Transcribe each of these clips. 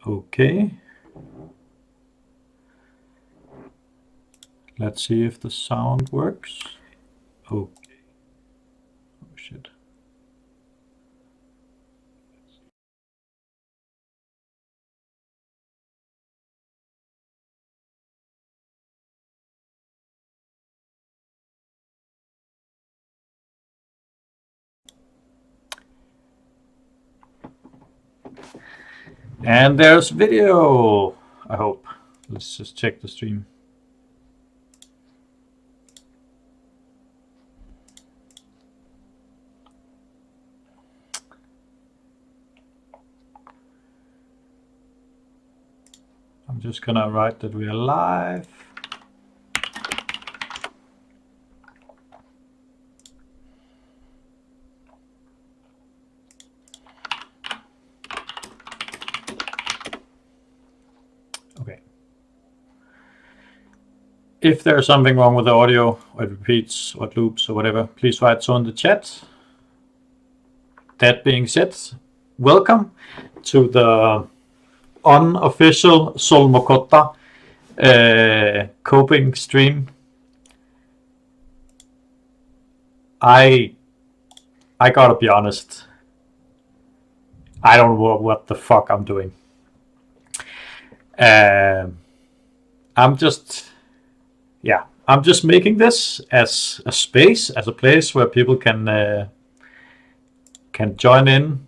Okay. Let's see if the sound works. Okay. Oh shit. And there's video, I hope. Let's just check the stream. I'm just gonna write that we are live. Okay. If there's something wrong with the audio, or it repeats, or it loops, or whatever, please write so in the chat. That being said, welcome to the unofficial Solmukotha Cooping stream. I gotta be honest, I don't know what the fuck I'm doing. I'm just making this as a space, as a place where people can join in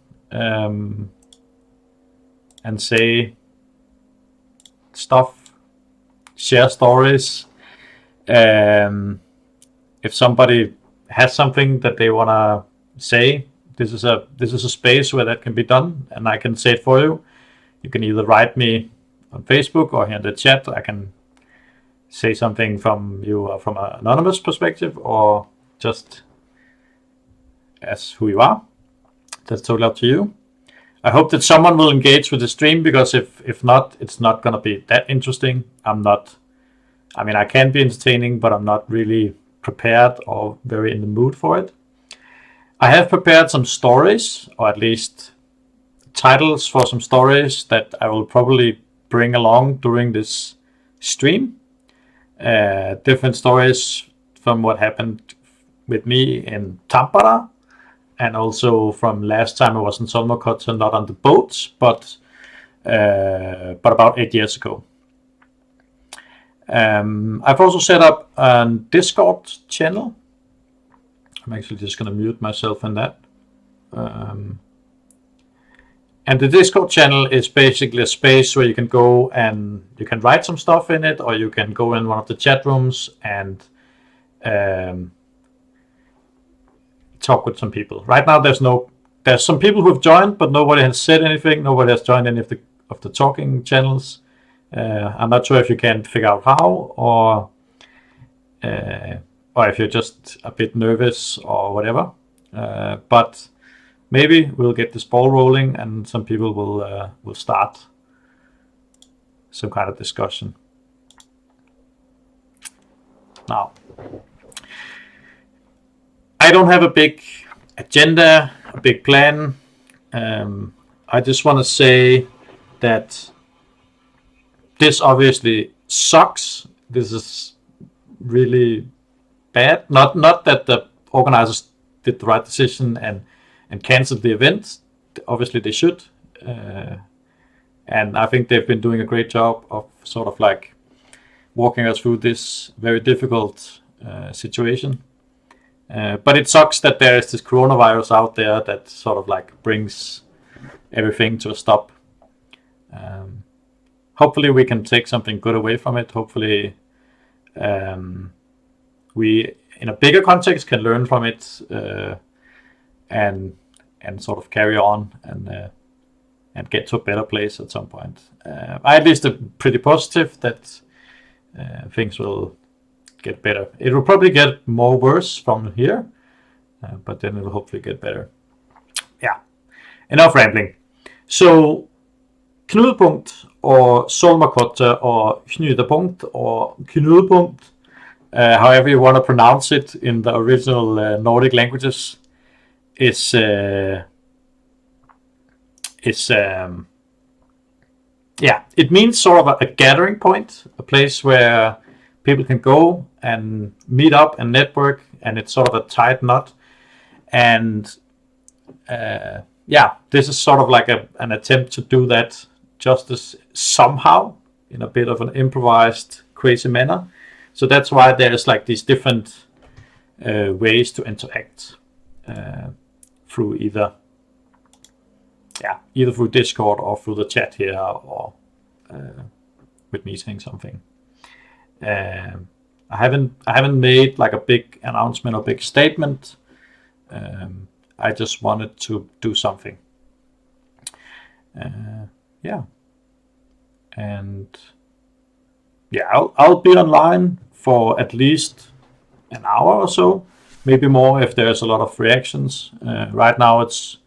and say stuff, share stories. If somebody has something that they wanna say, this is a space where that can be done, and I can say it for you. You can either write me on Facebook or here in the chat. I can say something from an anonymous perspective, or just as who you are. That's totally up to you. I hope that someone will engage with the stream, because if not, it's not gonna be that interesting. I mean, I can be entertaining, but I'm not really prepared or very in the mood for it. I have prepared some stories, or at least titles for some stories that I will probably bring along during this stream. Different stories from what happened with me in Tampere, and also from last time I was in Solmukotha, not on the boat, but about 8 years ago. I've also set up a Discord channel. I'm actually just going to mute myself in that. And the Discord channel is basically a space where you can go and you can write some stuff in it, or you can go in one of the chat rooms and talk with some people. Right now, there's some people who have joined, but nobody has said anything. Nobody has joined any of the talking channels. I'm not sure if you can figure out how, or if you're just a bit nervous or whatever. But maybe we'll get this ball rolling, and some people will start some kind of discussion. Now, I don't have a big agenda, a big plan. I just want to say that this obviously sucks. This is really bad. Not that the organizers did the right decision and canceled the event. Obviously they should. And I think they've been doing a great job of sort of like walking us through this very difficult situation. But it sucks that there is this coronavirus out there that sort of like brings everything to a stop. Hopefully we can take something good away from it. Hopefully we, in a bigger context, can learn from it and sort of carry on and get to a better place at some point. I at least am pretty positive that things will get better. It will probably get more worse from here, but then it will hopefully get better. Yeah, enough rambling. So, knudepunkt, or Solmukotha, or knudepunkt, or knudepunkt, however you want to pronounce it in the original Nordic languages, is yeah, it means sort of a gathering point, a place where people can go and meet up and network, and it's sort of a tight knot. And yeah, this is sort of like an attempt to do that justice somehow in a bit of an improvised, crazy manner. So that's why there's like these different ways to interact through either through Discord or through the chat here, or with me saying something. I haven't made like a big announcement or big statement. I just wanted to do something. Yeah, and yeah, I'll be online for at least an hour or so, maybe more if there's a lot of reactions. Right now it's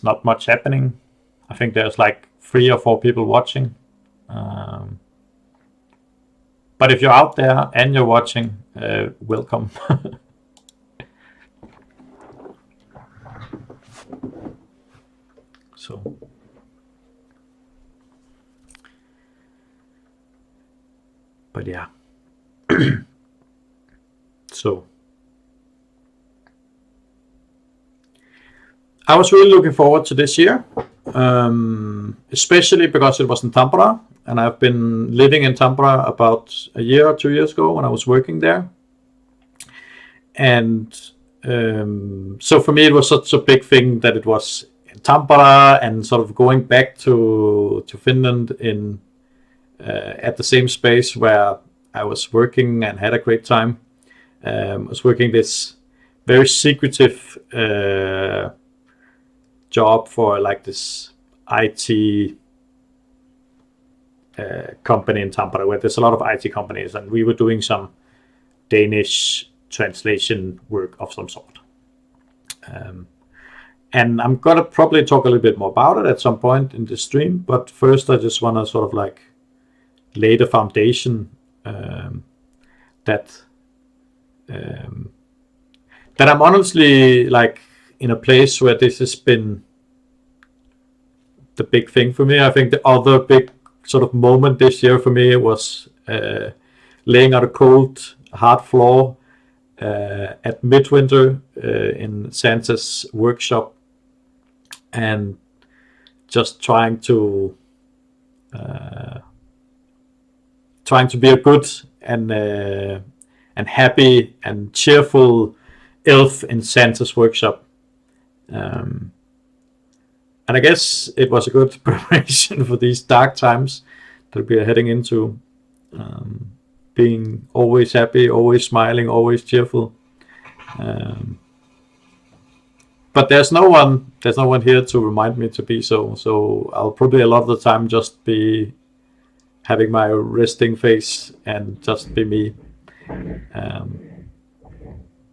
not much happening. I think there's like 3 or 4 people watching. But if you're out there and you're watching, welcome. So, but yeah. So, I was really looking forward to this year, especially because it was in Tampere, and I've been living in Tampere about a year or 2 years ago when I was working there. And so for me, it was such a big thing that it was in Tampere, and sort of going back to Finland in at the same space where I was working and had a great time. I was working this very secretive job for like this IT company in Tampere, where there's a lot of IT companies, and we were doing some Danish translation work of some sort. And I'm gonna probably talk a little bit more about it at some point in the stream, but first I just want to sort of like lay the foundation that I'm honestly like in a place where this has been the big thing for me. I think the other big sort of moment this year for me was laying on a cold, hard floor at midwinter in Santa's workshop, and just trying to be a good and happy and cheerful elf in Santa's workshop. And I guess it was a good preparation for these dark times that we are heading into. Being always happy, always smiling, always cheerful. But there's no one here to remind me to be so. So I'll probably a lot of the time just be having my resting face and just be me.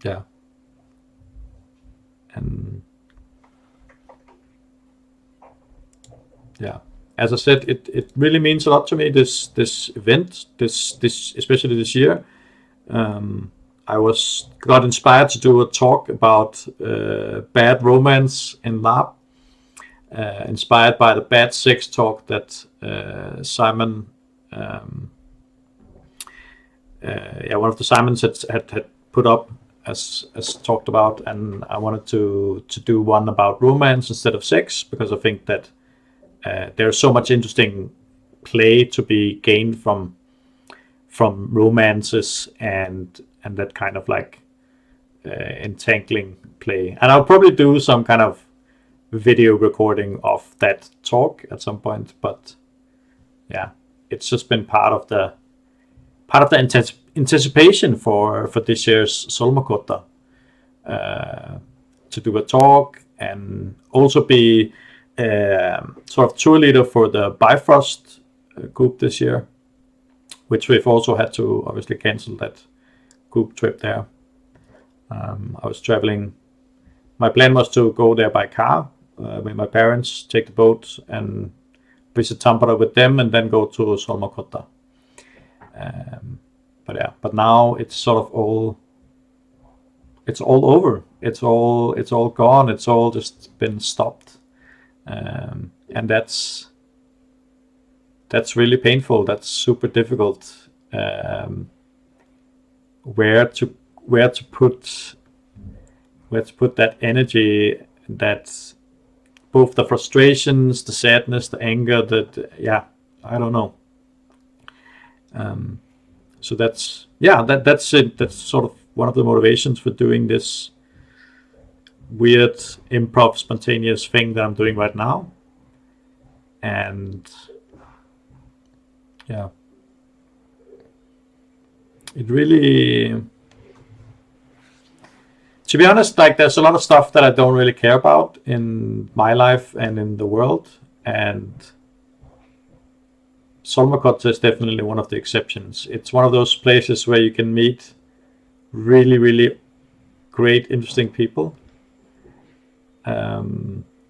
Yeah. And yeah, as I said, it really means a lot to me, this event, this especially this year. I got inspired to do a talk about bad romance in lab, inspired by the bad sex talk that Simon, one of the Simons had put up as talked about, and I wanted to do one about romance instead of sex, because I think that there's so much interesting play to be gained from romances and that kind of like entangling play. And I'll probably do some kind of video recording of that talk at some point. But yeah, it's just been part of the anticipation for this year's Solmukotha, to do a talk and also be sort of tour leader for the Bifrost group this year, which we've also had to obviously cancel that group trip there. I was traveling. My plan was to go there by car with my parents, take the boat and visit Tampere with them, and then go to Solmukotha. But now it's sort of all over. It's all gone. It's all just been stopped. And that's that's really painful. That's super difficult. Where to put that energy, that both the frustrations, the sadness, the anger, I don't know. So that's it. That's sort of one of the motivations for doing this weird improv spontaneous thing that I'm doing right now. And yeah, it really, to be honest, like there's a lot of stuff that I don't really care about in my life and in the world, and Solmukotha is definitely one of the exceptions. It's one of those places where you can meet really, really great, interesting people.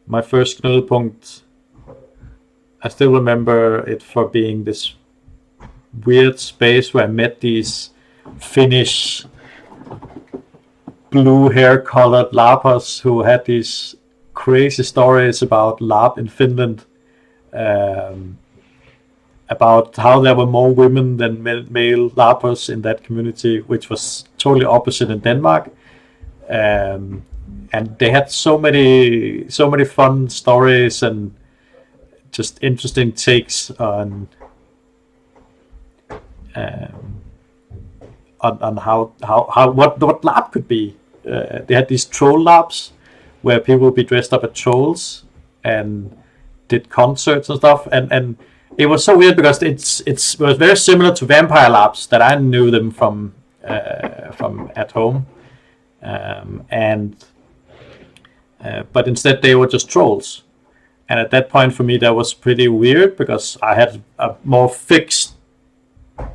My first Knudepunkt, I still remember it for being this weird space where I met these Finnish blue hair colored Lapas who had these crazy stories about Lap in Finland, about how there were more women than male Lapas in that community, which was totally opposite in Denmark. And they had so many fun stories and just interesting takes on how what lab could be. They had these troll labs where people would be dressed up as trolls and did concerts and stuff, and it was so weird because it was very similar to vampire labs that I knew them from at home, but instead they were just trolls. And at that point for me that was pretty weird because I had a more fixed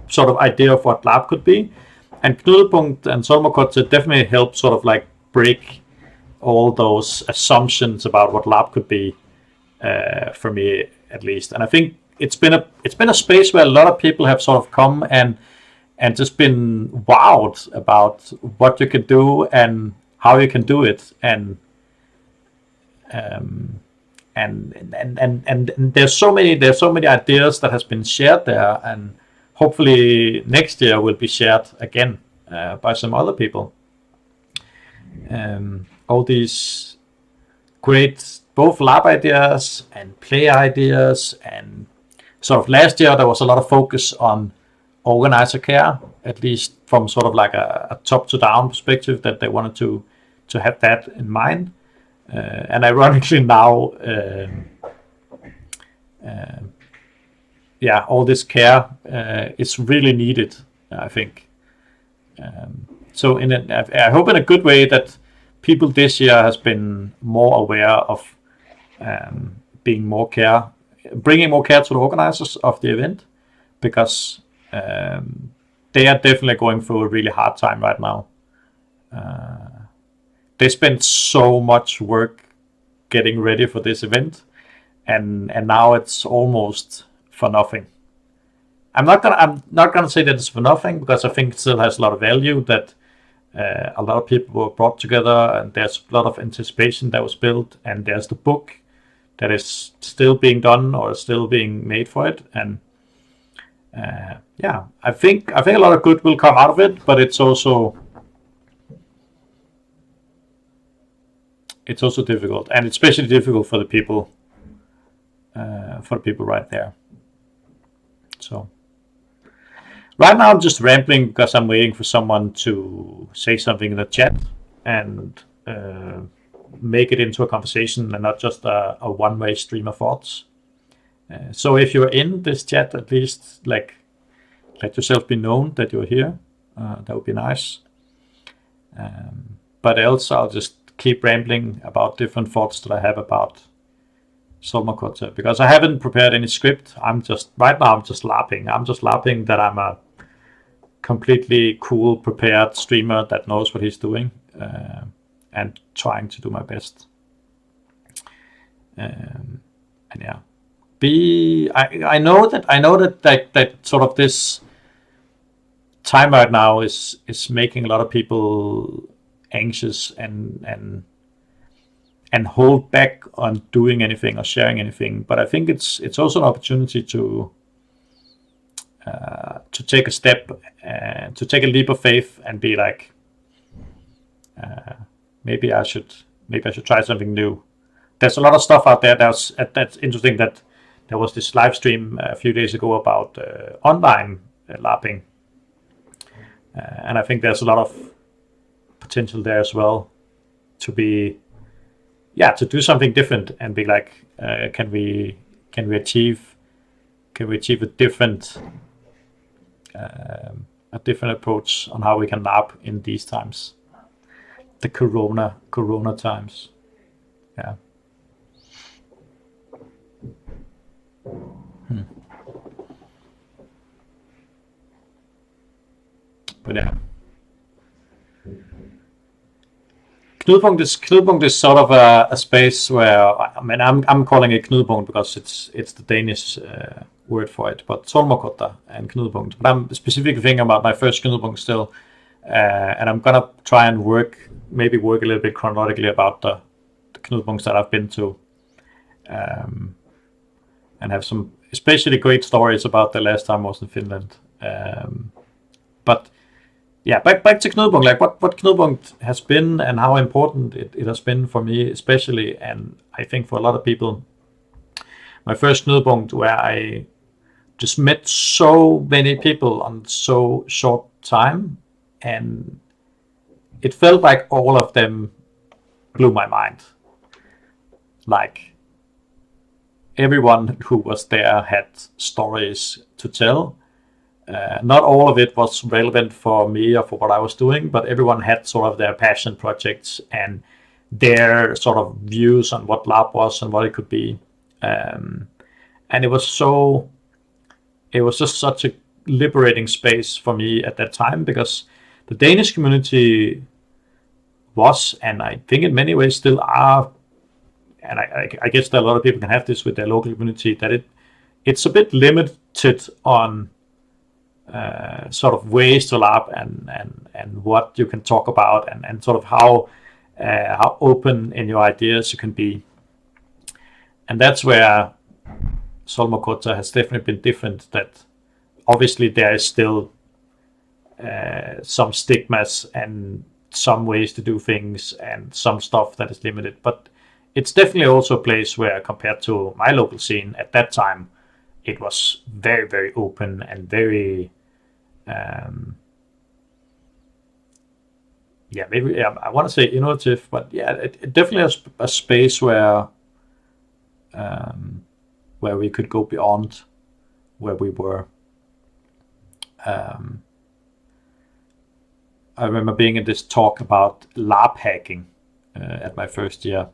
sort of idea of what lab could be. And Knudepunkt and Solmukotha definitely helped sort of like break all those assumptions about what lab could be, for me at least. And I think it's been a space where a lot of people have sort of come and just been wowed about what you can do and how you can do it, and there's so many ideas that has been shared there, and hopefully next year will be shared again by some other people. All these great both lab ideas and play ideas, and sort of last year there was a lot of focus on organizer care, at least from sort of like a top to down perspective, that they wanted to have that in mind. And ironically now, all this care is really needed, I think. So I hope in a good way that people this year has been more aware of bringing more care to the organizers of the event, because they are definitely going through a really hard time right now. They spent so much work getting ready for this event, and now it's almost for nothing. I'm not gonna say that it's for nothing, because I think it still has a lot of value, that a lot of people were brought together, and there's a lot of anticipation that was built, and there's the book that is still being done or still being made for it, and I think a lot of good will come out of it, but it's also difficult, and especially difficult for the people right there. So right now I'm just rambling because I'm waiting for someone to say something in the chat and make it into a conversation and not just a one-way stream of thoughts. So if you're in this chat, at least like let yourself be known that you're here. That would be nice. But else I'll just keep rambling about different thoughts that I have about Solmukotha, because I haven't prepared any script. I'm just laughing. I'm just laughing that I'm a completely cool, prepared streamer that knows what he's doing, and trying to do my best. And yeah, I know that sort of this time right now is making a lot of people anxious and hold back on doing anything or sharing anything. But I think it's also an opportunity to to take a step, to take a leap of faith and be like, maybe I should try something new. There's a lot of stuff out there that's interesting. That there was this live stream a few days ago about online LARPing, and I think there's a lot of potential there as well to be, to do something different and be like, can we achieve a different approach on how we can LARP in these times, the corona times. Yeah. But yeah, Knudepunkt is sort of a space where, I mean, I'm calling it Knudepunkt because it's the Danish word for it, but Solmukotha and Knudepunkt. But I'm specifically thinking about my first Knudepunkt still, and I'm gonna try and work a little bit chronologically about the Knudepunkts that I've been to, and have some especially great stories about the last time I was in Finland. But yeah, back to Knudepunkt, like what Knudepunkt has been and how important it has been for me, especially, and I think for a lot of people. My first Knudepunkt, where I just met so many people on so short time, and it felt like all of them blew my mind. Like, everyone who was there had stories to tell. Not all of it was relevant for me or for what I was doing, but everyone had sort of their passion projects and their sort of views on what LARP was and what it could be. And it was just such a liberating space for me at that time, because the Danish community was, and I think in many ways still are, and I guess that a lot of people can have this with their local community, that it's a bit limited on sort of ways to LARP and what you can talk about, and sort of how open in your ideas you can be. And that's where Solmukotha has definitely been different. That obviously there is still some stigmas and some ways to do things and some stuff that is limited, but it's definitely also a place where, compared to my local scene at that time, it was very, very open and very, maybe I want to say innovative, but yeah, it definitely is a space where we could go beyond where we were. I remember being in this talk about LARP hacking at my first year.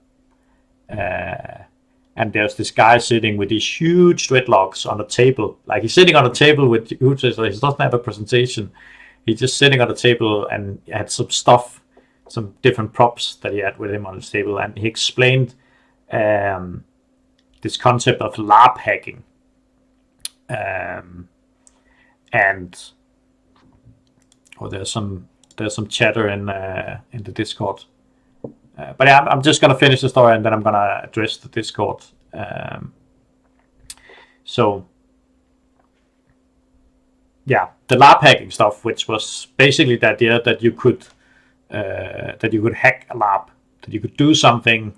And there's this guy sitting with these huge dreadlocks on a table. Like, he's sitting on a table with huge, he doesn't have a presentation. He's just sitting on a table and had some stuff, some different props that he had with him on his table. And he explained this concept of LARP hacking. There's some chatter in the Discord. But yeah, I'm just gonna finish the story and then I'm gonna address the Discord. So yeah, the LARP hacking stuff, which was basically the idea that you could hack a LARP, that you could do something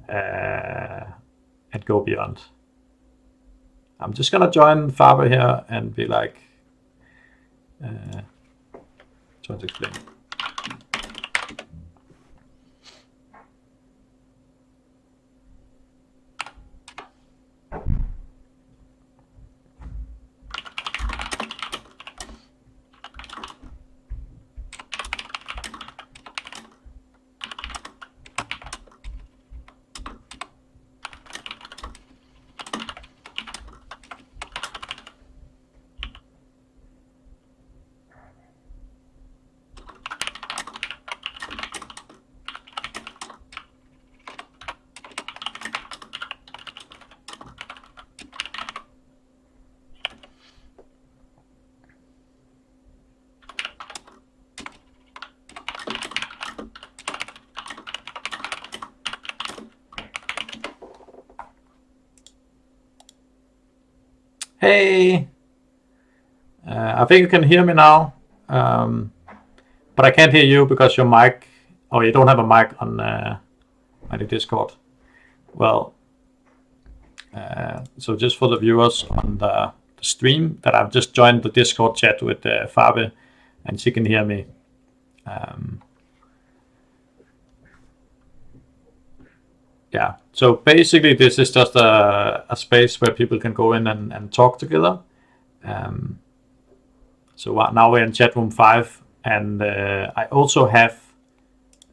and go beyond. I'm just gonna join Faber here and be like, trying to explain. Hey, I think you can hear me now, but I can't hear you because your mic, or you don't have a mic on the Discord. Well, so just for the viewers on the stream, that I've just joined the Discord chat with Fabe, and she can hear me. Yeah, so basically this is just a space where people can go in and talk together. So now we're in chat room 5, and I also have,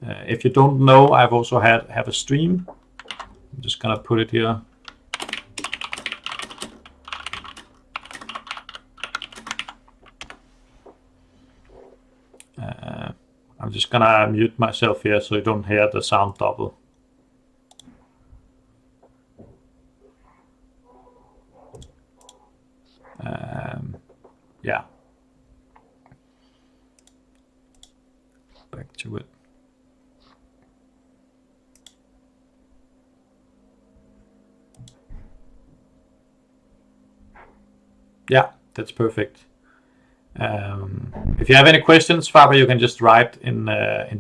if you don't know, I've also have a stream. I'm just gonna put it here. I'm just gonna mute myself here so you don't hear the sound double. Yeah. Back to it. Yeah, that's perfect. If you have any questions, Faber, you can just write in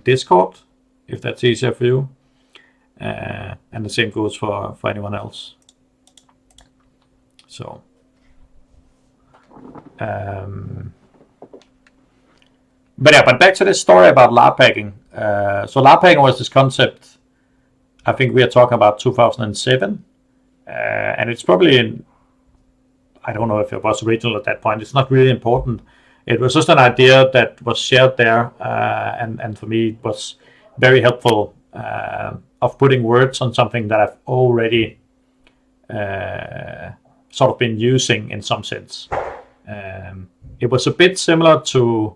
Discord, if that's easier for you. And the same goes for anyone else. So, but back to this story about LARP hacking. So LARP hacking was this concept, I think we are talking about 2007, and it's probably I don't know if it was original at that point. It's not really important. It was just an idea that was shared there, and for me it was very helpful of putting words on something that I've already sort of been using in some sense. It was a bit similar to,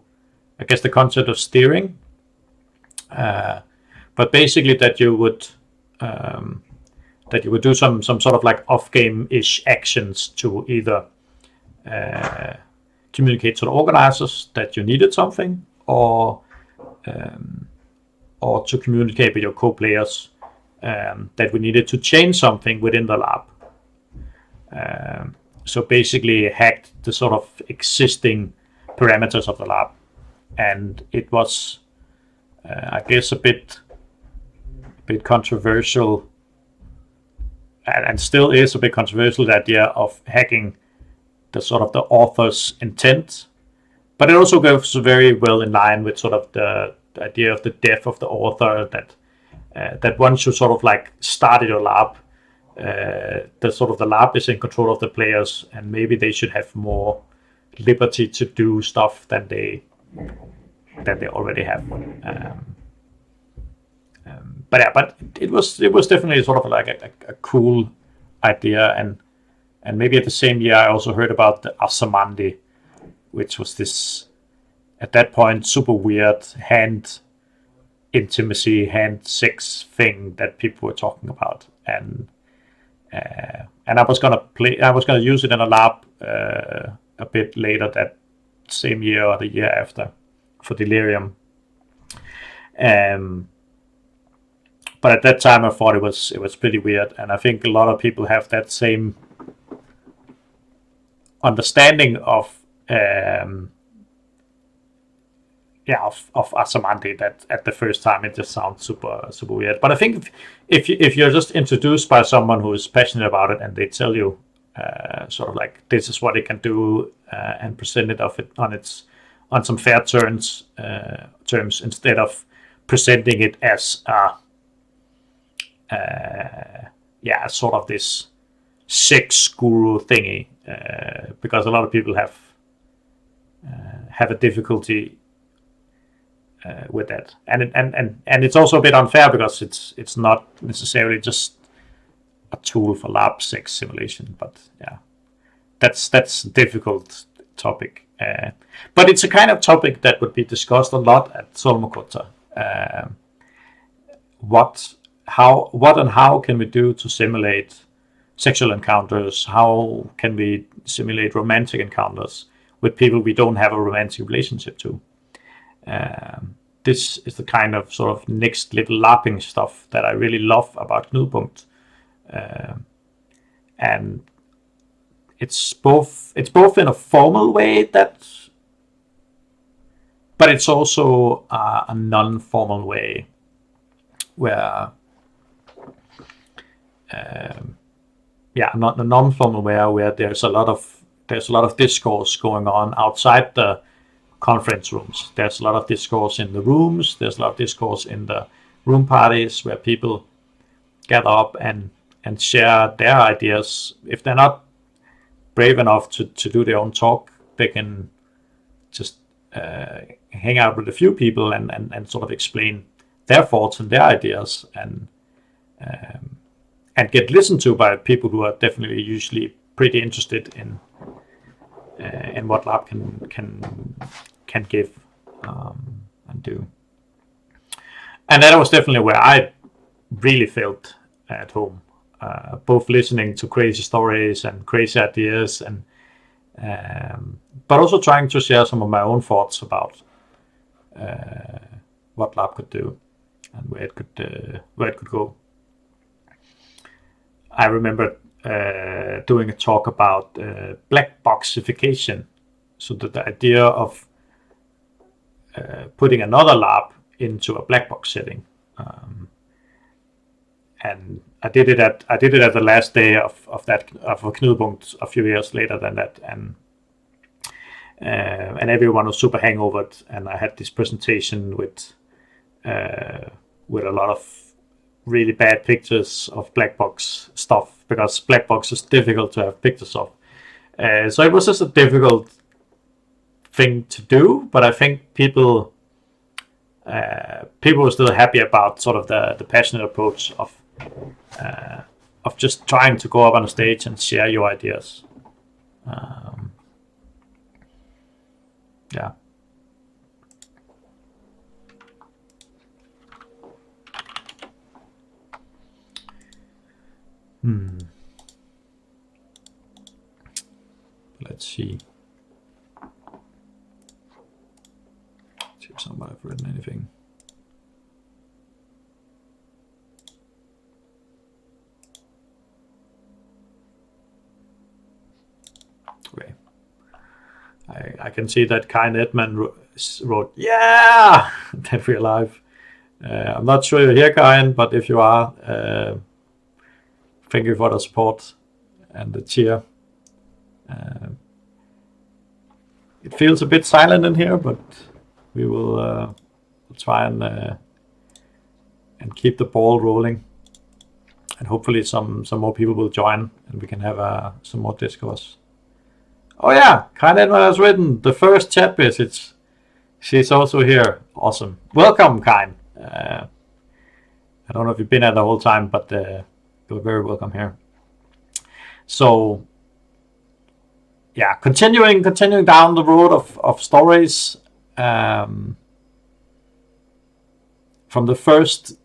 I guess, the concept of steering, but basically that you would do some sort of like off-game-ish actions to either communicate to the organizers that you needed something, or to communicate with your co-players that we needed to change something within the lab. So basically hacked the sort of existing parameters of the lab, and it was, I guess, a bit controversial, and still is a bit controversial, the idea of hacking the sort of the author's intent, but it also goes very well in line with sort of the idea of the death of the author, that once you sort of like started your lab, the sort of the lab is in control of the players, and maybe they should have more liberty to do stuff than they already have. But it was definitely sort of like a cool idea, and maybe at the same year I also heard about the Asamandi, which was this at that point super weird hand intimacy, hand sex thing that people were talking about, and I was gonna use it in a lab a bit later that same year or the year after for Delirium. But at that time I thought it was pretty weird, and I think a lot of people have that same understanding of Asamandi, that at the first time it just sounds super weird. But I think if you're just introduced by someone who is passionate about it, and they tell you sort of like this is what it can do, and present it on some fair terms instead of presenting it as sort of this sex guru thingy, because a lot of people have a difficulty with that, and it's also a bit unfair because it's not necessarily just a tool for lab sex simulation, but yeah, that's a difficult topic, but it's a kind of topic that would be discussed a lot at Solmukotha. What and how can we do to simulate sexual encounters? How can we simulate romantic encounters with people we don't have a romantic relationship to? This is the kind of sort of next little LARPing stuff that I really love about Knudepunkt. And it's both in a formal way that but it's also a non-formal way where, not a non-formal way where there's a lot of discourse going on outside the conference rooms. There's a lot of discourse in the rooms. There's a lot of discourse in the room parties where people gather up and share their ideas. If they're not brave enough to do their own talk, they can just hang out with a few people and sort of explain their thoughts and their ideas and get listened to by people who are definitely usually pretty interested in what lab can give and do. And that was definitely where I really felt at home, both listening to crazy stories and crazy ideas, and but also trying to share some of my own thoughts about what lab could do and where it could go. I remember doing a talk about black boxification, so that the idea of putting another lab into a black box setting, and I did it at the last day of a Knudepunkt a few years later than that, and everyone was super hangovered, and I had this presentation with a lot of really bad pictures of black box stuff, because black box is difficult to have pictures of. So it was just a difficult thing to do, but I think people were still happy about sort of the passionate approach of just trying to go up on a stage and share your ideas. Yeah. Let's see. See if somebody have written anything. Okay. I can see that Kai Edman wrote, yeah, that we're live. I'm not sure you're here, Kai, but if you are, thank you for the support and the cheer. It feels a bit silent in here, but we will try and keep the ball rolling, and hopefully some more people will join and we can have some more discourse. Oh yeah, Kai Edman has written the first chat message. She's also here. Awesome. Welcome, Kai. I don't know if you've been here the whole time, but you're very welcome here. So yeah, continuing down the road of stories, from the first.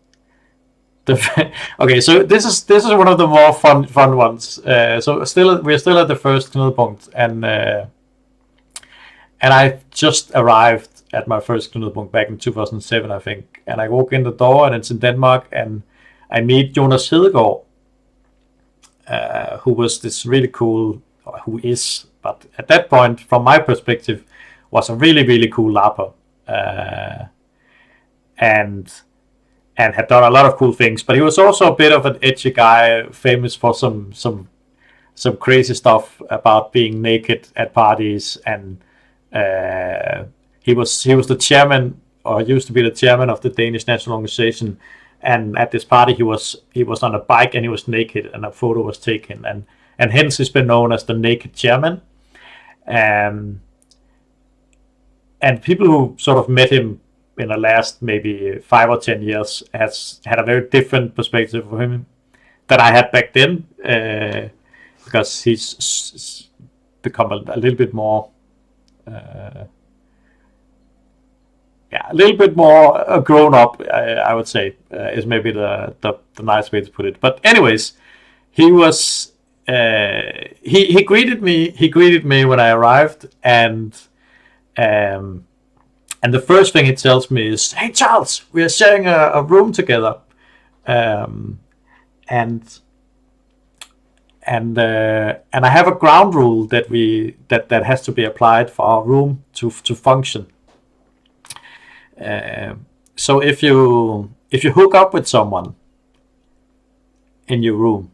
Okay, so this is one of the more fun ones. So we're still at the first Knudepunkt, and I just arrived at my first Knudepunkt back in 2007, I think. And I walk in the door, and it's in Denmark, and I meet Jonas Hedegaard, who was this really cool, or who is, but at that point, from my perspective, was a really, really cool LARPer, and had done a lot of cool things. But he was also a bit of an edgy guy, famous for some crazy stuff about being naked at parties, and he was the chairman, or used to be the chairman of the Danish National Organization. And at this party, he was on a bike and he was naked, and a photo was taken, and hence he's been known as the Naked Chairman. And people who sort of met him in the last maybe 5 or 10 years has had a very different perspective of him that I had back then, because he's become a little bit more, a little bit more grown up, I would say, is maybe the nice way to put it. But anyways, he was he greeted me when I arrived, and the first thing he tells me is, "Hey Charles, we are sharing a room together, and I have a ground rule that has to be applied for our room to function." So if you hook up with someone in your room,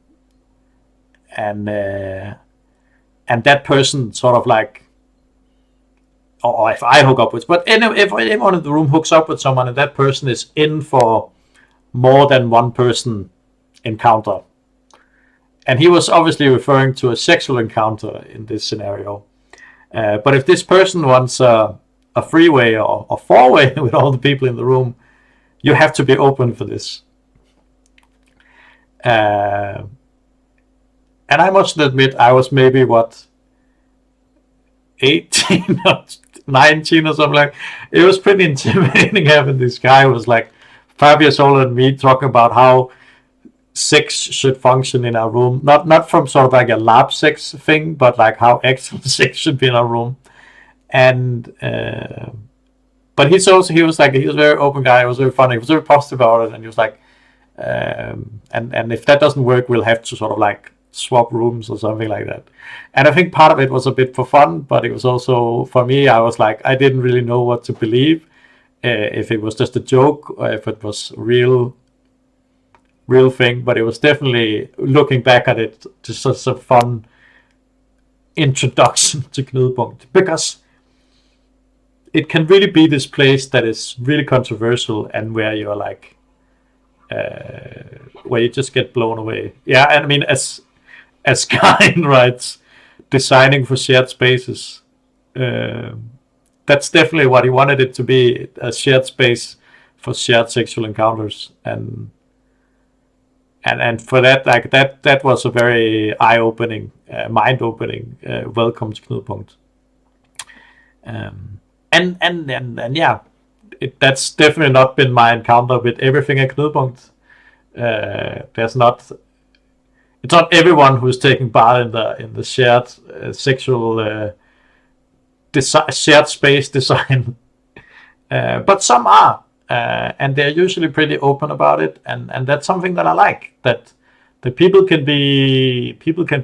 and that person sort of like, or if I hook up with, but if anyone in the room hooks up with someone and that person is in for more than one person encounter, and he was obviously referring to a sexual encounter in this scenario. But if this person wants a freeway or four-way with all the people in the room, you have to be open for this. And I must admit, I was maybe 18 or 19 or something like. It was pretty intimidating having this guy who was like 5 years older than me talking about how sex should function in our room. Not from sort of like a lab sex thing, but like how actual sex should be in our room. And but he was like, he was a very open guy. He was very funny. He was very positive about it, and he was like, and if that doesn't work, we'll have to sort of like swap rooms or something like that. And I think part of it was a bit for fun, but it was also for me. I was like, I didn't really know what to believe, if it was just a joke or if it was real thing. But it was definitely, looking back at it, just such a fun introduction to Knudepunkt, because it can really be this place that is really controversial and where you're like, where you just get blown away. Yeah, and I mean, as Karin writes, designing for shared spaces. That's definitely what he wanted it to be, a shared space for shared sexual encounters, and for that, like that was a very eye-opening, mind-opening welcome to Knudepunkt. And yeah, that's definitely not been my encounter with everything at Knudepunkt. It's not everyone who's taking part in the shared sexual shared space design, but some are, and they're usually pretty open about it, and that's something that I like. That the people can be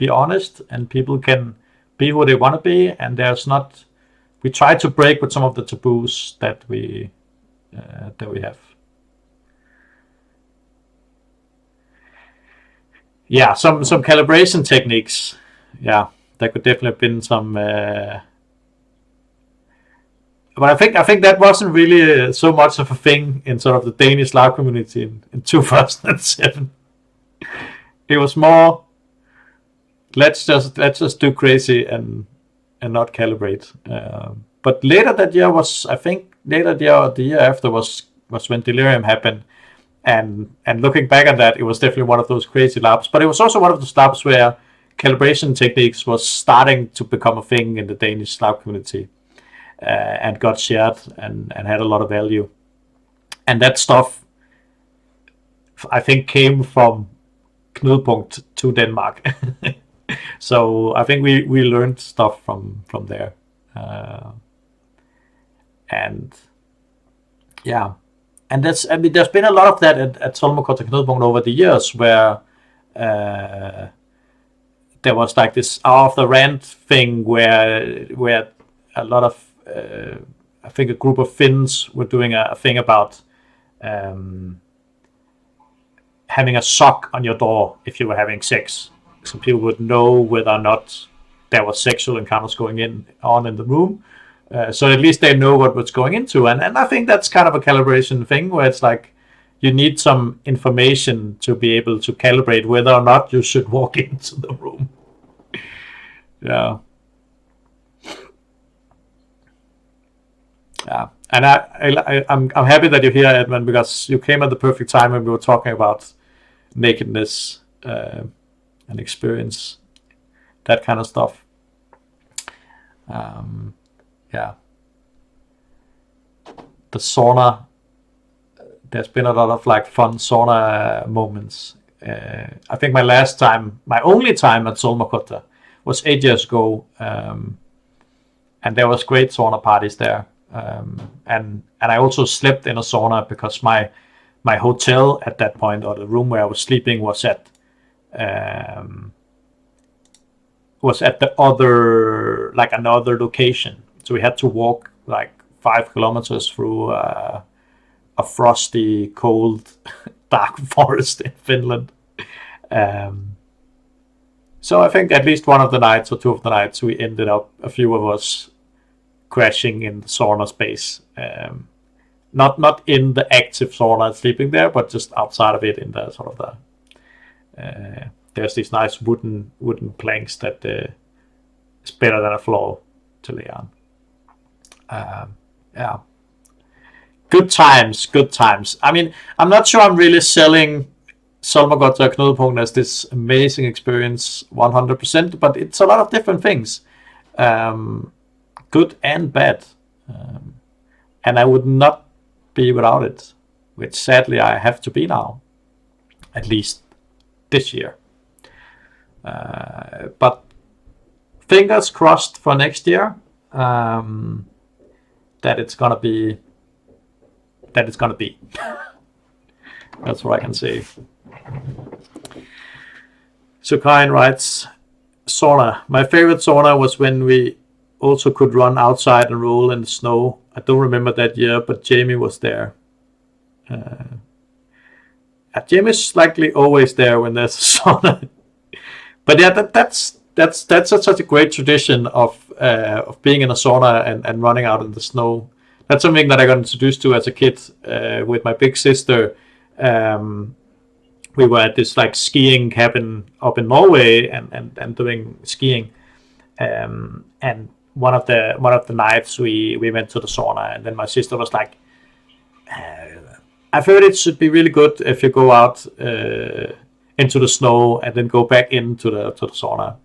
honest, and people can be who they want to be, and there's not. We try to break with some of the taboos that we have. Yeah, some calibration techniques. Yeah, there could definitely have been some. But I think that wasn't really so much of a thing in sort of the Danish lab community in 2007. It was more, let's just do crazy and not calibrate. But later that year was, I think, later the year or the year after was when Delirium happened. And looking back at that, it was definitely one of those crazy labs. But it was also one of those labs where calibration techniques was starting to become a thing in the Danish lab community, and got shared and had a lot of value. And that stuff, I think, came from Knudepunkt to Denmark. So I think we learned stuff from there. And yeah. And there's been a lot of that at Solmukotha Knudepunkt over the years, where there was like this Hour of the Rant thing, where a lot of I think a group of Finns were doing a thing about having a sock on your door if you were having sex, so people would know whether or not there was sexual encounters going on in the room. So at least they know what's going into, and I think that's kind of a calibration thing, where it's like you need some information to be able to calibrate whether or not you should walk into the room. Yeah, and I'm happy that you're here, Edmund, because you came at the perfect time when we were talking about nakedness and experience, that kind of stuff. Yeah, the sauna. There's been a lot of like fun sauna moments. I think my only time at Solmukotha was 8 years ago, and there was great sauna parties there. And I also slept in a sauna because my hotel at that point, or the room where I was sleeping, was at the other, like another location. So we had to walk like 5 kilometers through a frosty, cold, dark forest in Finland. So I think at least one of the nights or two of the nights we ended up, a few of us, crashing in the sauna space. Not in the active sauna sleeping there, but just outside of it in the sort of the there's these nice wooden planks that is better than a floor to lay on. Yeah, good times. I mean, I'm not sure I'm really selling Solmukotha Knudepunkt as this amazing experience 100%, but it's a lot of different things, good and bad, and I would not be without it, which sadly I have to be now, at least this year. But fingers crossed for next year, that it's gonna be. That's what I can say. So Karin writes, sauna. My favorite sauna was when we also could run outside and roll in the snow. I don't remember that year, but Jamie was there. Jamie's likely always there when there's a sauna. But yeah, that's such a great tradition of being in a sauna and running out in the snow. That's something that I got introduced to as a kid with my big sister. We were at this like skiing cabin up in Norway and doing skiing. And one of the nights we went to the sauna, and then my sister was like, I've heard it should be really good if you go out into the snow and then go back into the sauna.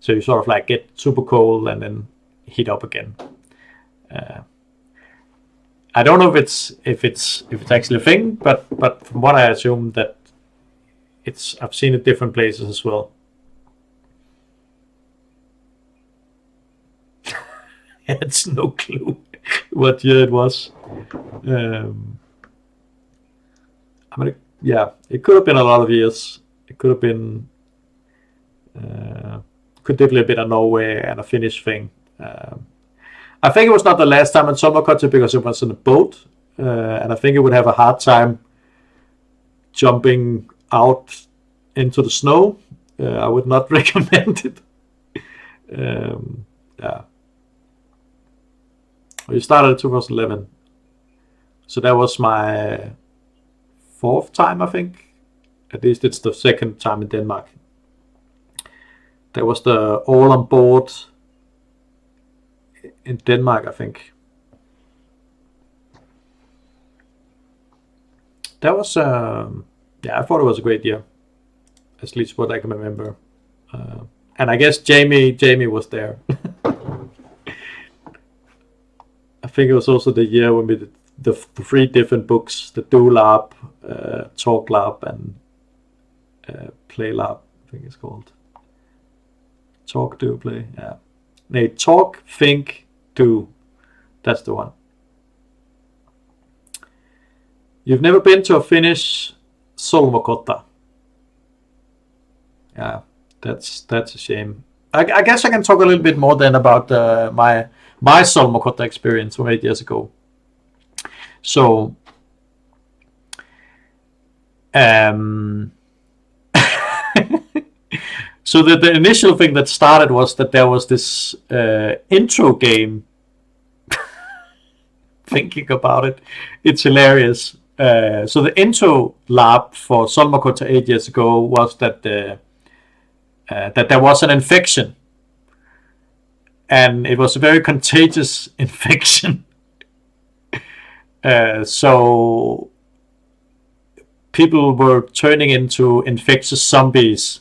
So you sort of like get super cold and then heat up again. I don't know if it's actually a thing, but from what I assume that I've seen it different places as well. It's no clue what year it was. Yeah, it could have been a lot of years. It could have been, could definitely have been a Norway and a Finnish thing. I think it was not the last time in Solmukotha because it was in a boat, and I think it would have a hard time jumping out into the snow. I would not recommend it. Yeah. We started in 2011, so that was my 4th time, I think. At least it's the 2nd time in Denmark. There was the all on board in Denmark, I think. That was, I thought it was a great year. At least what I can remember. And I guess Jamie was there. I think it was also the year when we did the 3 different books, the Do Lab, Talk Lab, and Play Lab, I think it's called. Talk, do, play, yeah. No, talk, think, do. That's the one. You've never been to a Finnish Solmukotha. Yeah, that's a shame. I guess I can talk a little bit more then about my Solmukotha experience from 8 years ago. So, so the initial thing that started was that there was this intro game. Thinking about it, it's hilarious. So the intro lab for Solmukotha 8 years ago was that that there was an infection, and it was a very contagious infection. So people were turning into infectious zombies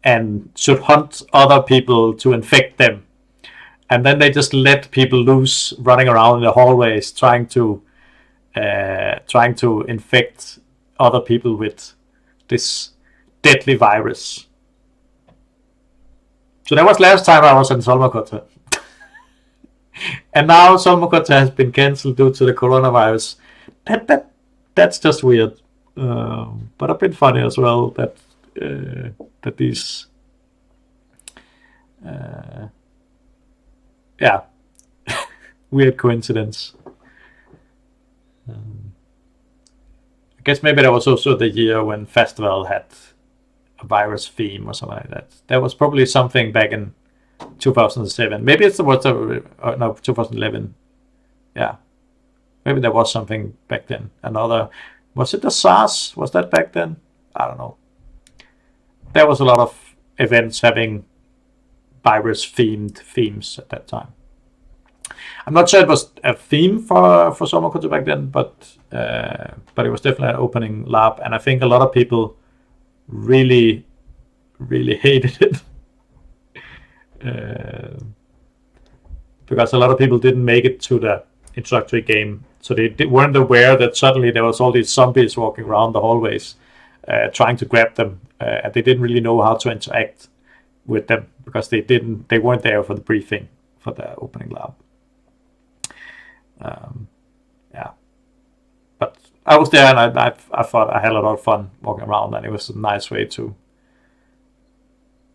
and should hunt other people to infect them. And then they just let people loose running around in the hallways trying to infect other people with this deadly virus. So that was last time I was in Solmukotha. And now Solmukotha has been cancelled due to the coronavirus. That's just weird. But a bit funny as well that these weird coincidence. I guess maybe that was also the year when Festival had a virus theme or something like that. That was probably something back in 2007. Maybe it's was no 2011. Yeah, maybe there was something back then. Another, was it the SARS? Was that back then? I don't know. There was a lot of events having virus themed themes at that time. I'm not sure it was a theme for Solmukotha back then, but it was definitely an opening lab, and I think a lot of people really hated it. Because a lot of people didn't make it to the introductory game, so they weren't aware that suddenly there was all these zombies walking around the hallways trying to grab them, and they didn't really know how to interact with them because they weren't there for the briefing for the opening lab. Yeah, but I was there, and I thought I had a lot of fun walking around, and it was a nice way to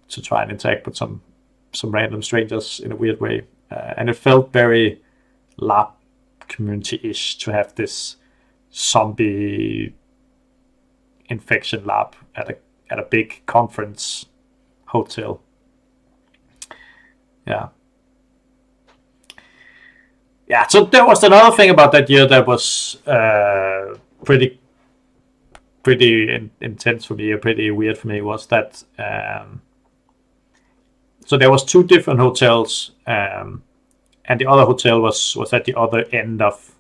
try and interact with some random strangers in a weird way, and it felt very lab community-ish to have this zombie infection lab at a big conference hotel. Yeah, so there was another thing about that year that was pretty intense for me, or pretty weird for me, was that so there was 2 different hotels, and the other hotel was at the other end of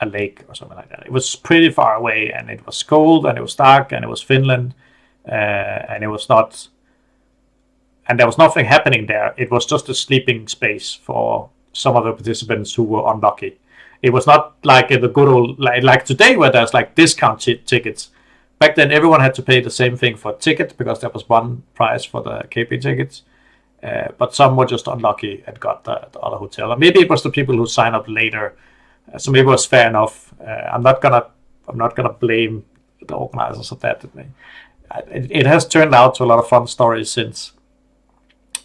a lake or something like that. It was pretty far away, and it was cold, and it was dark, and it was Finland, and it was not, and there was nothing happening there. It was just a sleeping space for some of the participants who were unlucky. It was not like in the good old, like today, where there's like discount tickets. Back then, everyone had to pay the same thing for a ticket because there was one price for the KP tickets. But some were just unlucky and got the other hotel. And maybe it was the people who signed up later, so maybe it was fair enough. I'm not gonna blame the organizers of that. It has turned out to a lot of fun stories since.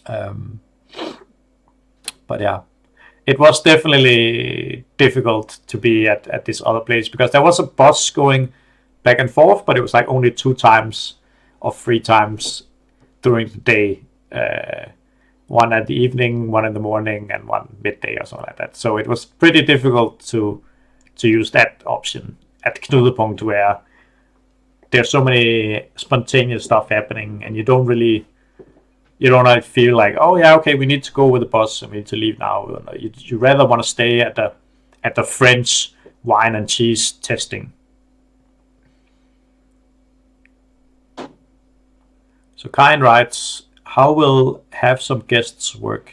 But yeah, it was definitely difficult to be at this other place because there was a bus going back and forth, but it was like only 2 times or 3 times during the day. One at the evening, one in the morning, and one midday or something like that. So it was pretty difficult to use that option at Knudepunkt, where there's so many spontaneous stuff happening, and you don't feel like, oh yeah, okay, we need to go with the bus and we need to leave now. You rather want to stay at the French wine and cheese testing. So Kain writes, how will have some guests work?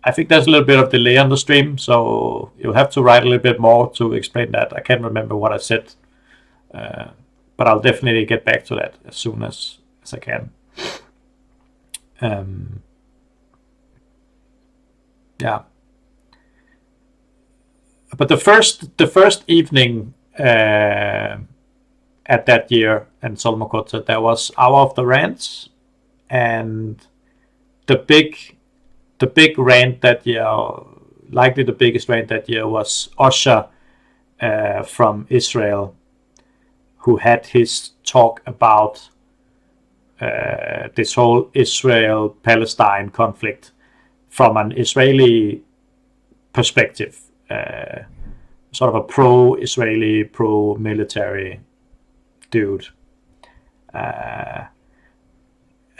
I think there's a little bit of delay on the stream, so you'll have to write a little bit more to explain that. I can't remember what I said, but I'll definitely get back to that as soon as I can. Yeah, but the first evening at that year in Solmukotha, there was Hour of the Rants, and the big rant that year, likely the biggest rant that year, was Osher from Israel, who had his talk about this whole Israel-Palestine conflict from an Israeli perspective, sort of a pro-Israeli, pro-military dude.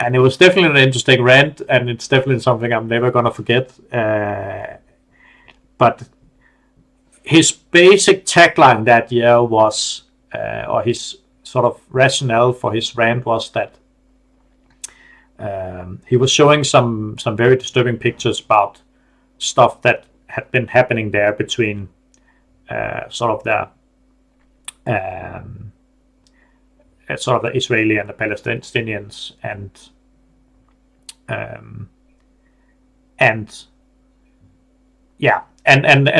And it was definitely an interesting rant, and it's definitely something I'm never gonna forget. But his basic tagline that year was, or his sort of rationale for his rant was that he was showing some very disturbing pictures about stuff that had been happening there between sort of the Israeli and the Palestinians, and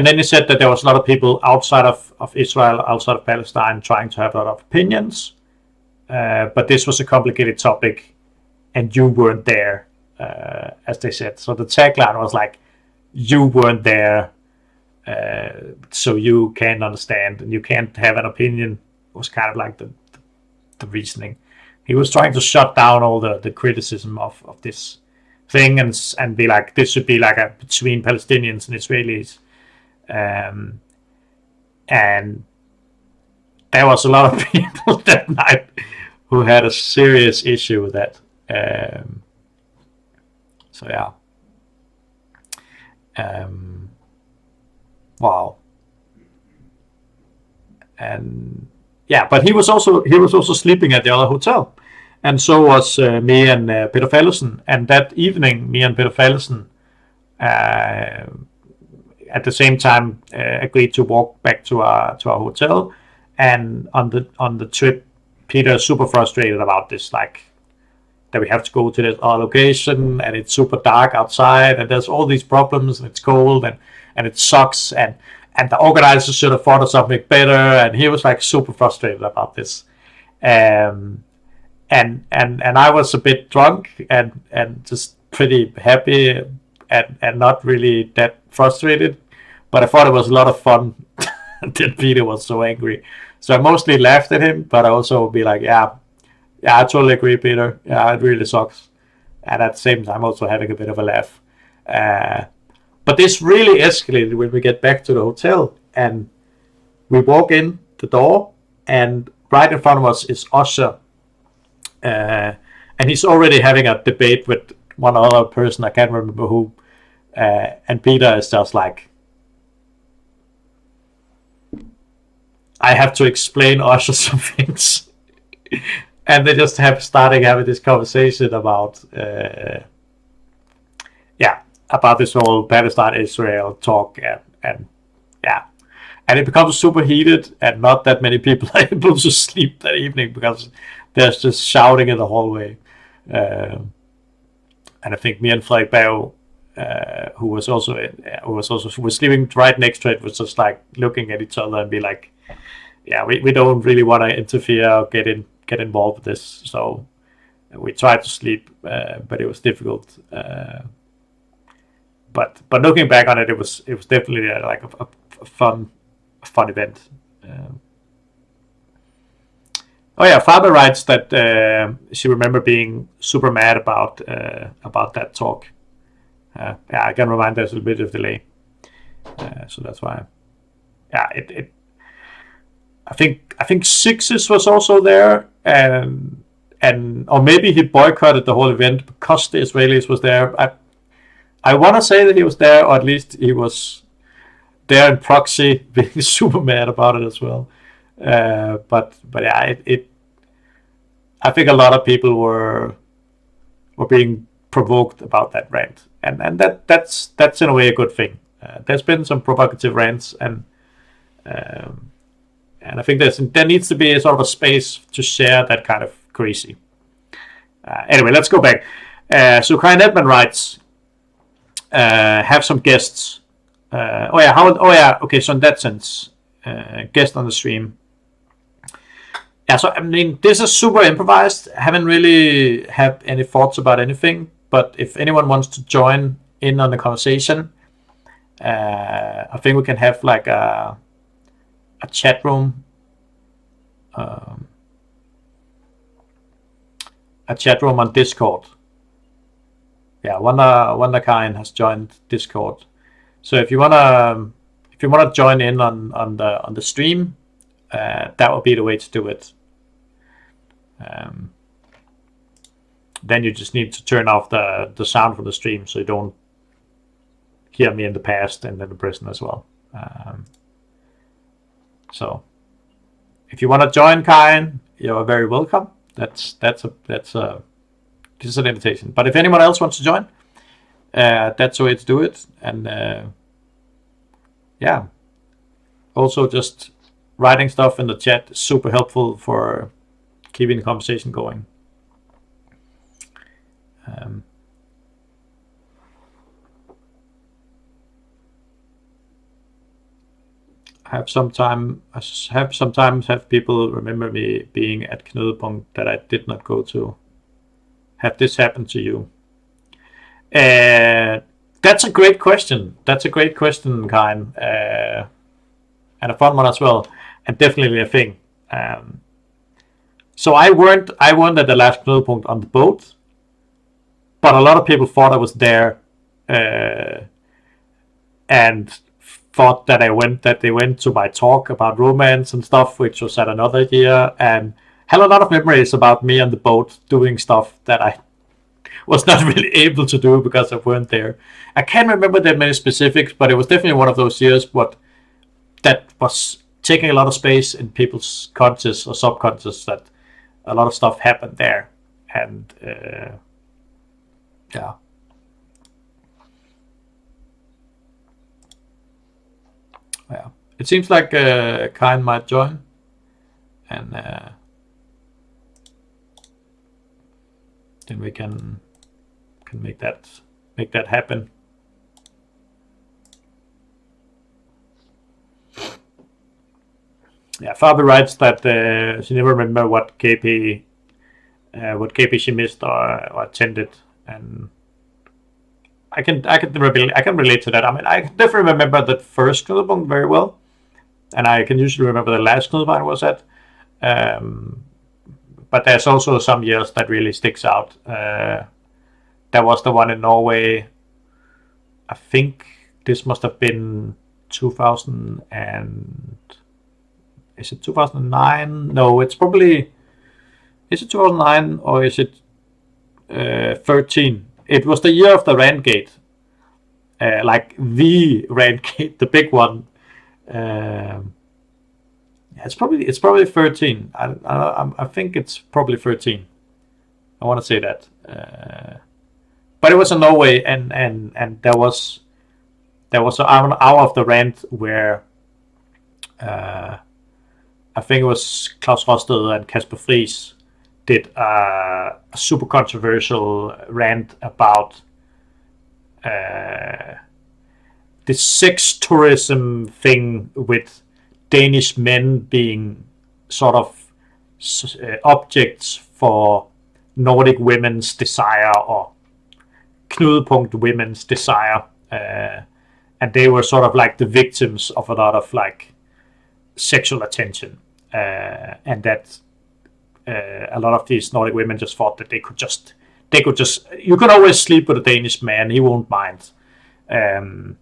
then he said that there was a lot of people outside of Israel, outside of Palestine, trying to have a lot of opinions, but this was a complicated topic, and you weren't there as they said. So the tagline was like, "You weren't there, so you can't understand and you can't have an opinion." Was kind of like the reasoning. He was trying to shut down all the criticism of this thing and be like, this should be like a between Palestinians and Israelis. And there was a lot of people that night who had a serious issue with that. So yeah. Wow. And yeah, but he was also sleeping at the other hotel, and so was me and Peter Fallesen. And that evening, me and Peter Fallesen at the same time agreed to walk back to our hotel. And on the trip, Peter is super frustrated about this, like that we have to go to this other location and it's super dark outside and there's all these problems and it's cold and it sucks and the organizers should have thought of something better, and he was like super frustrated about this. And I was a bit drunk and just pretty happy and not really that frustrated, but I thought it was a lot of fun that Peter was so angry. So I mostly laughed at him, but I also would be like, yeah, I totally agree, Peter. Yeah, it really sucks. And at the same time, also having a bit of a laugh. But this really escalated when we get back to the hotel, and we walk in the door, and right in front of us is Usher, and he's already having a debate with one other person, I can't remember who, and Peter is just like, I have to explain Usher some things. And they just starting having this conversation about about this whole Palestine-Israel talk, and it becomes super heated, and not that many people are able to sleep that evening because there's just shouting in the hallway. And I think me and Frederik Berg, who was sleeping right next to it, was just like looking at each other and be like, yeah, we don't really want to interfere or get involved with this. So we tried to sleep, but it was difficult. But looking back on it, it was definitely like a fun event. Faber writes that she remember being super mad about that talk. I can remind there's a bit of delay, so that's why. Yeah, I think Sixes was also there, and or maybe he boycotted the whole event because the Israelis was there. I want to say that he was there, or at least he was there in proxy, being super mad about it as well. But yeah, I think a lot of people were being provoked about that rant, and that's in a way a good thing. There's been some provocative rants, and I think there needs to be a sort of a space to share that kind of crazy. Anyway, let's go back. So Kai Edman writes, have some guests. Okay, so in that sense, guest on the stream. Yeah, so I mean, this is super improvised. I haven't really had any thoughts about anything, but if anyone wants to join in on the conversation, I think we can have like a chat room. A chat room on Discord. Yeah, Wonder Kind has joined Discord. So if you wanna join in on the stream, that would be the way to do it. Then you just need to turn off the sound from the stream so you don't hear me in the past and then the present as well. So if you want to join, Kyan, you're very welcome. This is an invitation. But if anyone else wants to join, that's the way to do it. And yeah, also just writing stuff in the chat is super helpful for keeping the conversation going. I have sometimes have people remember me being at Knudepunkt that I did not go to. Have this happened to you? That's a great question. That's a great question, Karen, and a fun one as well, and definitely a thing. So I weren't at the last knudepunkt on the boat, but a lot of people thought I was there, and thought that they went to my talk about romance and stuff, which was at another year, and had a lot of memories about me on the boat doing stuff that I was not really able to do because I weren't there. I can't remember that many specifics, but it was definitely one of those years. But that was taking a lot of space in people's conscious or subconscious. That a lot of stuff happened there, and yeah, yeah. It seems like Kine might join, and then we can make that happen. Yeah, Fabi writes that she never remember what KP she missed or attended, and I can relate to that. I mean, I can definitely remember the first Knudepunkt very well, and I can usually remember the last Knudepunkt I was at. But there's also some years that really sticks out. There was the one in Norway. I think this must have been 2000 and is it 2009? No, it's probably, is it 2009 or is it 13? It was the year of the Randgate, like the Randgate, the big one. It's probably 13. I think it's probably 13. I want to say that, but it was in Norway, and there was an hour of the rant where I think it was Klaus Rosted and Kasper Friis did a super controversial rant about the sex tourism thing with Danish men being sort of objects for Nordic women's desire or knudepunkt women's desire, and they were sort of like the victims of a lot of like sexual attention, and that a lot of these Nordic women just thought that they could just you can always sleep with a Danish man, he won't mind. And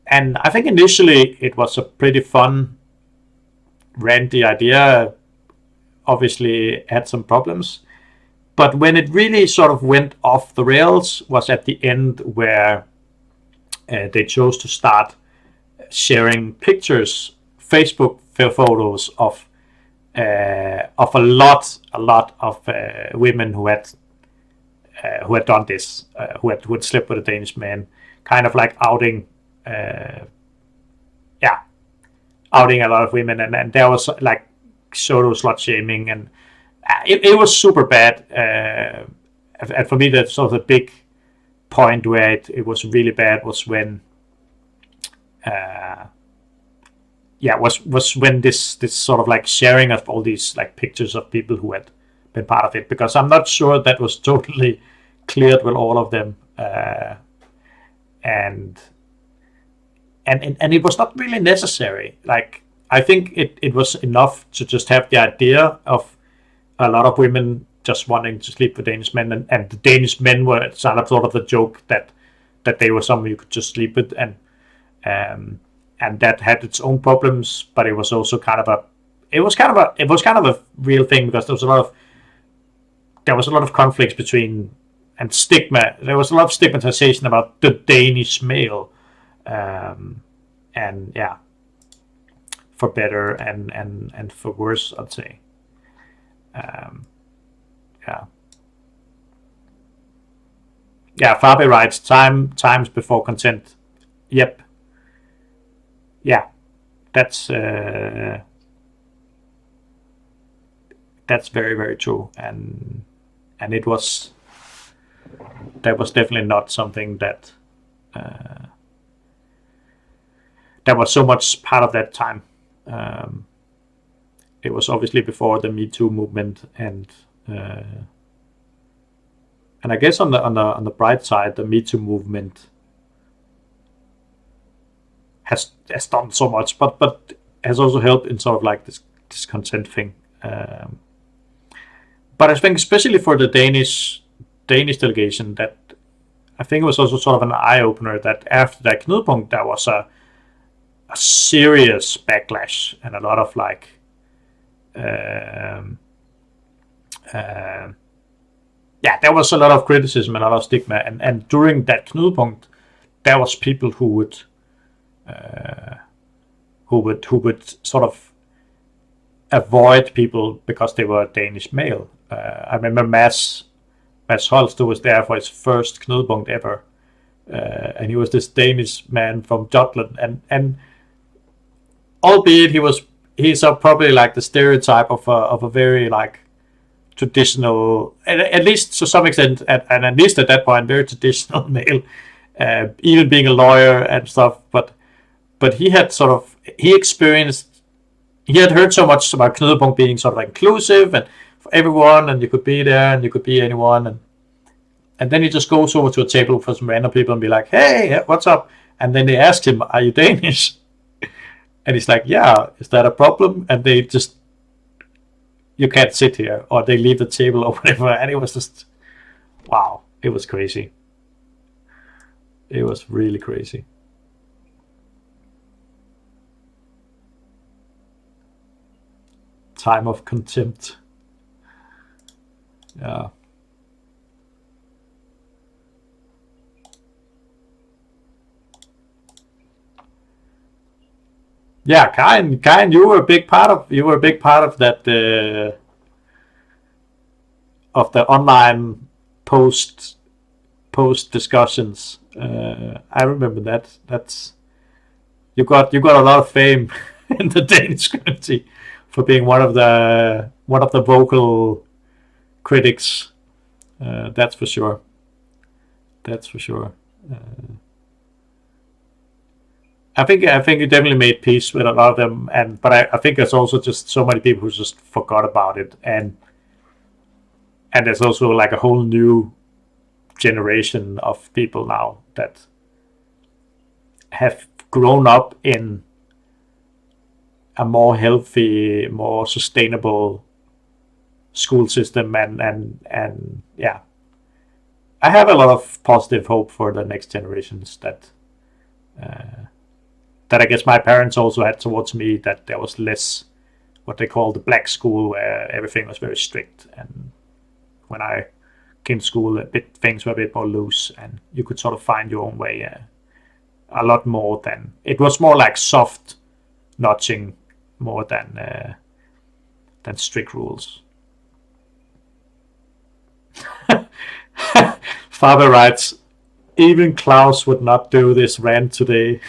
I think initially it was a pretty fun rant. The idea obviously had some problems, but when it really sort of went off the rails was at the end, where they chose to start sharing pictures, Facebook photos of a lot of women who had done this, who had slept with a Danish man, kind of like outing a lot of women, and there was like pseudo slut shaming, and it was super bad. And for me, that's sort of the big point where it was really bad was when was when this sort of like sharing of all these like pictures of people who had been part of it, because I'm not sure that was totally cleared with all of them, and it was not really necessary. Like, I think it was enough to just have the idea of a lot of women just wanting to sleep with Danish men, and the Danish men were sort of the joke that they were someone you could just sleep with, and that had its own problems, but it was also kind of a real thing, because there was a lot of conflicts between, and stigma. There was a lot of stigmatization about the Danish male, and yeah, for better and for worse, I'd say. Yeah, Fabi writes times before consent. Yep. Yeah, that's very, very true, and that was definitely not something that was so much part of that time. It was obviously before the Me Too movement, and And I guess on the bright side, the Me Too movement has done so much, but has also helped in sort of like this consent thing. But I think especially for the Danish delegation, that I think it was also sort of an eye opener that after that Knudepunkt there was a serious backlash and a lot of like there was a lot of criticism and a lot of stigma, and during that Knudepunkt there was people who would sort of avoid people because they were Danish male. I remember Mads Holst, who was there for his first Knudepunkt ever, and he was this Danish man from Jutland, and albeit he's probably like the stereotype of a very like traditional, at least to some extent, and at least at that point, very traditional male, even being a lawyer and stuff. But he had he had heard so much about Knudepunkt being sort of like inclusive and for everyone, and you could be there and you could be anyone, and then he just goes over to a table for some random people and be like, "Hey, what's up?" And then they ask him, "Are you Danish?" And he's like, "Yeah, is that a problem?" And they just, "You can't sit here," or they leave the table or whatever. And it was just, wow, it was crazy. It was really crazy. Time of contempt. Yeah. Yeah, Karin, you were a big part of that of the online post discussions. I remember that. You got a lot of fame in the Danish community for being one of the vocal critics. That's for sure. That's for sure. I think you definitely made peace with a lot of them, but I think there's also just so many people who just forgot about it, and there's also like a whole new generation of people now that have grown up in a more healthy, more sustainable school system, and yeah, I have a lot of positive hope for the next generations that I guess my parents also had towards me, that there was less what they call the black school, where everything was very strict, and when I came to school, things were a bit more loose, and you could sort of find your own way a lot more than it was more like soft notching more than strict rules. Faber writes, even Klaus would not do this rant today.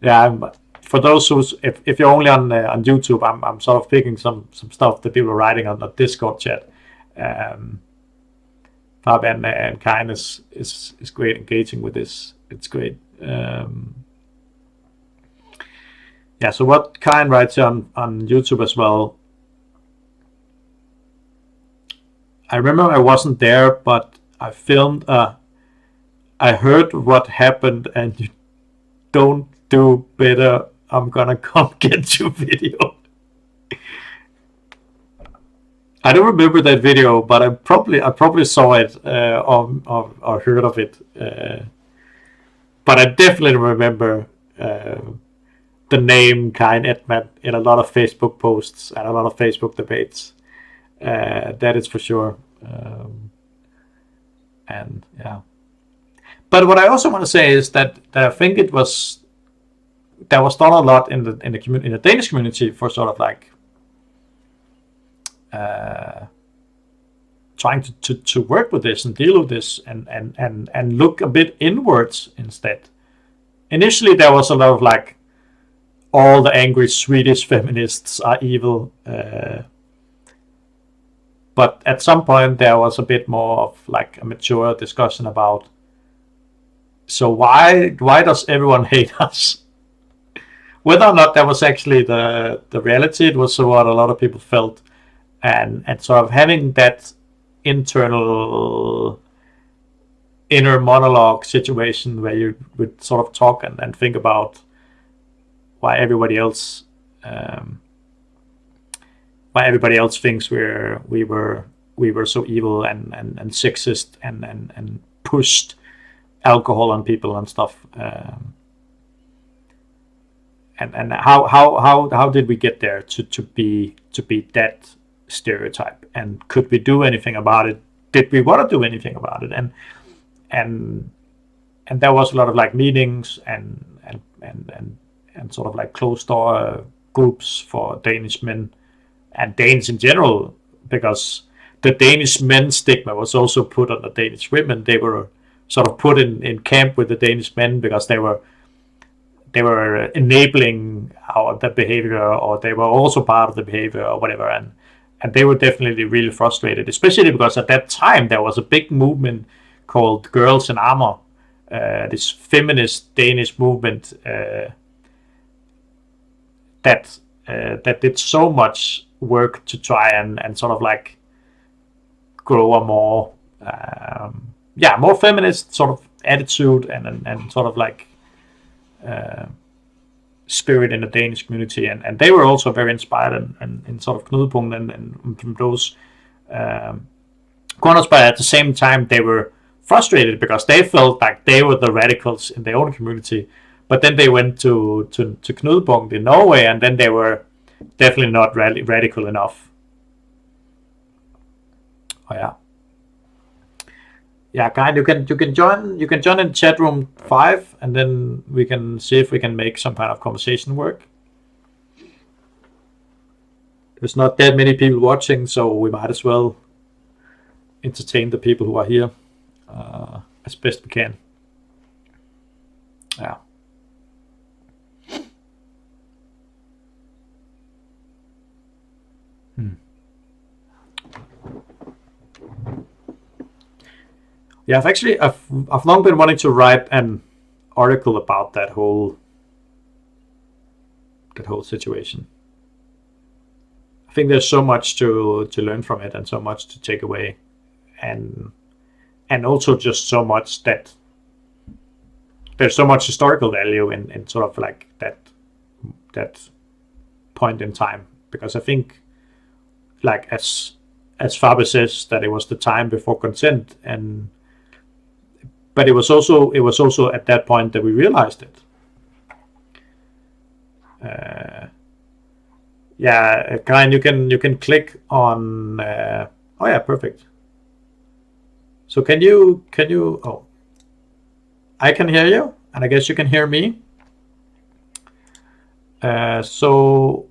Yeah, for those who's if you're only on YouTube, I'm sort of picking some stuff that people are writing on the Discord chat. Fabian and Karin is great engaging with this. It's great. Yeah. So what Karin writes on YouTube as well. I remember I wasn't there, but I filmed. I heard what happened, and you don't do better. I'm gonna come get you video. I don't remember that video, but I probably saw it or heard of it. But I definitely remember the name Karin Edman in a lot of Facebook posts and a lot of Facebook debates. That is for sure. And yeah. But what I also want to say is that I think there was done a lot in the Danish community for sort of like trying to work with this and deal with this and look a bit inwards instead. Initially, there was a lot of like, all the angry Swedish feminists are evil. But at some point, there was a bit more of like a mature discussion about, so why does everyone hate us? Whether or not that was actually the reality, it was what a lot of people felt. and sort of having that inner monologue situation where you would sort of talk and think about why everybody else thinks we were so evil and sexist and pushed alcohol on people and stuff. And how did we get there to be that stereotype, and could we do anything about it? Did we want to do anything about it? And there was a lot of like meetings and sort of like closed door groups for Danish men and Danes in general, because the Danish men stigma was also put on the Danish women. They were sort of put in camp with the Danish men because they were enabling the behavior, or they were also part of the behavior or whatever, and they were definitely really frustrated, especially because at that time there was a big movement called Girls in Armor, this feminist Danish movement that did so much work to try and sort of like grow a more feminist sort of attitude and sort of like spirit in the Danish community, and they were also very inspired and in sort of Knudepunkt and from those corners, but at the same time they were frustrated because they felt like they were the radicals in their own community, but then they went to Knudepunkt in Norway, and then they were definitely not radical enough. Oh yeah. Yeah, kind. You can join in chat room 5, and then we can see if we can make some kind of conversation work. There's not that many people watching, so we might as well entertain the people who are here as best we can. Yeah. Yeah, I've long been wanting to write an article about that whole situation. I think there's so much to learn from it and so much to take away, and also just so much that there's so much historical value in sort of like that point in time, because I think, like as Faber says, that it was the time before consent, but it was also at that point that we realized it. Karin, you can click on. Oh yeah, perfect. So can you? Oh, I can hear you, and I guess you can hear me. So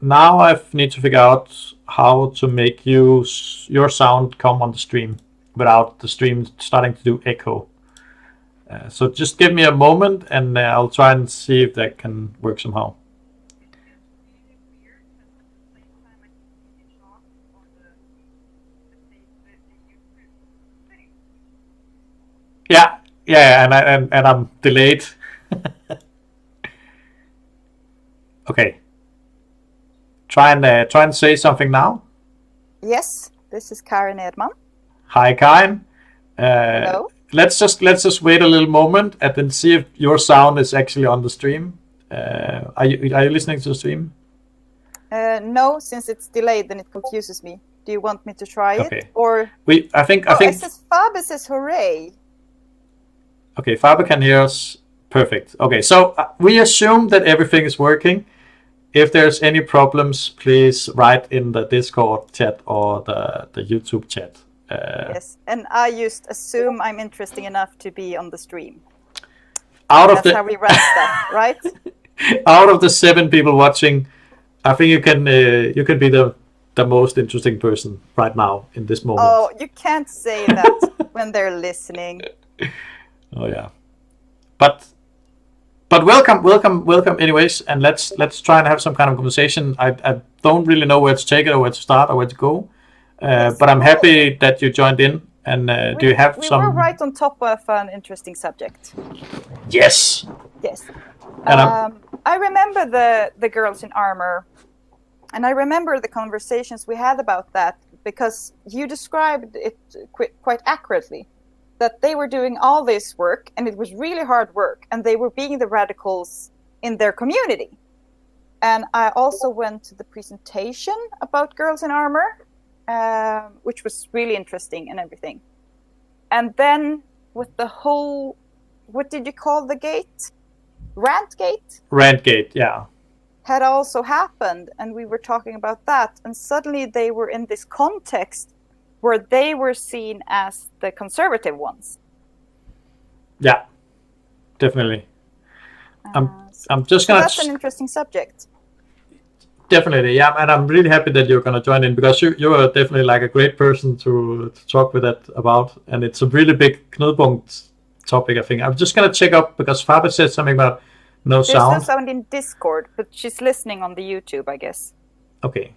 now I need to figure out how to make your sound come on the stream without the stream starting to do echo. So just give me a moment, and I'll try and see if that can work somehow. Yeah, and I'm delayed. Okay. Try and say something now. Yes, this is Karin Edman. Hi, Karin. Hello. Let's just wait a little moment and then see if your sound is actually on the stream. Are you listening to the stream? No, since it's delayed, then it confuses me. Do you want me to try it, or I think. It says Faber says hooray. Okay, Faber can hear us. Perfect. Okay, so we assume that everything is working. If there's any problems, please write in the Discord chat or the YouTube chat. Yes, and I just assume I'm interesting enough to be on the stream. That's how we run stuff, right? Out of the 7 people watching, I think you can be the most interesting person right now in this moment. Oh, you can't say that when they're listening. Oh yeah, but welcome anyways, and let's try and have some kind of conversation. I don't really know where to take it or where to start or where to go, but I'm happy that you joined in. And do you have some? We were right on top of an interesting subject. Yes. And I remember the Girls in Armor And I remember the conversations we had about that, because you described it quite accurately, that they were doing all this work and it was really hard work, and they were being the radicals in their community. And I also went to the presentation about Girls in Armor, which was really interesting and everything. And then with the whole, what did you call the gate? Rant gate? Rant gate, yeah. Had also happened, and we were talking about that, and suddenly they were in this context where they were seen as the conservative ones. Yeah, definitely. I'm just gonna. That's an interesting subject. Definitely, yeah, and I'm really happy that you're gonna join in, because you are definitely like a great person to talk with that about, and it's a really big Knudepunkt topic. I think I'm just gonna check up, because Faber said something about no sound. There's no sound in Discord, but she's listening on the YouTube, I guess. Okay,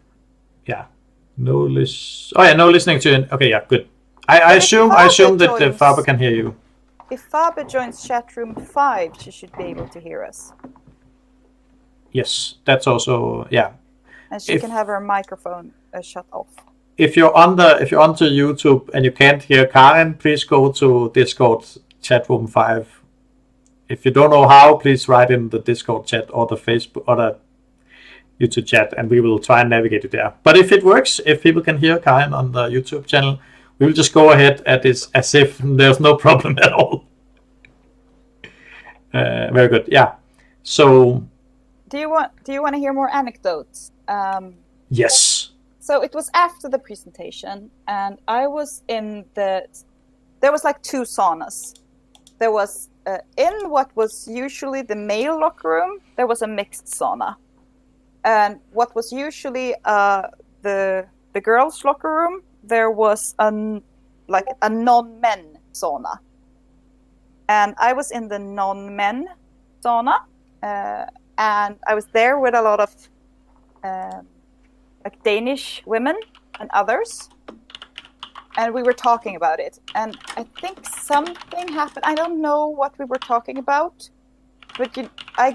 yeah, no listening to it. Okay, yeah, good. I assume that Faber can hear you. If Faber joins chat room 5, she should be able to hear us. Yes, that's also, yeah. And she can have her microphone shut off. If you're onto YouTube and you can't hear Karen, please go to Discord chat room 5. If you don't know how, please write in the Discord chat or the Facebook or the YouTube chat, and we will try and navigate it there. But if it works, if people can hear Karen on the YouTube channel, we will just go ahead at this as if there's no problem at all. Very good. Yeah. So. Do you want to hear more anecdotes? Yes. So it was after the presentation, and I was there was like 2 saunas. There was in what was usually the male locker room, there was a mixed sauna, and what was usually the girls' locker room, there was a non-men sauna, and I was in the non-men sauna, and I was there with a lot of like Danish women and others, and we were talking about it, and I think something happened. I don't know what we were talking about, but I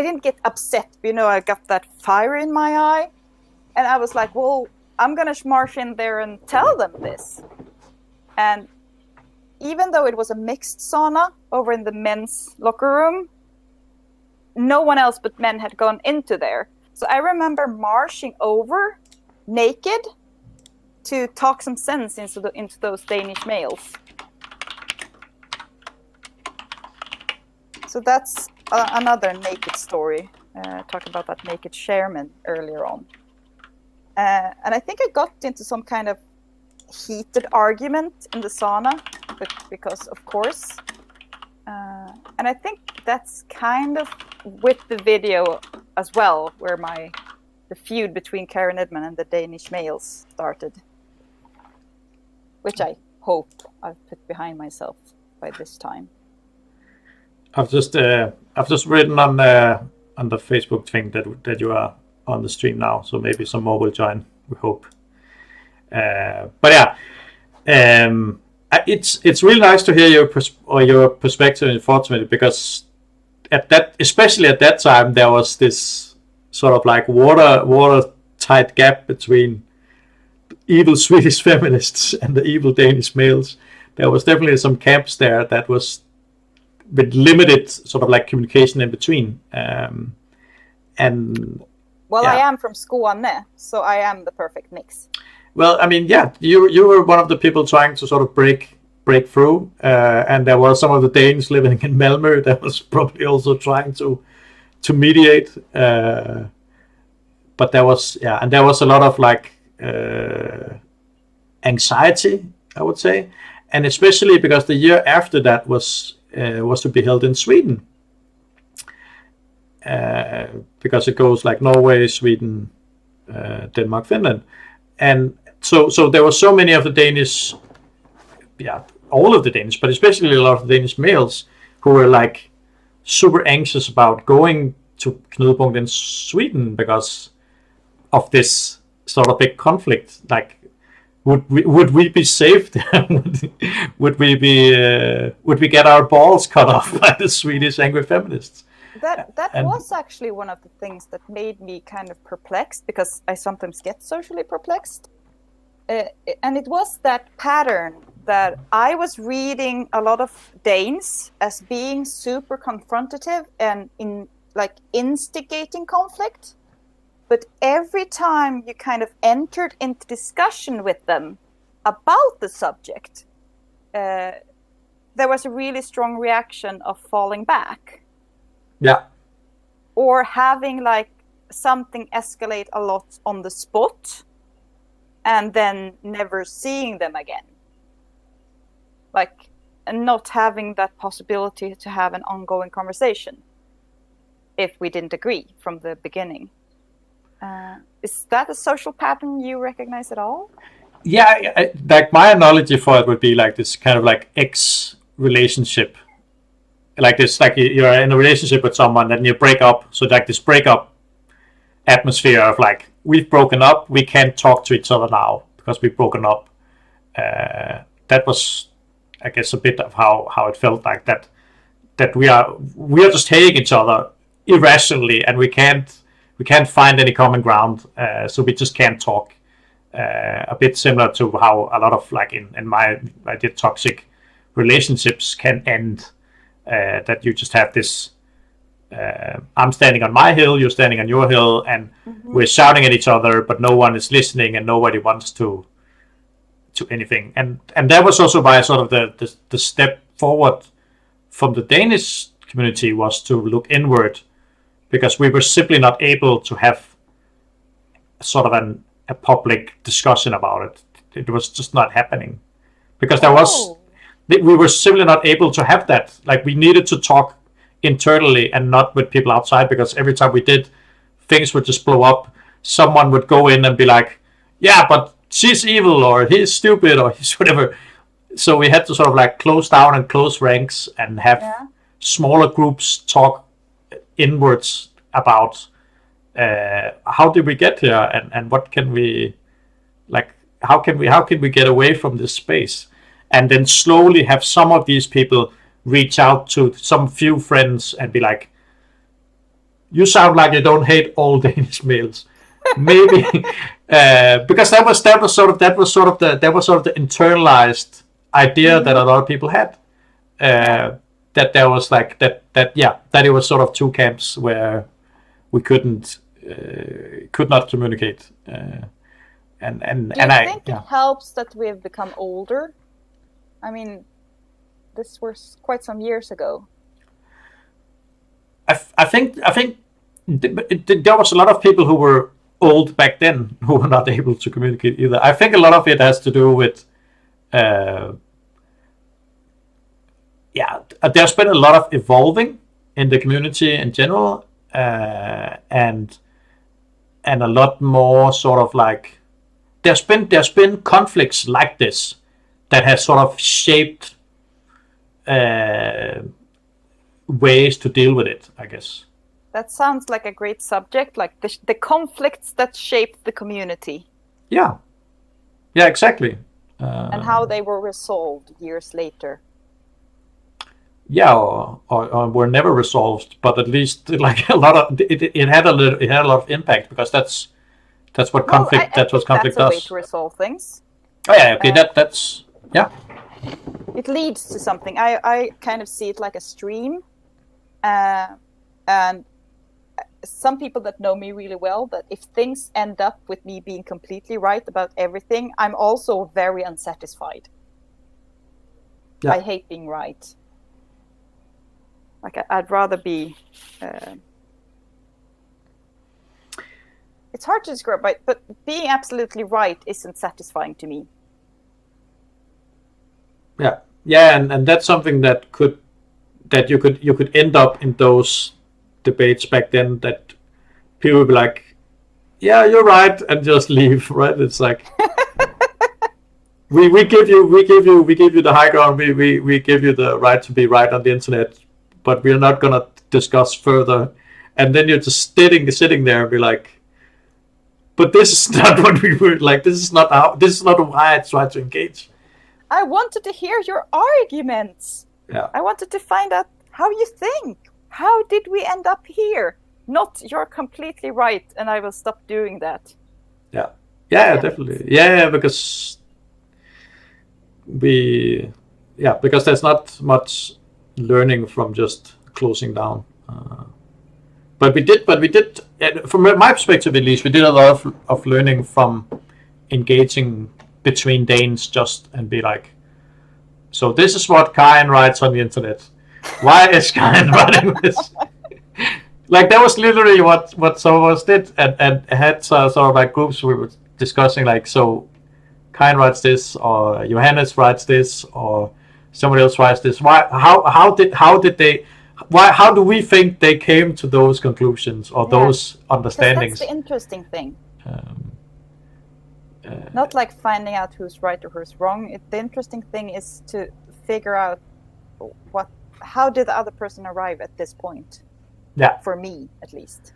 didn't get upset, but, I got that fire in my eye, and I was like, well, I'm gonna march in there and tell them this. And even though it was a mixed sauna over in the men's locker room, no one else but men had gone into there. So I remember marching over naked to talk some sense into those Danish males. So that's another naked story. Talked about that naked chairman earlier on. And I think I got into some kind of heated argument in the sauna, because of course. And I think that's kind of with the video as well, where the feud between Karen Edman and the Danish males started, which I hope I've put behind myself by this time. I've just written on the Facebook thing that you are on the stream now, so maybe some more will join. We hope. But yeah, it's really nice to hear your perspective and thoughts on it, because especially at that time, there was this sort of like watertight gap between evil Swedish feminists and the evil Danish males. There was definitely some camps there that was with limited sort of like communication in between. I am from Skåne, so I am the perfect mix. Well, I mean, yeah, you were one of the people trying to sort of break through, and there were some of the Danes living in Malmö that was probably also trying to mediate. But there was a lot of like anxiety, I would say, and especially because the year after that was to be held in Sweden, because it goes like Norway, Sweden, Denmark, Finland, and so there were so many of the Danish, all of the Danish, but especially a lot of the Danish males who were like super anxious about going to Knudepunkt in Sweden because of this sort of big conflict. Like, would we be safe there? would we get our balls cut off by the Swedish angry feminists? That And was actually one of the things that made me kind of perplexed, because I sometimes get socially perplexed. And it was that pattern that I was reading a lot of Danes as being super confrontative and instigating conflict. But every time you kind of entered into discussion with them about the subject, there was a really strong reaction of falling back. yeah, Or having like something escalate a lot on the spot and then never seeing them again. Like, and not having that possibility to have an ongoing conversation if we didn't agree from the beginning. Is that a social pattern you recognize at all? yeah. Like my analogy for it would be like this kind of like ex relationship, like this, like you're in a relationship with someone and you break up. So like this breakup atmosphere of like, we've broken up, we can't talk to each other now because we've broken up. That was, I guess, a bit of how it felt like that we are just hating each other irrationally, and we can't find any common ground, so we just can't talk. A bit similar to how a lot of like in my toxic relationships can end, that you just have this, I'm standing on my hill, you're standing on your hill, and we're shouting at each other, but no one is listening and nobody wants to anything. And that was also why sort of the step forward from the Danish community was to look inward, because we were simply not able to have sort of a public discussion about it. It was just not happening, because we were simply not able to have that. Like, we needed to talk internally and not with people outside, because every time we did, things would just blow up. Someone would go in and be like, yeah, but she's evil, or he's stupid, or he's whatever. So we had to sort of like close down and close ranks and have smaller groups talk inwards about how did we get here, and what can we, like, how can we get away from this space, and then slowly have some of these people reach out to some few friends and be like, you sound like you don't hate all Danish males. Maybe because that was sort of the internalized idea that a lot of people had, that there was like that it was sort of two camps where we could not communicate, and Do you think it helps that we have become older? I mean, this was quite some years ago. I think there was a lot of people who were old back then who were not able to communicate either. I think a lot of it has to do with there's been a lot of evolving in the community in general, and a lot more sort of like there's been conflicts like this that has sort of shaped ways to deal with it, I guess. That sounds like a great subject, like the conflicts that shaped the community. Yeah, exactly. And how they were resolved years later. Yeah, or were never resolved, but at least like a lot of it had a lot of impact, because that's what conflict that's what conflict does. That's a way to resolve things. Oh yeah, okay, that's yeah. It leads to something. I kind of see it like a stream, and some people that know me really well, that if things end up with me being completely right about everything, I'm also very unsatisfied. Yeah. I hate being right. Like, I'd rather be... It's hard to describe, but being absolutely right isn't satisfying to me. Yeah, and that's something that you could end up in those debates back then, that people would be like, yeah, you're right, and just leave, right? It's like we give you the high ground, we give you the right to be right on the internet, but we're not gonna discuss further. And then you're just sitting there and be like, but this is not what we were like. This is not why I try to engage. I wanted to hear your arguments. Yeah. I wanted to find out how you think. how did we end up here? Not, you're completely right, and I will stop doing that. Yeah, definitely. Yeah, because because there's not much learning from just closing down. But we did, from my perspective at least, we did a lot of learning from engaging between Danes just and be like, so this is what Karen writes on the internet. Why is Karen writing this? Like that was literally what some of us did, and had sort of like groups we were discussing, like, so Karen writes this, or Johannes writes this, or somebody else writes this. Why? How did they? Why? How do we think they came to those conclusions or those understandings? That's the interesting thing. Not like finding out who's right or who's wrong. The interesting thing is to figure out how did the other person arrive at this point. Yeah. For me, at least.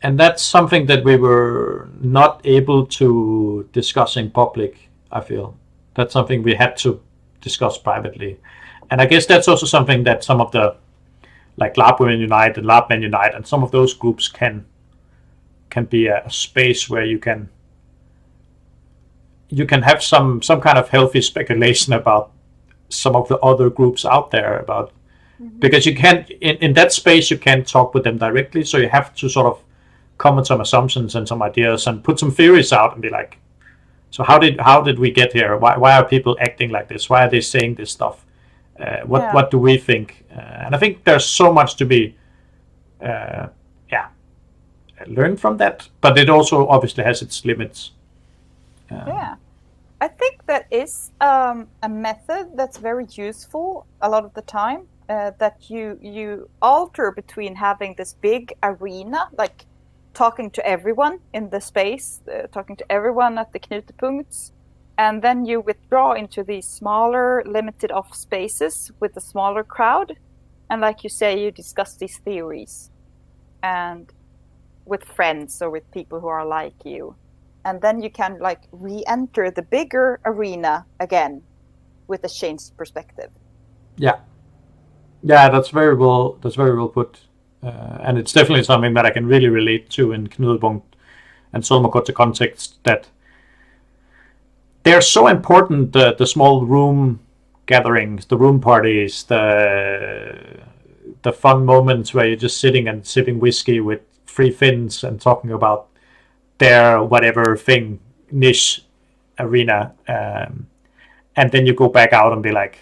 And that's something that we were not able to discuss in public, I feel. That's something we had to discuss privately. And I guess that's also something that some of the, like LARP Women Unite and LARP Men Unite, and some of those groups can be a space where you can have some kind of healthy speculation about some of the other groups out there, about because you can't in that space you can't talk with them directly, so you have to sort of come with some assumptions and some ideas and put some theories out and be like, so how did we get here? Why are people acting like this? Why are they saying this stuff? What do we think? And I think there's so much to be learned from that, but it also obviously has its limits. I think that is a method that's very useful a lot of the time, that you alter between having this big arena, like talking to everyone in the space, talking to everyone at the knutepunkts, and then you withdraw into these smaller, limited off spaces with a smaller crowd, and like you say, you discuss these theories, and with friends or with people who are like you. And then you can like re-enter the bigger arena again with a changed perspective. Yeah, that's very well put, and it's definitely something that I can really relate to in Knutepunkt and Solmukotha context, that they're so important. The small room gatherings, the room parties, the fun moments where you're just sitting and sipping whiskey with three Finns and talking about their whatever thing, niche arena, and then you go back out and be like,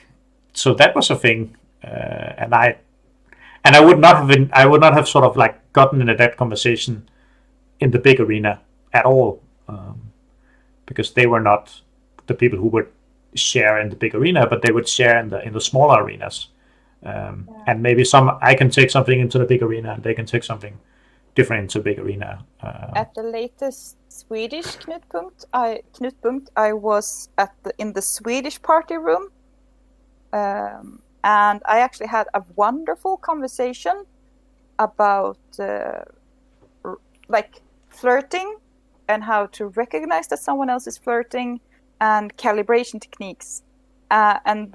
so that was a thing, and I would not have sort of like gotten into that conversation in the big arena at all, because they were not the people who would share in the big arena, but they would share in the smaller arenas, and maybe I can take something into the big arena and they can take something different into big arena. At the latest Swedish Knutpunkt, I was in the Swedish party room, and I actually had a wonderful conversation about like flirting and how to recognize that someone else is flirting, and calibration techniques. And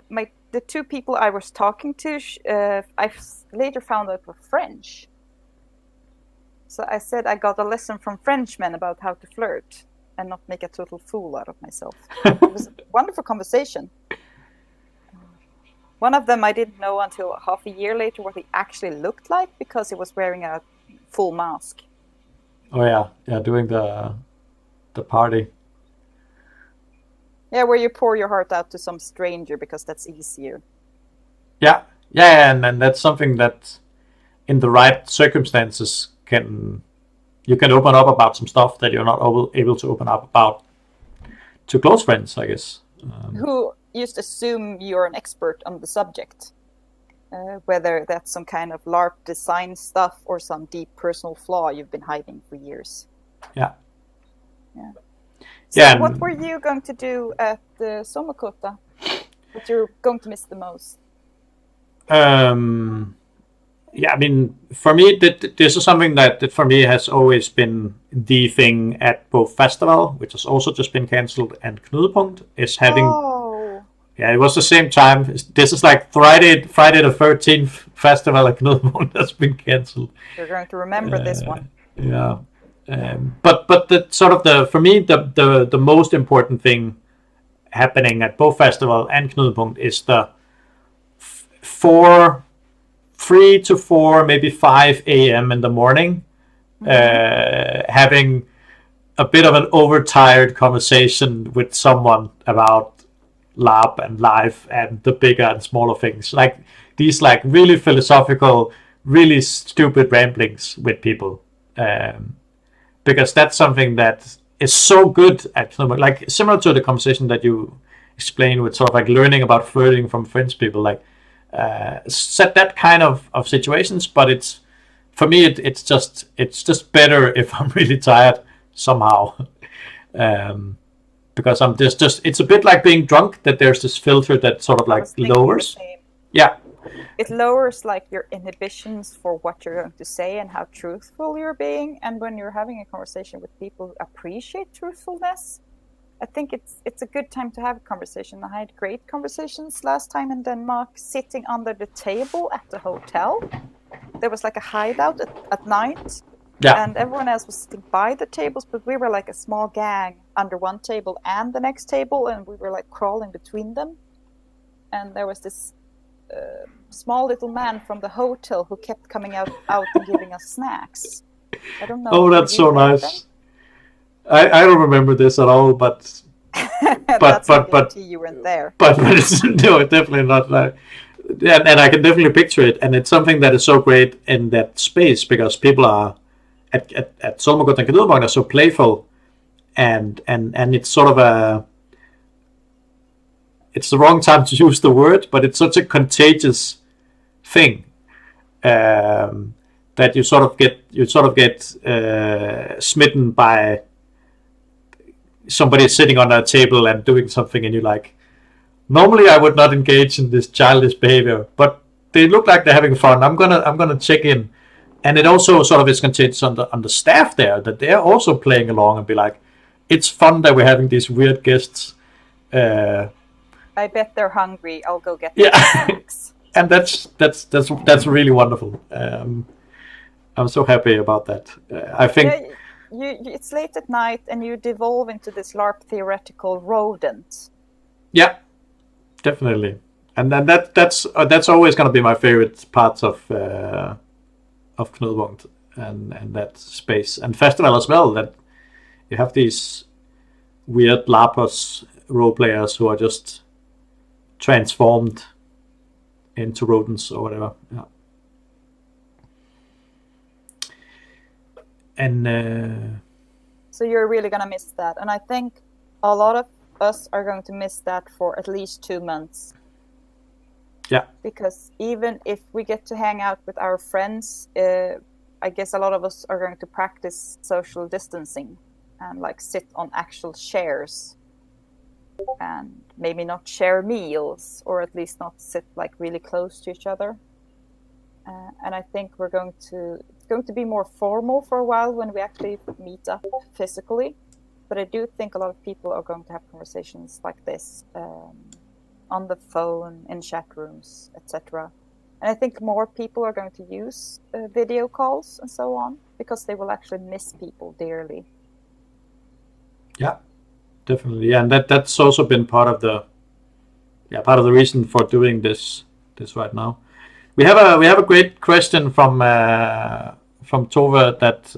the two people I was talking to, I later found out were French. So I said I got a lesson from Frenchmen about how to flirt and not make a total fool out of myself. It was a wonderful conversation. One of them I didn't know until half a year later what he actually looked like, because he was wearing a full mask. Oh yeah, doing the party. Yeah, where you pour your heart out to some stranger because that's easier. Yeah, and that's something that in the right circumstances you can open up about some stuff that you're not able to open up about to close friends, I guess. Who just assume you're an expert on the subject, whether that's some kind of LARP design stuff or some deep personal flaw you've been hiding for years. Yeah. So what were you going to do at the Solmukotha? What you're going to miss the most? Yeah, I mean, for me, this is something that for me has always been the thing at both Festival, which has also just been cancelled, and Knutepunkt, is having... Oh. Yeah, it was the same time. This is like Friday the 13th festival at Knudpunkt has been cancelled. You're going to remember this one. Yeah. But the sort of the for me the most important thing happening at both festival and Knudpunkt is the 3 to 4, maybe 5 a.m. in the morning, having a bit of an overtired conversation with someone about LARP and life and the bigger and smaller things, like these like really philosophical, really stupid ramblings with people, because that's something that is so good at like similar to the conversation that you explained with sort of like learning about flirting from French people, like set that kind of situations. But it's for me it's just better if I'm really tired somehow, because I'm just it's a bit like being drunk, that there's this filter that sort of like lowers. Yeah, it lowers like your inhibitions for what you're going to say and how truthful you're being. And when you're having a conversation with people who appreciate truthfulness, I think it's a good time to have a conversation. I had great conversations last time in Denmark, sitting under the table at the hotel. There was like a hideout at night. Yeah. And everyone else was sitting by the tables, but we were like a small gang under one table and the next table, and we were like crawling between them. And there was this small little man from the hotel who kept coming out and giving us snacks. I don't know. Oh, that's so nice. I don't remember this at all, but you weren't there. But it's no, definitely not like. And I can definitely picture it, and it's something that is so great in that space, because people are at Solmukotha and Knudpunkt are so playful, and it's sort of it's the wrong time to use the word, but it's such a contagious thing, that you sort of get smitten by somebody sitting on a table and doing something, and you're like, normally I would not engage in this childish behavior, but they look like they're having fun. I'm gonna check in. And it also sort of is contagious on the staff there, that they're also playing along and be like, it's fun that we're having these weird guests. I bet they're hungry. I'll go get them snacks. And that's really wonderful. I'm so happy about that. I think it's late at night and you devolve into this LARP theoretical rodent. Yeah, definitely. And then that's always going to be my favorite parts of Knudpunkt and that space and festival as well, that you have these weird LARPers, role players who are just transformed into rodents or whatever. Yeah. And so you're really gonna miss that, and I think a lot of us are going to miss that for at least 2 months. Yeah. Because even if we get to hang out with our friends, I guess a lot of us are going to practice social distancing and like sit on actual chairs and maybe not share meals, or at least not sit like really close to each other. And I think it's going to be more formal for a while when we actually meet up physically. But I do think a lot of people are going to have conversations like this on the phone, in chat rooms, etc. And I think more people are going to use video calls and so on, because they will actually miss people dearly. Yeah, definitely. Yeah, and that's also been part of the reason for doing this right now. We have a great question from Tove that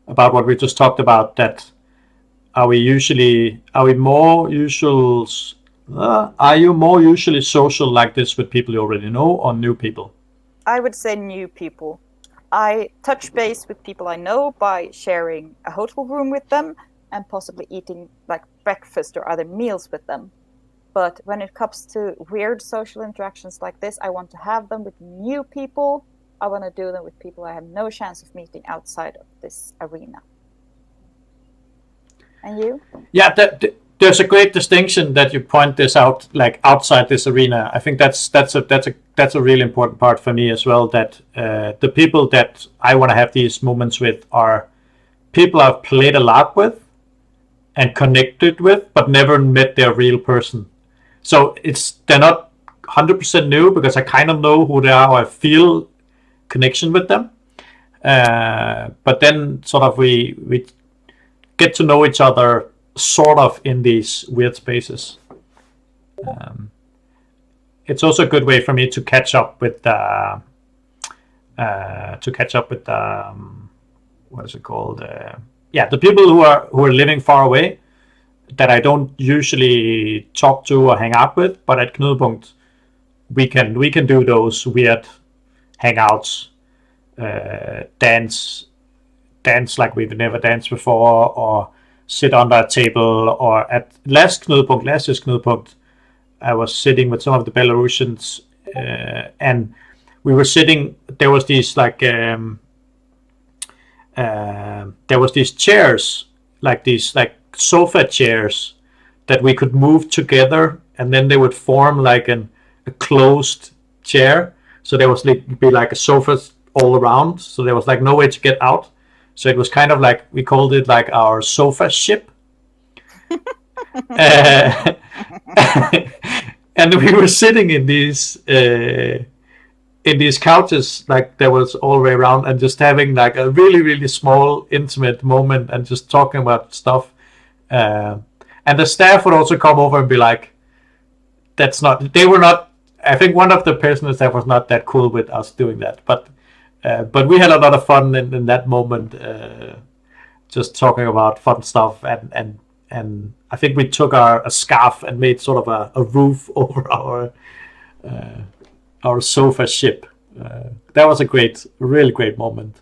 about what we just talked about. That are you more usually social like this with people you already know, or new people? I would say new people. I touch base with people I know by sharing a hotel room with them and possibly eating like breakfast or other meals with them. But when it comes to weird social interactions like this, I want to have them with new people. I want to do them with people I have no chance of meeting outside of this arena. And you? Yeah, there's a great distinction that you point this out, like outside this arena. I think that's a really important part for me as well. That the people that I want to have these moments with are people I've played a lot with and connected with, but never met their real person. So they're not 100% new because I kind of know who they are, or I feel connection with them. But then sort of we get to know each other sort of in these weird spaces. It's also a good way for me to catch up with what is it called? The people who are living far away that I don't usually talk to or hang out with, but at Knudepunkt we can do those weird hangouts, dance like we've never danced before, or sit under a table. Or at last year's Knudepunkt, I was sitting with some of the Belarusians, and we were sitting. There was these chairs, like these sofa chairs that we could move together, and then they would form like a closed chair. So there was be like a sofa all around. So there was like no way to get out. So it was kind of like, we called it like our sofa ship. And we were sitting in these couches, like there was all the way around, and just having like a really, really small, intimate moment and just talking about stuff. And the staff would also come over and be like, they were not, I think one of the persons that was not that cool with us doing that, but we had a lot of fun in that moment, just talking about fun stuff, and I think we took a scarf and made sort of a roof over our sofa ship. That was a really great moment.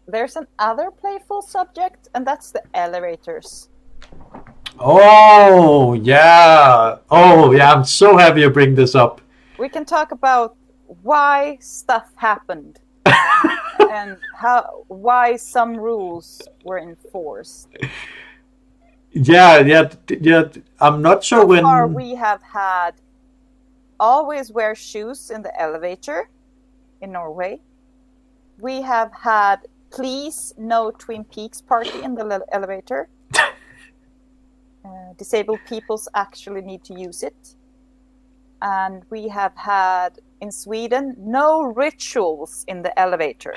There's another playful subject, and that's the elevators. Oh yeah, I'm so happy you bring this up. We can talk about why stuff happened and why some rules were enforced. Yeah. I'm not sure so when. So far, we have had always wear shoes in the elevator in Norway. We have had please no Twin Peaks party in the elevator. Disabled peoples actually need to use it. And we have had, in Sweden, no rituals in the elevator.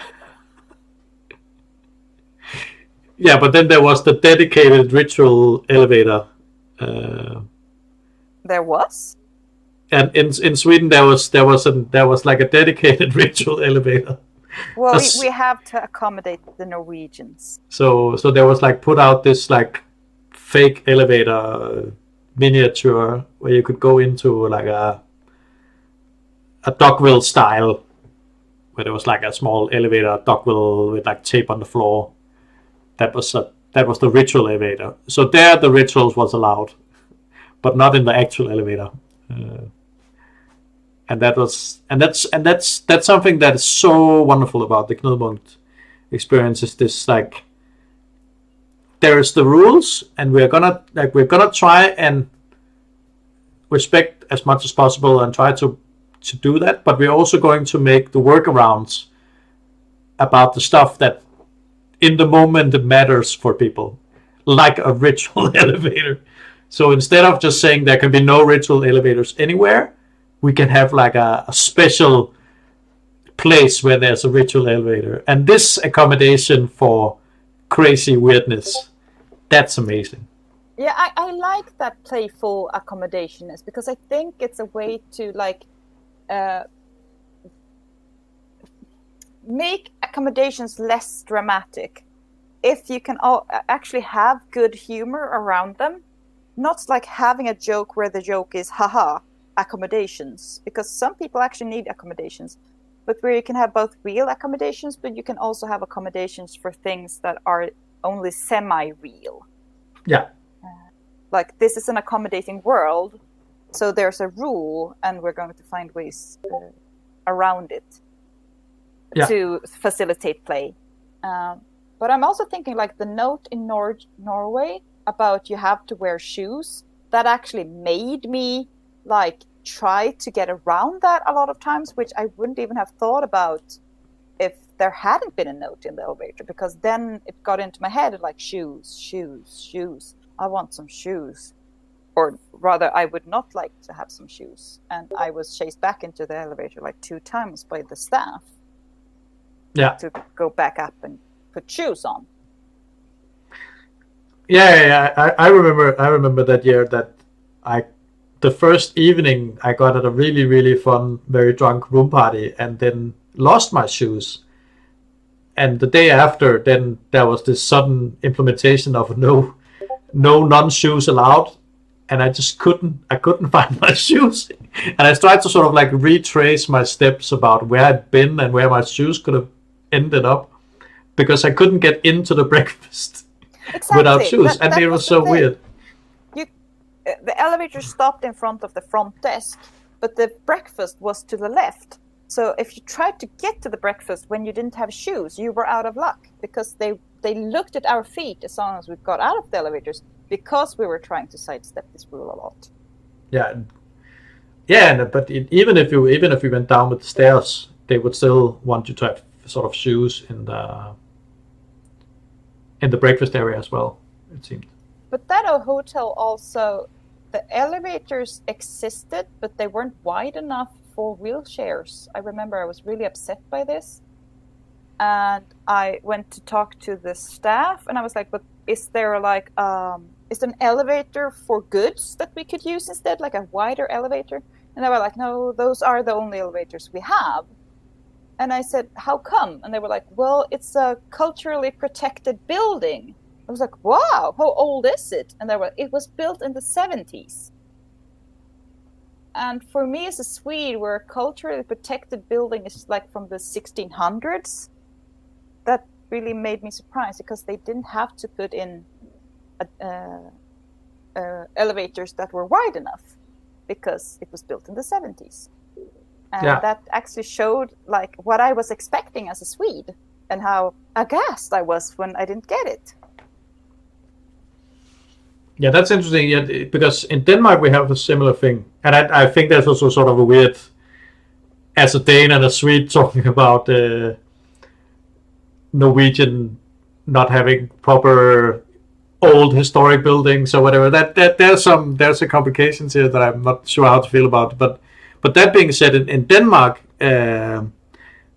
Yeah, but then there was the dedicated ritual elevator. There was? And in Sweden there was like a dedicated ritual elevator. Well, we have to accommodate the Norwegians. So there was like put out this like fake elevator miniature where you could go into like a Dogville style, where there was like a small elevator Dogville with like tape on the floor. That was the ritual elevator. So there the rituals was allowed, but not in the actual elevator. And that's something that is so wonderful about the Knudepunkt experience, is this like, there's the rules, and we're gonna try and respect as much as possible and try to do that, but we're also going to make the workarounds about the stuff that in the moment matters for people, like a ritual elevator. So instead of just saying there can be no ritual elevators anywhere, we can have like a special place where there's a ritual elevator. And this accommodation for crazy weirdness, that's amazing. Yeah, I like that playful accommodationist, because I think it's a way to like make accommodations less dramatic. If you can actually have good humor around them, not like having a joke where the joke is haha, accommodations, because some people actually need accommodations, but where you can have both real accommodations, but you can also have accommodations for things that are only semi-real. Yeah. Like, this is an accommodating world, so there's a rule, and we're going to find ways around it to facilitate play. But I'm also thinking, like, the note in Norway about you have to wear shoes, that actually made me, like, try to get around that a lot of times, which I wouldn't even have thought about if there hadn't been a note in the elevator, because then it got into my head, like, shoes. I want some shoes. or rather, I would not like to have some shoes. And I was chased back into the elevator like 2 times by the staff. Yeah. To go back up and put shoes on. Yeah. I remember that year that the first evening I got at a really, really fun, very drunk room party and then lost my shoes. And the day after, then there was this sudden implementation of no non-shoes allowed. And I just couldn't find my shoes. And I tried to sort of like retrace my steps about where I'd been and where my shoes could have ended up. Because I couldn't get into the breakfast without shoes. And it was so weird. The elevator stopped in front of the front desk, but the breakfast was to the left. So if you tried to get to the breakfast when you didn't have shoes, you were out of luck because they looked at our feet as soon as we got out of the elevators because we were trying to sidestep this rule a lot. Yeah, but even if you went down with the stairs, they would still want you to have sort of shoes in the breakfast area as well, it seemed. But that hotel also, the elevators existed, but they weren't wide enough for wheelchairs. I remember I was really upset by this. And I went to talk to the staff and I was like, but is there like, is there an elevator for goods that we could use instead, like a wider elevator? And they were like, no, those are the only elevators we have. And I said, how come? And they were like, well, it's a culturally protected building. I was like, wow, how old is it? And they were, it was built in the 70s. And for me as a Swede, where a culturally protected building is like from the 1600s, that really made me surprised because they didn't have to put in elevators that were wide enough because it was built in the 70s. And that actually showed like what I was expecting as a Swede and how aghast I was when I didn't get it. Yeah, that's interesting. Yeah, because in Denmark we have a similar thing, and I think there's also sort of a weird, as a Dane and a Swede talking about Norwegian not having proper old historic buildings or whatever. That there's some complications here that I'm not sure how to feel about. But that being said, in Denmark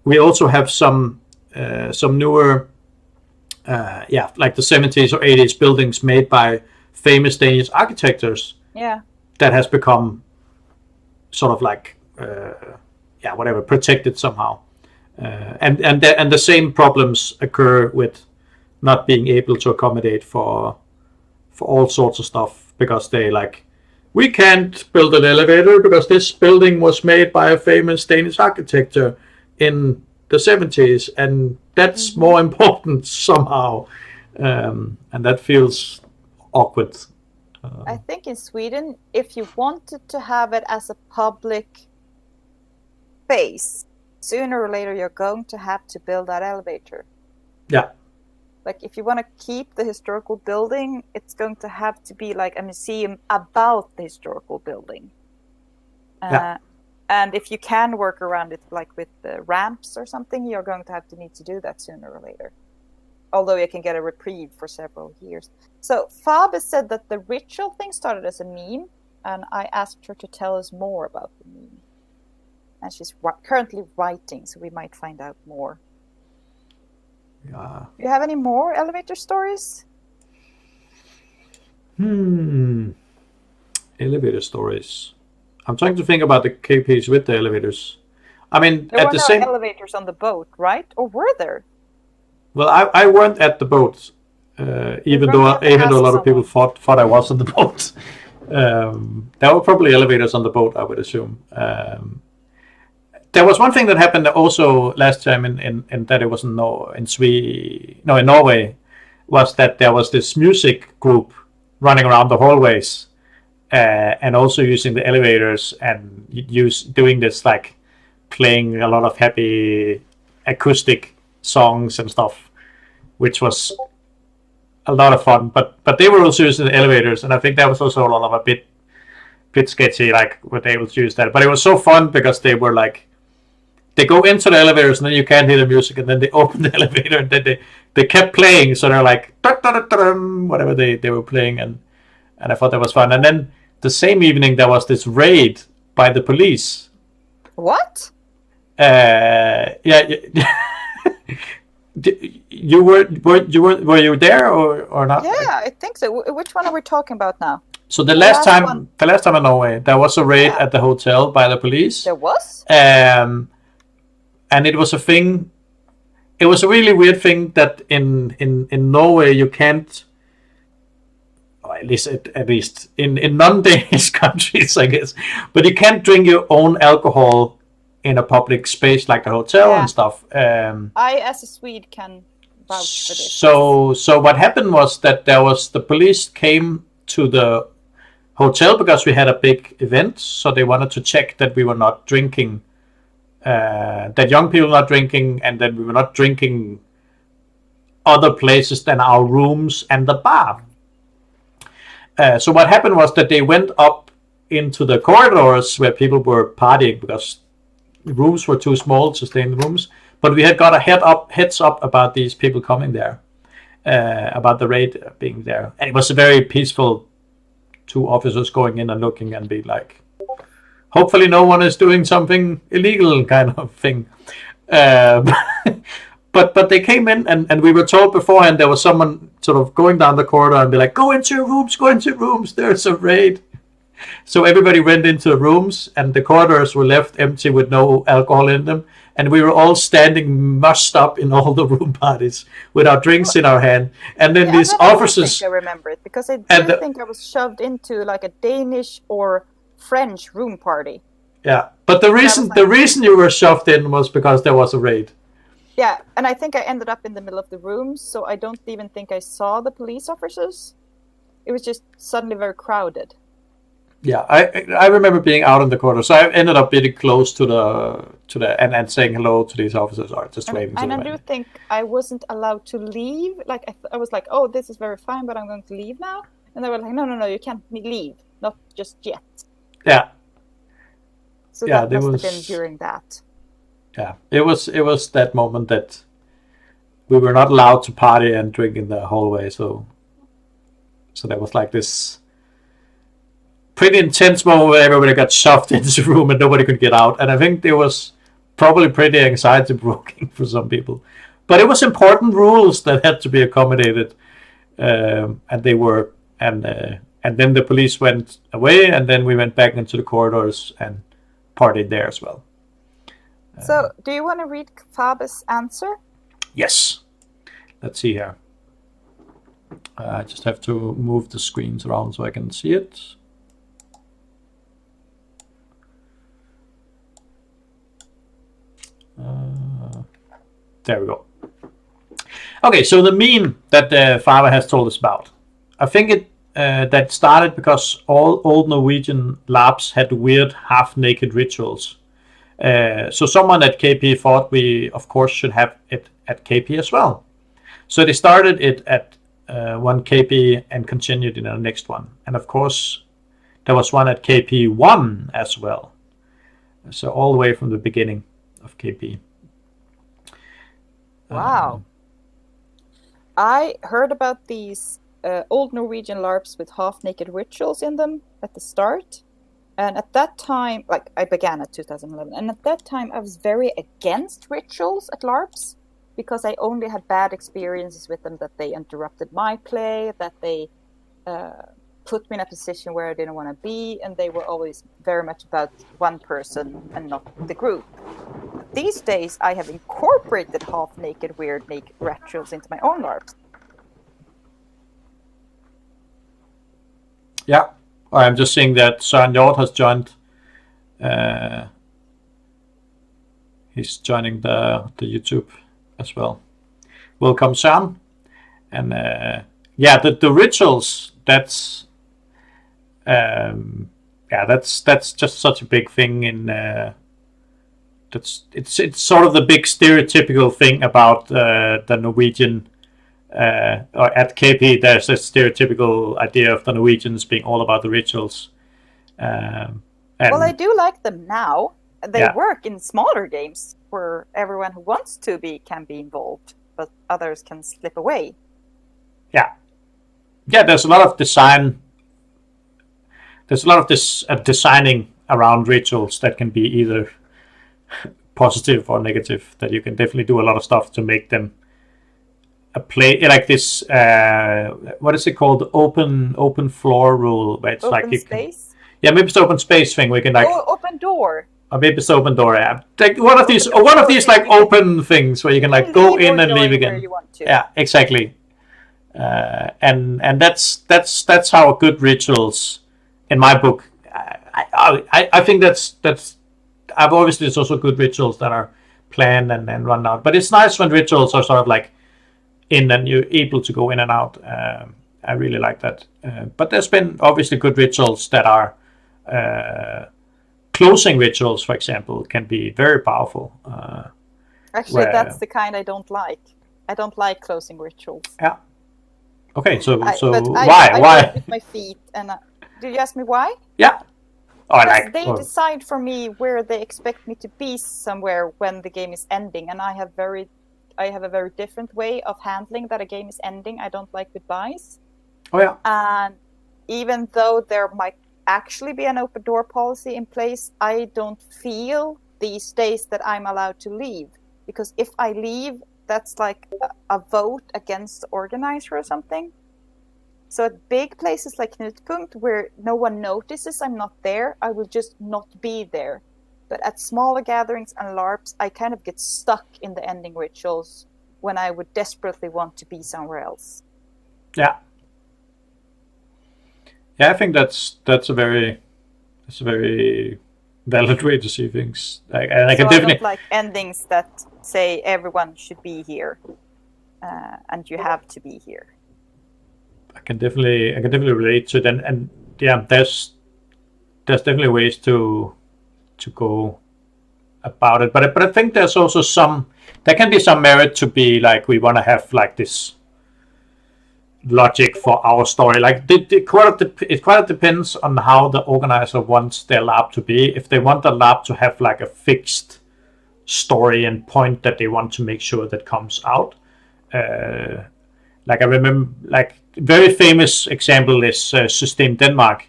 we also have some newer, like the 70s or 80s buildings made by famous Danish architects that has become sort of like protected somehow, and the same problems occur with not being able to accommodate for all sorts of stuff because they like, we can't build an elevator because this building was made by a famous Danish architect in the 70s and that's more important somehow, and that feels awkward. I think in Sweden, if you wanted to have it as a public space, sooner or later you're going to have to build that elevator. Yeah. Like if you want to keep the historical building, it's going to have to be like a museum about the historical building. And if you can work around it, like with the ramps or something, you're going to need to do that sooner or later. Although you can get a reprieve for several years. So Fabe said that the ritual thing started as a meme, and I asked her to tell us more about the meme. And she's currently writing, so we might find out more. Yeah. Do you have any more elevator stories? Elevator stories. I'm trying to think about the KPs with the elevators. I mean, there were no elevators on the boat, right? Or were there? Well, I weren't at the boat, even though a lot of people thought I was on the boat. There were probably elevators on the boat, I would assume. There was one thing that happened also last time in that it was in Norway, was that there was this music group running around the hallways and also using the elevators and doing this like playing a lot of happy acoustic songs and stuff, which was a lot of fun. But they were also using the elevators, and I think that was also a lot of a bit sketchy, like were they able to use that. But it was so fun because they were like, they go into the elevators and then you can't hear the music, and then they open the elevator and then they kept playing, so they're like whatever they were playing, and I thought that was fun. And then the same evening there was this raid by the police. What? Yeah. Were you there or not? Yeah, I think so. Which one are we talking about now? So the last time in Norway, there was a raid at the hotel by the police. There was? And it was a thing. It was a really weird thing that in Norway you can't, or at least in non-Danish countries, I guess, but you can't drink your own alcohol in a public space like a hotel and stuff. I, as a Swede, can vouch for this. So what happened was that the police came to the hotel because we had a big event, so they wanted to check that we were not drinking, that young people were not drinking, and that we were not drinking other places than our rooms and the bar. So what happened was that they went up into the corridors where people were partying because the rooms were too small to stay in the rooms. But we had got a heads up about these people coming there, about the raid being there. And it was a very peaceful, 2 officers going in and looking and be like, hopefully no one is doing something illegal kind of thing. But they came in and we were told beforehand there was someone sort of going down the corridor and be like, go into your rooms, there's a raid. So everybody went into the rooms and the corridors were left empty with no alcohol in them. And we were all standing mushed up in all the room parties with our drinks in our hand. And then these officers... I remember it because I didn't think I was shoved into like a Danish or French room party. Yeah, but the reason you were shoved in was because there was a raid. Yeah, and I think I ended up in the middle of the room, so I don't even think I saw the police officers. It was just suddenly very crowded. Yeah, I remember being out in the corner, so I ended up being close to the and saying hello to these officers, or just waving to them. And I do think I wasn't allowed to leave. Like I was like, oh, this is very fine, but I'm going to leave now. And they were like, no, you can't leave, not just yet. Yeah. So that must have been during that. Yeah, it was that moment that we were not allowed to party and drink in the hallway, so there was like this pretty intense moment where everybody got shoved into the room and nobody could get out. And I think it was probably pretty anxiety provoking for some people. But it was important rules that had to be accommodated, and they were. And then the police went away, and then we went back into the corridors and partied there as well. So, do you want to read Fabe's answer? Yes. Let's see here. I just have to move the screens around so I can see it. There we go. Okay, so the meme that Fabe has told us about. I think it that started because all old Norwegian LARPs had weird half-naked rituals. So someone at KP thought we, of course, should have it at KP as well. So they started it at one KP and continued in the next one. And of course, there was one at KP1 as well. So all the way from the beginning of KP. Wow. I heard about these old Norwegian LARPs with half-naked rituals in them at the start. And at that time, like I began at 2011, and at that time I was very against rituals at LARPs because I only had bad experiences with them, that they interrupted my play, that they put me in a position where I didn't want to be, and they were always very much about one person and not the group. These days I have incorporated half-naked, weird naked rituals into my own LARPs. Yeah. I'm just seeing that Søren Hjort has joined. He's joining the YouTube as well. Welcome, Søren. And the rituals. That's just such a big thing in. It's sort of the big stereotypical thing about the Norwegian. Or at KP, there's a stereotypical idea of the Norwegians being all about the rituals. Well, I do like them now. They work in smaller games where everyone who wants to can be involved, but others can slip away. Yeah, there's a lot of design there's a lot of this designing around rituals that can be either positive or negative. That you can definitely do a lot of stuff to make them a play like this. What is it called? Open floor rule, where it's Open like you space. yeah, maybe it's the open space thing. We can like Open door. or maybe it's the open door. Yeah, like one of these like open things where you can like go in and leave again. Where you want to. Yeah, exactly. And that's how good rituals, in my book. I think that's obviously it's also good rituals that are planned and run out. But it's nice when rituals are sort of like in and you're able to go in and out. I really like that. But there's been obviously good rituals that are closing rituals, for example, can be very powerful. Actually, that's the kind I don't like. I don't like closing rituals. Yeah. Okay, so why? I with my feet, and did you ask me why? Yeah. They decide for me where they expect me to be somewhere when the game is ending, and I have a very different way of handling that a game is ending. I don't like goodbyes. Oh yeah. And even though there might actually be an open door policy in place, I don't feel these days that I'm allowed to leave, because if I leave, that's like a vote against the organizer or something. So at big places like Knutpunkt, where no one notices I'm not there, I will just not be there. But at smaller gatherings and LARPs, I kind of get stuck in the ending rituals when I would desperately want to be somewhere else. Yeah. Yeah, I think that's a very valid way to see things. I don't like endings that say everyone should be here, and you have to be here. I can definitely relate to it, and yeah, there's definitely ways to go about it, but I think there's also there can be some merit to be like, we want to have like this logic for our story. Like it quite depends on how the organizer wants their lab to be. If they want the lab to have like a fixed story and point that they want to make sure that comes out, like I remember, like very famous example is System Denmark,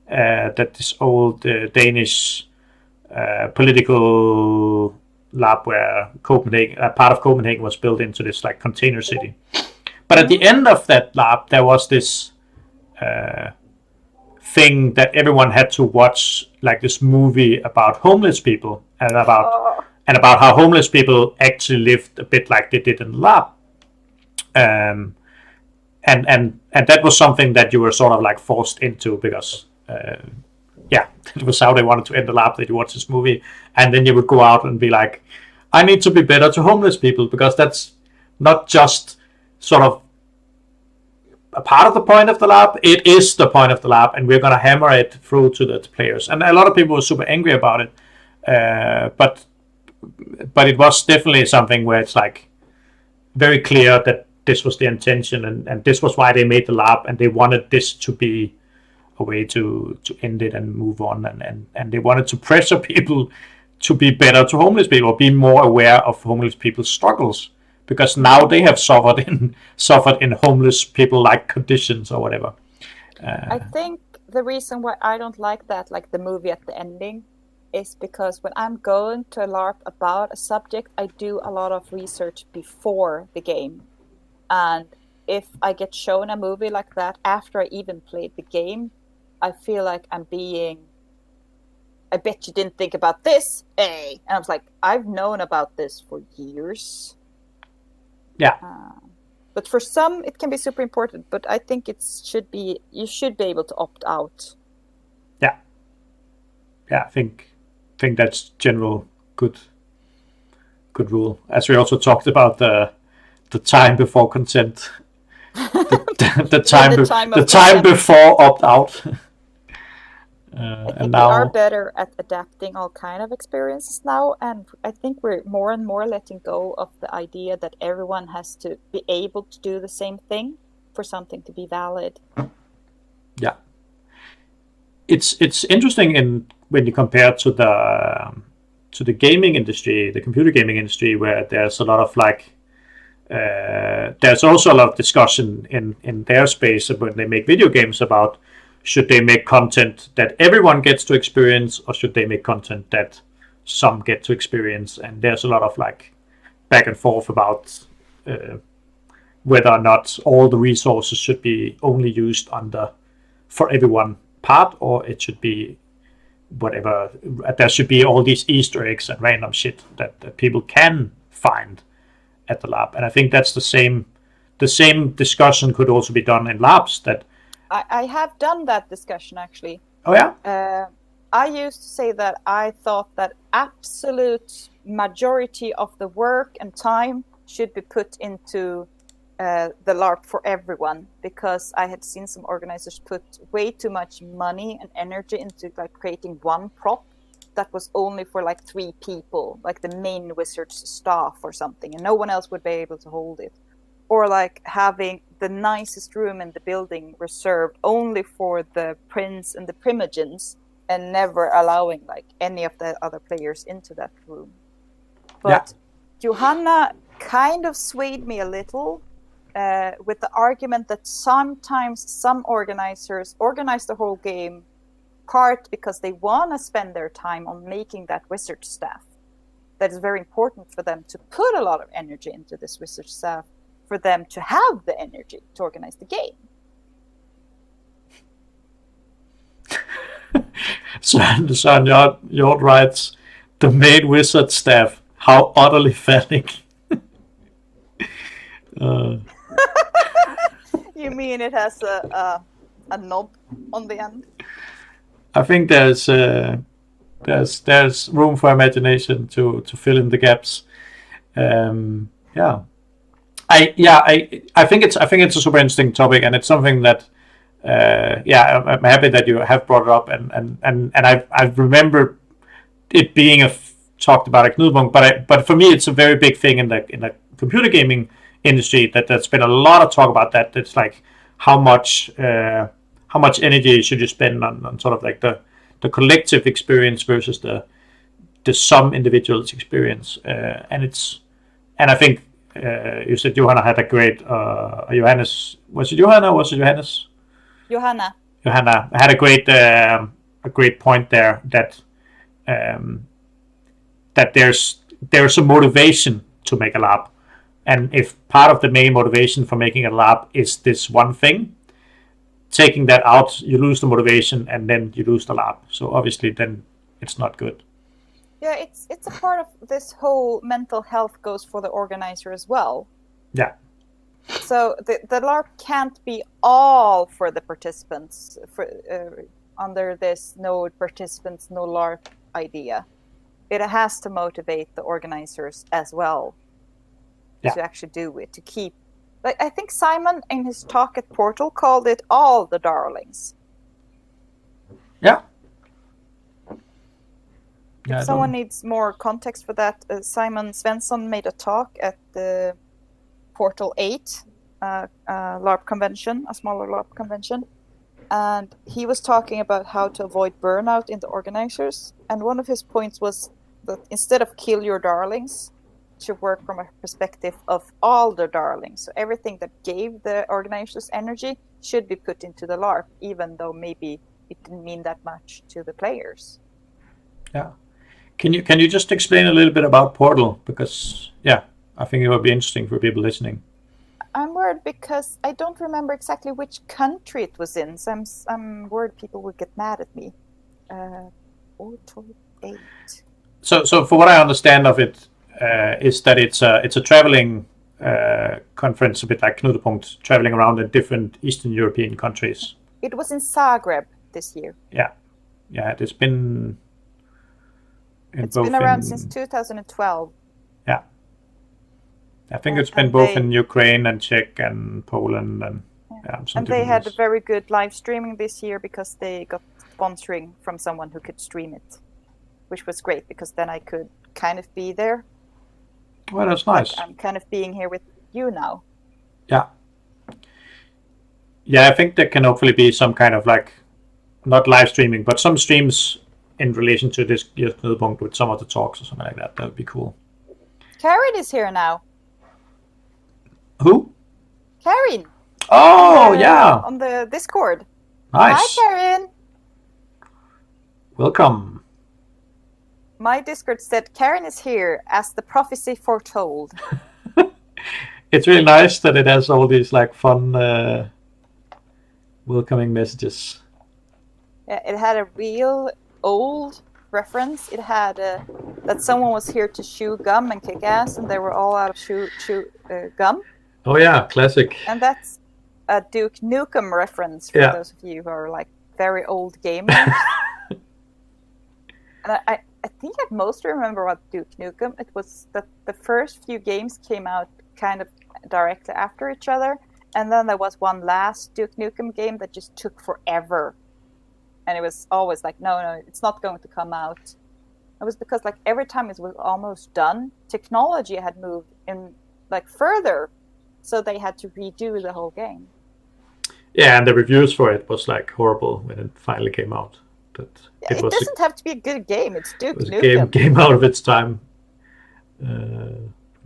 that this old Danish political lab where Copenhagen, part of Copenhagen was built into this like container city. But at the end of that lab, there was this thing that everyone had to watch, like this movie about homeless people and about how homeless people actually lived a bit like they did in the lab. And that was something that you were sort of like forced into because, it was how they wanted to end the lab, that you watch this movie, and then you would go out and be like, I need to be better to homeless people, because that's not just sort of a part of the point of the lab, it is the point of the lab, and we're going to hammer it through to the players. And a lot of people were super angry about it, but it was definitely something where it's like very clear that this was the intention, and this was why they made the lab, and they wanted this to be a way to end it and move on, and they wanted to pressure people to be better to homeless people, be more aware of homeless people's struggles, because now they have suffered in homeless people like conditions or whatever. I think the reason why I don't like that, like the movie at the ending, is because when I'm going to a LARP about a subject, I do a lot of research before the game. And if I get shown a movie like that after I even played the game, I feel like I'm being, I bet you didn't think about this, hey. And I was like, I've known about this for years. Yeah. But for some, it can be super important. But I think you should be able to opt out. Yeah. Yeah, I think that's general good rule. As we also talked about the time before consent, the time before opt out. I think we are better at adapting all kind of experiences now, and I think we're more and more letting go of the idea that everyone has to be able to do the same thing for something to be valid. Yeah, it's interesting when you compare to the gaming industry, the computer gaming industry, where there's a lot of like there's also a lot of discussion in their space when they make video games about should they make content that everyone gets to experience, or should they make content that some get to experience? And there's a lot of like back and forth about whether or not all the resources should be only used on the for everyone part, or it should be whatever. There should be all these Easter eggs and random shit that people can find at the lab. And I think that's the same discussion could also be done in labs. That I have done that discussion actually. Oh yeah. I used to say that I thought that absolute majority of the work and time should be put into the LARP for everyone, because I had seen some organizers put way too much money and energy into like creating one prop that was only for like 3 people, like the main wizard's staff or something, and no one else would be able to hold it. Or like having the nicest room in the building reserved only for the prince and the primogens, and never allowing like any of the other players into that room. But Johanna kind of swayed me a little with the argument that sometimes some organizers organize the whole game part because they want to spend their time on making that wizard staff. That is very important for them to put a lot of energy into this wizard staff, for them to have the energy to organize the game. Søren Hjort writes, the main wizard staff, how utterly phallic. You mean it has a knob on the end? I think there's room for imagination to fill in the gaps. I think it's a super interesting topic, and it's something that I'm happy that you have brought it up, and I remember it being talked about at Knudepunkt, but for me it's a very big thing in the computer gaming industry that's been a lot of talk about that. It's like how much energy should you spend on sort of like the collective experience versus the some individual's experience, and I think you said Johanna had a great Johannes, was it Johanna or was it Johannes? Johanna had a great point there, that there's a motivation to make a lab, and if part of the main motivation for making a lab is this one thing, taking that out, you lose the motivation, and then you lose the lab. So obviously then it's not good. Yeah, it's a part of this whole mental health goes for the organizer as well. Yeah. So the LARP can't be all for the participants under this no participants, no LARP idea. It has to motivate the organizers as well to actually do it, to keep. Like I think Simon in his talk at Portal called it all the darlings. Yeah. If someone needs more context for that, Simon Svensson made a talk at the Portal 8 LARP convention, a smaller LARP convention, and he was talking about how to avoid burnout in the organizers. And one of his points was that instead of kill your darlings, to work from a perspective of all the darlings. So everything that gave the organizers energy should be put into the LARP, even though maybe it didn't mean that much to the players. Yeah. Can you just explain a little bit about Portal? Because I think it would be interesting for people listening. I'm worried because I don't remember exactly which country it was in, so I'm worried people would get mad at me. Portal 8. So for what I understand of it, is that it's a traveling conference, a bit like Knudepunkt, traveling around in different Eastern European countries. It was in Zagreb this year. Yeah, it's been. It's been around since 2012. Yeah, I think it's been both in Ukraine and Czech and Poland and and they had a very good live streaming this year because they got sponsoring from someone who could stream it, which was great because then I could kind of be there. Well, that's nice. Like I'm kind of being here with you now. Yeah, I think there can hopefully be some kind of like, not live streaming, but some streams in relation to this year's Knudepunkt with some of the talks or something like that. That would be cool. Karin is here now. Who? Karin. Oh, On the Discord. Hi, Nice. Karen. Welcome. My Discord said Karen is here as the prophecy foretold. It's really nice that it has all these like fun welcoming messages. Yeah, it had a real old reference. It had that someone was here to chew gum and kick ass, and they were all out of gum. Oh yeah, classic. And that's a Duke Nukem reference for Yeah. those of you who are like very old gamers. And I think I mostly remember about Duke Nukem. It was that the first few games came out kind of directly after each other, and then there was one last Duke Nukem game that just took forever. And it was always like, no, it's not going to come out. It was because like every time it was almost done, technology had moved in like further, so they had to redo the whole game. Yeah, and the reviews for it was like horrible when it finally came out. That Yeah, it doesn't have to be a good game. It's Duke Nukem. Game out of its time.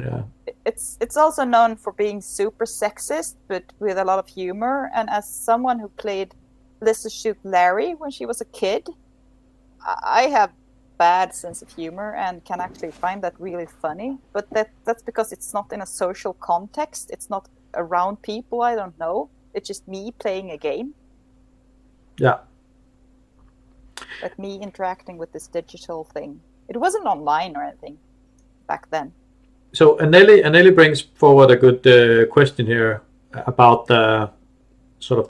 Yeah. It's also known for being super sexist, but with a lot of humor. And as someone who played Let's Shoot Larry when she was a kid, I have bad sense of humor and can actually find that really funny. But that's because it's not in a social context. It's not around people I don't know. It's just me playing a game. Yeah. Like me interacting with this digital thing. It wasn't online or anything back then. So Anneli brings forward a good question here about the sort of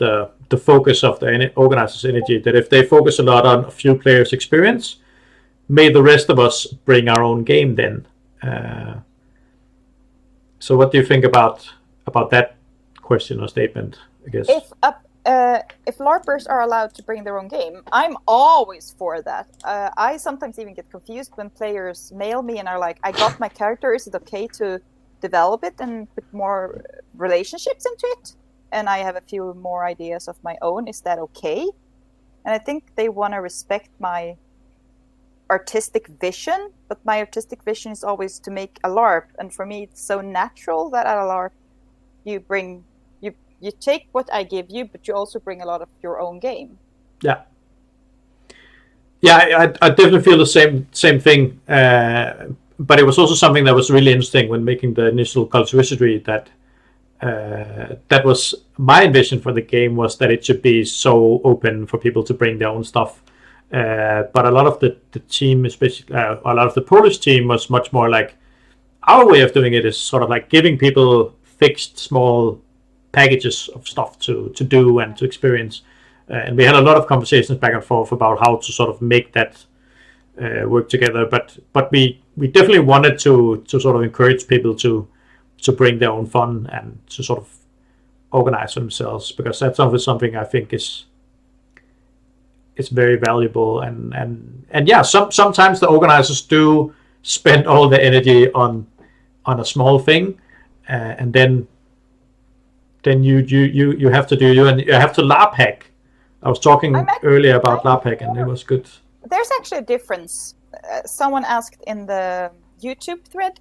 the focus of the organizer's energy. That if they focus a lot on a few players' experience, may the rest of us bring our own game then. So what do you think about that question or statement? I guess if LARPers are allowed to bring their own game, I'm always for that. I sometimes even get confused when players mail me and are like, I got my character, is it okay to develop it and put more relationships into it? And I have a few more ideas of my own. Is that okay? And I think they want to respect my artistic vision, but my artistic vision is always to make a LARP. And for me, it's so natural that at a LARP, you take what I give you, but you also bring a lot of your own game. Yeah. Yeah, I definitely feel the same thing. But it was also something that was really interesting when making the initial culture history. That was my vision for the game, was that it should be so open for people to bring their own stuff. But a lot of the team, especially a lot of the Polish team, was much more like, our way of doing it is sort of like giving people fixed small packages of stuff to do and to experience. And we had a lot of conversations back and forth about how to sort of make that work together. But we definitely wanted to sort of encourage people to bring their own fun and to sort of organize themselves, because that's something I think is very valuable. And yeah, sometimes the organizers do spend all their energy on a small thing, and then you have to do and you have to LARP hack. I was talking earlier about LARP hack, and it was good. There's actually a difference. Someone asked in the YouTube thread.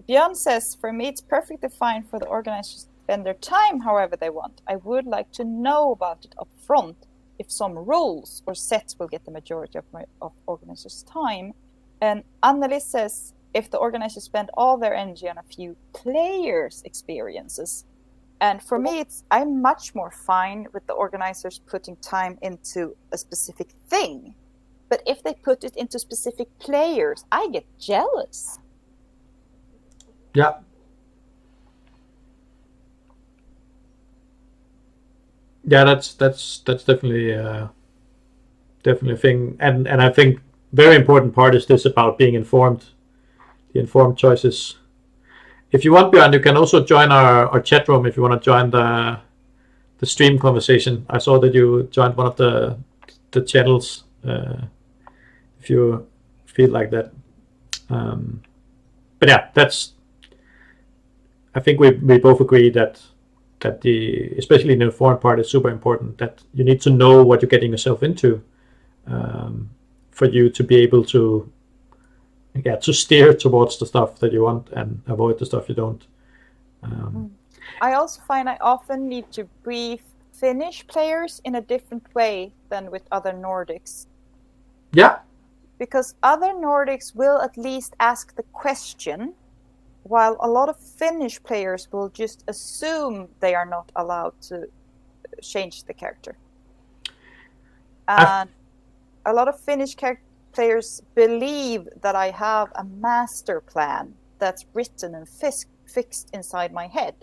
Björn says, for me, it's perfectly fine for the organizers to spend their time however they want. I would like to know about it up front, if some rules or sets will get the majority of organizers' time. And Anneli says, if the organizers spend all their energy on a few players' experiences. And for me, I'm much more fine with the organizers putting time into a specific thing. But if they put it into specific players, I get jealous. Yeah. Yeah, that's definitely a thing, and I think very important part is this about being informed, the informed choices. If you want, Björn, you can also join our chat room if you want to join the stream conversation. I saw that you joined one of the channels. If you feel like that, but yeah, I think we both agree that especially the informed part is super important. That you need to know what you're getting yourself into, for you to be able to steer towards the stuff that you want and avoid the stuff you don't. I also find I often need to brief Finnish players in a different way than with other Nordics. Yeah. Because other Nordics will at least ask the question, while a lot of Finnish players will just assume they are not allowed to change the character. And a lot of Finnish players believe that I have a master plan that's written and fixed inside my head.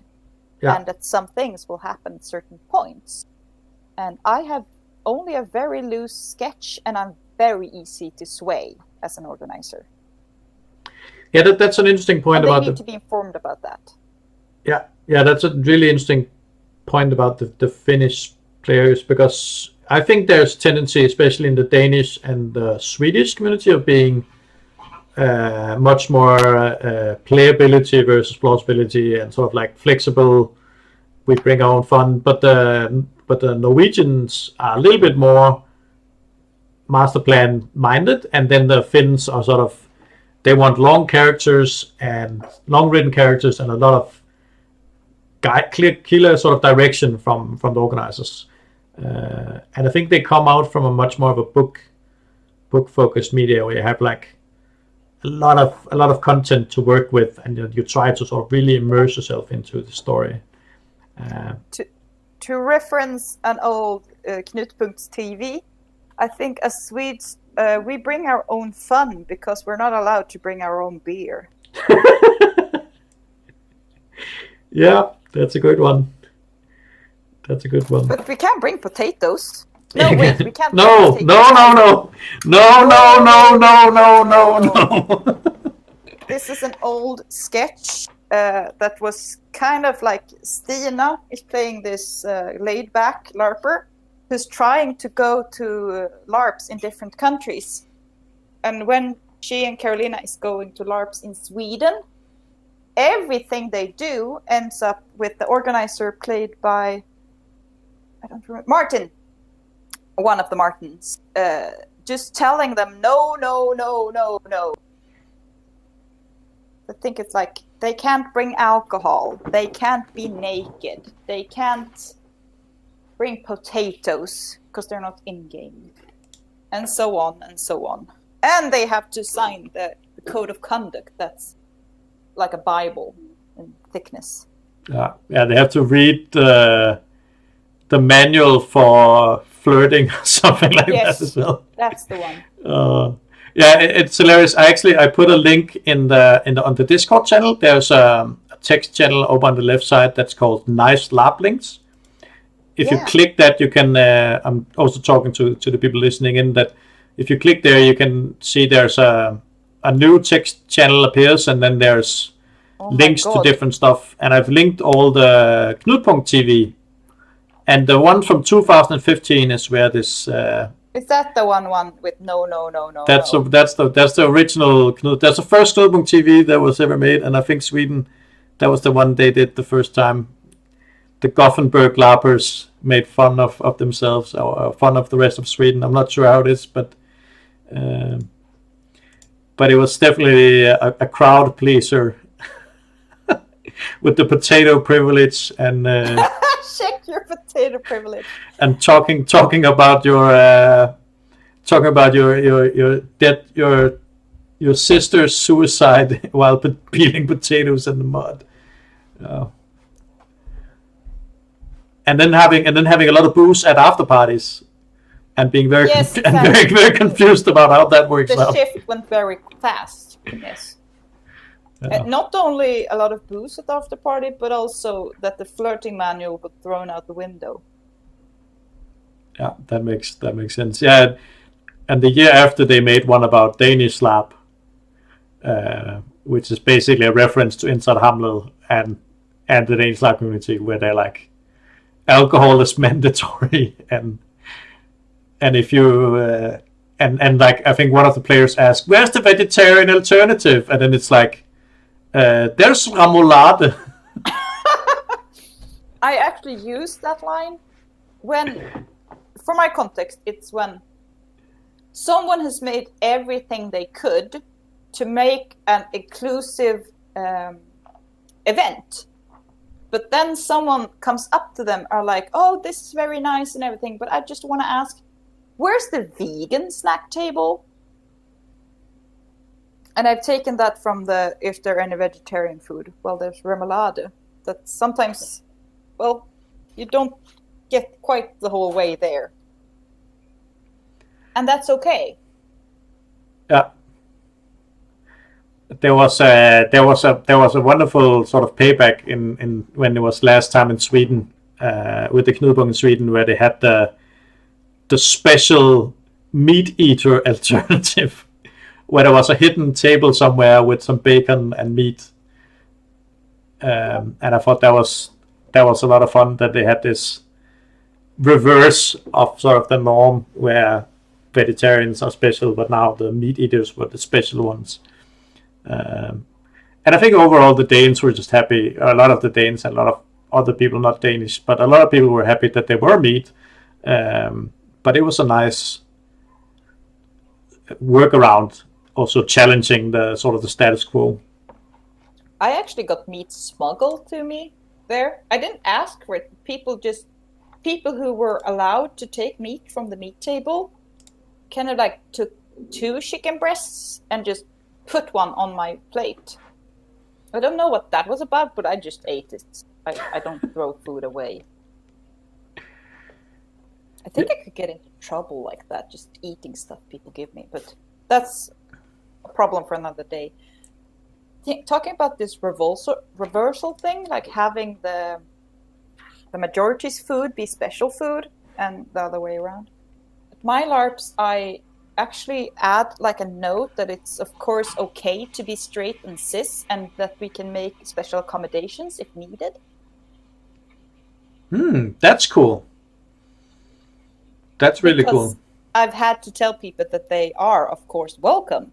Yeah. And that some things will happen at certain points. And I have only a very loose sketch, and I'm very easy to sway as an organizer. Yeah, that's an interesting point and about they need to be informed about that. Yeah, that's a really interesting point about the Finnish players, because I think there's tendency, especially in the Danish and the Swedish community, of being much more playability versus plausibility and sort of like flexible. We bring our own fun, but the Norwegians are a little bit more master plan minded, and then the Finns are sort of, they want long characters and long written characters and a lot of clear sort of direction from the organizers. And I think they come out from a much more of a book focused media, where you have like a lot of content to work with, and you try to sort of really immerse yourself into the story. To reference an old Knutpunkt's TV, I think as Swedes we bring our own fun because we're not allowed to bring our own beer. Yeah, that's a good one. But we can bring potatoes. No, wait, we can't. No. This is an old sketch that was kind of like Stina is playing this laid-back LARPer who's trying to go to LARPs in different countries. And when she and Carolina is going to LARPs in Sweden, everything they do ends up with the organizer played by, I don't remember, Martin, one of the Martins, just telling them no. I think it's like, they can't bring alcohol, they can't be naked, they can't bring potatoes because they're not in-game, and so on and so on. And they have to sign the code of conduct that's like a Bible in thickness. Yeah, they have to read the manual for flirting or something like that as well. That's the one. Yeah, it's hilarious. I put a link on the Discord channel. There's a text channel over on the left side that's called Nice LARP Links. If you click that, you can. I'm also talking to the people listening in that if you click there, you can see there's a new text channel appears, and then there's links to different stuff. And I've linked all the Knutpunkt TV, and the one from 2015 is where this. Is that the one with no? That's the original Knut. That's the first Knutpunkt TV that was ever made, and I think Sweden, that was the one they did the first time. The Gothenburg LARPers made fun of themselves, or fun of the rest of Sweden. I'm not sure how it is, but it was definitely a crowd pleaser with the potato privilege and check your potato privilege and talking about your your sister's suicide while peeling potatoes in the mud. And then having a lot of booze at after parties, and being very very confused about how that works out. The shift went very fast. Yes. Not only a lot of booze at after party, but also that the flirting manual was thrown out the window. Yeah, that makes sense. Yeah, and the year after they made one about Danish LARP, which is basically a reference to Inside Hamlet and the Danish LARP community, where they're like, alcohol is mandatory, and if you and like, I think one of the players asked, "Where's the vegetarian alternative?" And then it's like, "There's remoulade." I actually used that line when, for my context, it's when someone has made everything they could to make an inclusive event, But then someone comes up to them are like, oh, this is very nice and everything, but I just want to ask, where's the vegan snack table? And I've taken that from if there any vegetarian food, well, there's remoulade. That sometimes, well, you don't get quite the whole way there. And that's okay. Yeah. There was a wonderful sort of payback in when it was last time in Sweden, with the Knudepunkt in Sweden, where they had the special meat eater alternative, where there was a hidden table somewhere with some bacon and meat, and I thought that was a lot of fun, that they had this reverse of sort of the norm where vegetarians are special, but now the meat eaters were the special ones. And I think overall the Danes were just happy. A lot of the Danes and a lot of other people, not Danish, but a lot of people were happy that they were meat. But it was a nice workaround, also challenging the sort of the status quo. I actually got meat smuggled to me there. I didn't ask for it. People who were allowed to take meat from the meat table kind of like took 2 chicken breasts and just put one on my plate. I don't know what that was about, but I just ate it. I don't throw food away. I think I could get into trouble like that, just eating stuff people give me, but that's a problem for another day. Talking about this reversal thing, like having the majority's food be special food and the other way around. At my LARPs, I actually add like a note that it's of course okay to be straight and cis, and that we can make special accommodations if needed. That's cool. That's really cool. I've had to tell people that they are of course welcome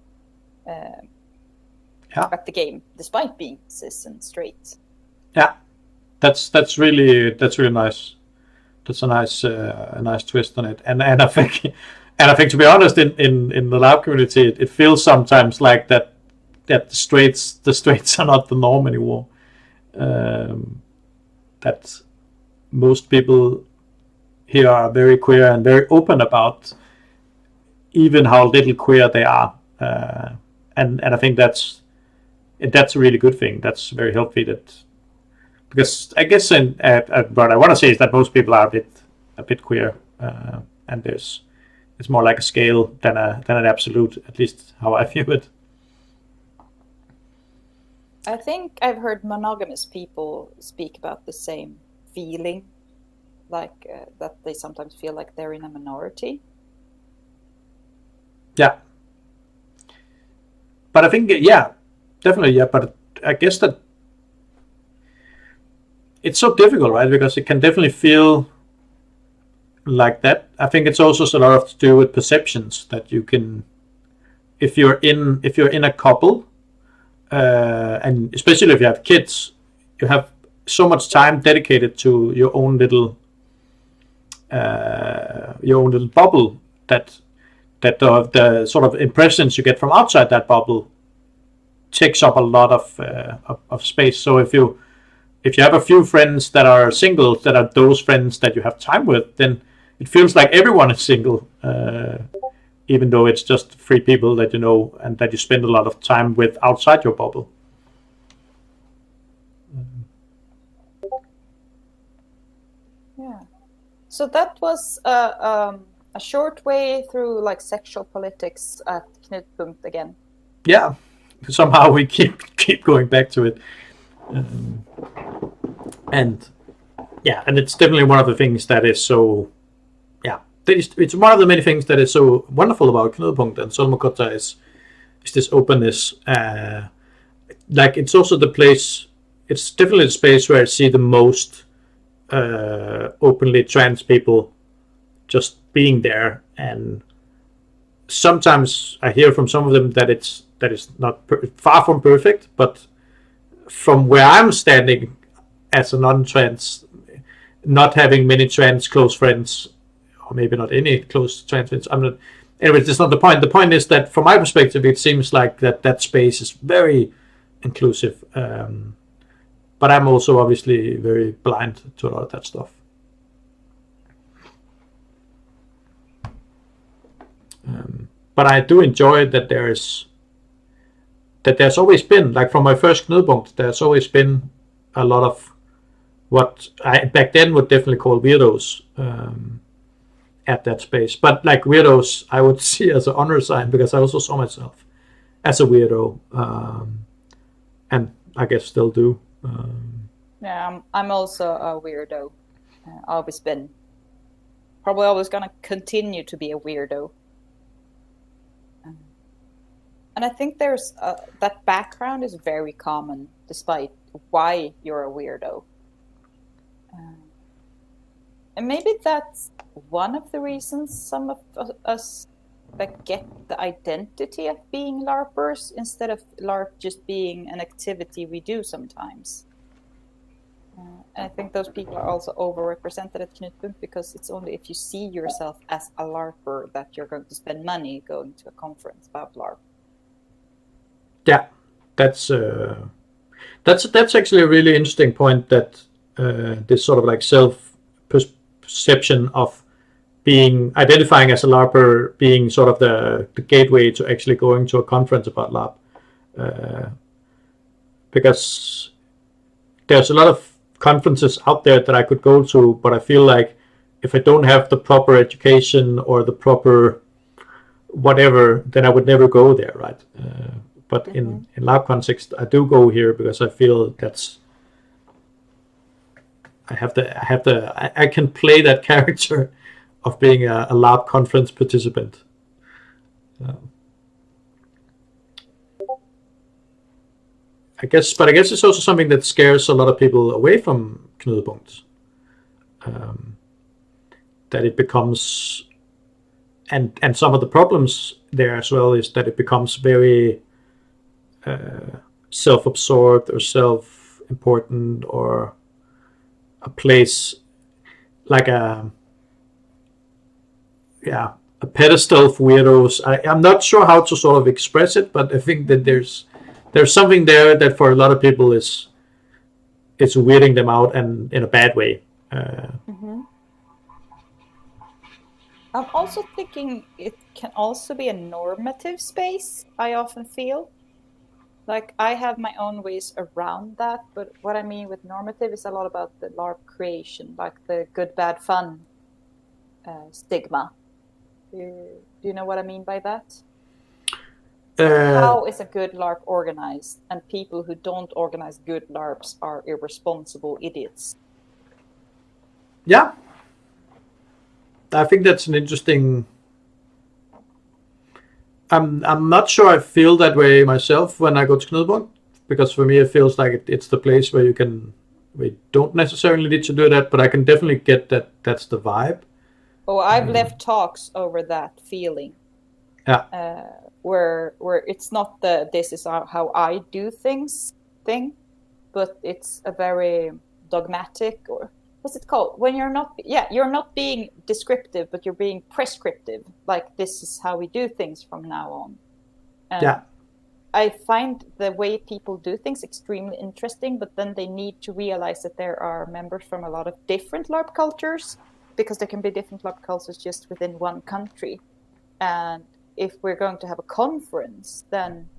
at the game, despite being cis and straight. Yeah, that's really nice. That's a nice twist on it, and I think. And I think, to be honest, in the LARP community, it feels sometimes like that the straights are not the norm anymore. That most people here are very queer and very open about even how little queer they are, and I think that's a really good thing. That's very healthy. Because I guess what I want to say is that most people are a bit queer, and it's more like a scale than an absolute, at least how I view it. I think I've heard monogamous people speak about the same feeling, like that they sometimes feel like they're in a minority. Yeah. But I think, definitely, but I guess that it's so difficult, right? Because it can definitely feel like that. I think it's also a lot to do with perceptions that you can, if you're in a couple, and especially if you have kids, you have so much time dedicated to your own little bubble that the sort of impressions you get from outside that bubble takes up a lot of space. So if you have a few friends that are single, that are those friends that you have time with, then it feels like everyone is single, even though it's just 3 people that you know and that you spend a lot of time with outside your bubble. Yeah. So that was a short way through like sexual politics at Knudepunkt again. Yeah. Somehow we keep going back to it. And it's definitely one of the things that is so... It's one of the many things that is so wonderful about Knudepunkt and Solmukotha is this openness. Like, it's also the place, it's definitely the space where I see the most openly trans people just being there. And sometimes I hear from some of them that it's not far from perfect, but from where I'm standing as a non-trans, not having many trans close friends, or maybe not any close trans friends, I'm not. Anyway, that's not the point. The point is that from my perspective, it seems like that space is very inclusive, but I'm also obviously very blind to a lot of that stuff. But I do enjoy that there's always been, like from my first Knudepunkt, there's always been a lot of what I back then would definitely call weirdos at that space. But like weirdos, I would see as an honor sign because I also saw myself as a weirdo, and I guess still do. Yeah, I'm also a weirdo. Always been. Probably always gonna continue to be a weirdo. And I think there's that background is very common, despite why you're a weirdo. And maybe that's one of the reasons some of us that get the identity of being LARPers instead of LARP just being an activity we do sometimes. And I think those people are also overrepresented at Knudepunkt because it's only if you see yourself as a LARPer that you're going to spend money going to a conference about LARP. Yeah, that's actually a really interesting point, that this sort of like self-perception of identifying as a LARPer being sort of the gateway to actually going to a conference about LARP. Because there's a lot of conferences out there that I could go to, but I feel like if I don't have the proper education or the proper whatever, then I would never go there, right? But in LARP context, I do go here because I feel I can play that character of being a LARP conference participant. I guess it's also something that scares a lot of people away from Knudepunkt. That it becomes, and some of the problems there as well is that it becomes very self-absorbed or self-important, or a place like a pedestal for weirdos. I'm not sure how to sort of express it, but I think that there's something there that for a lot of people it's weirding them out, and in a bad way. I'm also thinking it can also be a normative space, I often feel. Like, I have my own ways around that, but what I mean with normative is a lot about the LARP creation, like the good, bad, fun stigma. Do you know what I mean by that? How is a good LARP organized, and people who don't organize good LARPs are irresponsible idiots? Yeah. I think that's an interesting... I'm not sure I feel that way myself when I go to Knudepunkt, because for me it feels like it's the place where we don't necessarily need to do that, but I can definitely get that that's the vibe. Oh, I've left talks over that feeling. Yeah. Where it's not this is how I do things thing, but it's a very dogmatic, or what's it called? When you're not being descriptive, but you're being prescriptive. Like, this is how we do things from now on. And I find the way people do things extremely interesting, but then they need to realize that there are members from a lot of different LARP cultures, because there can be different LARP cultures just within one country. And if we're going to have a conference, then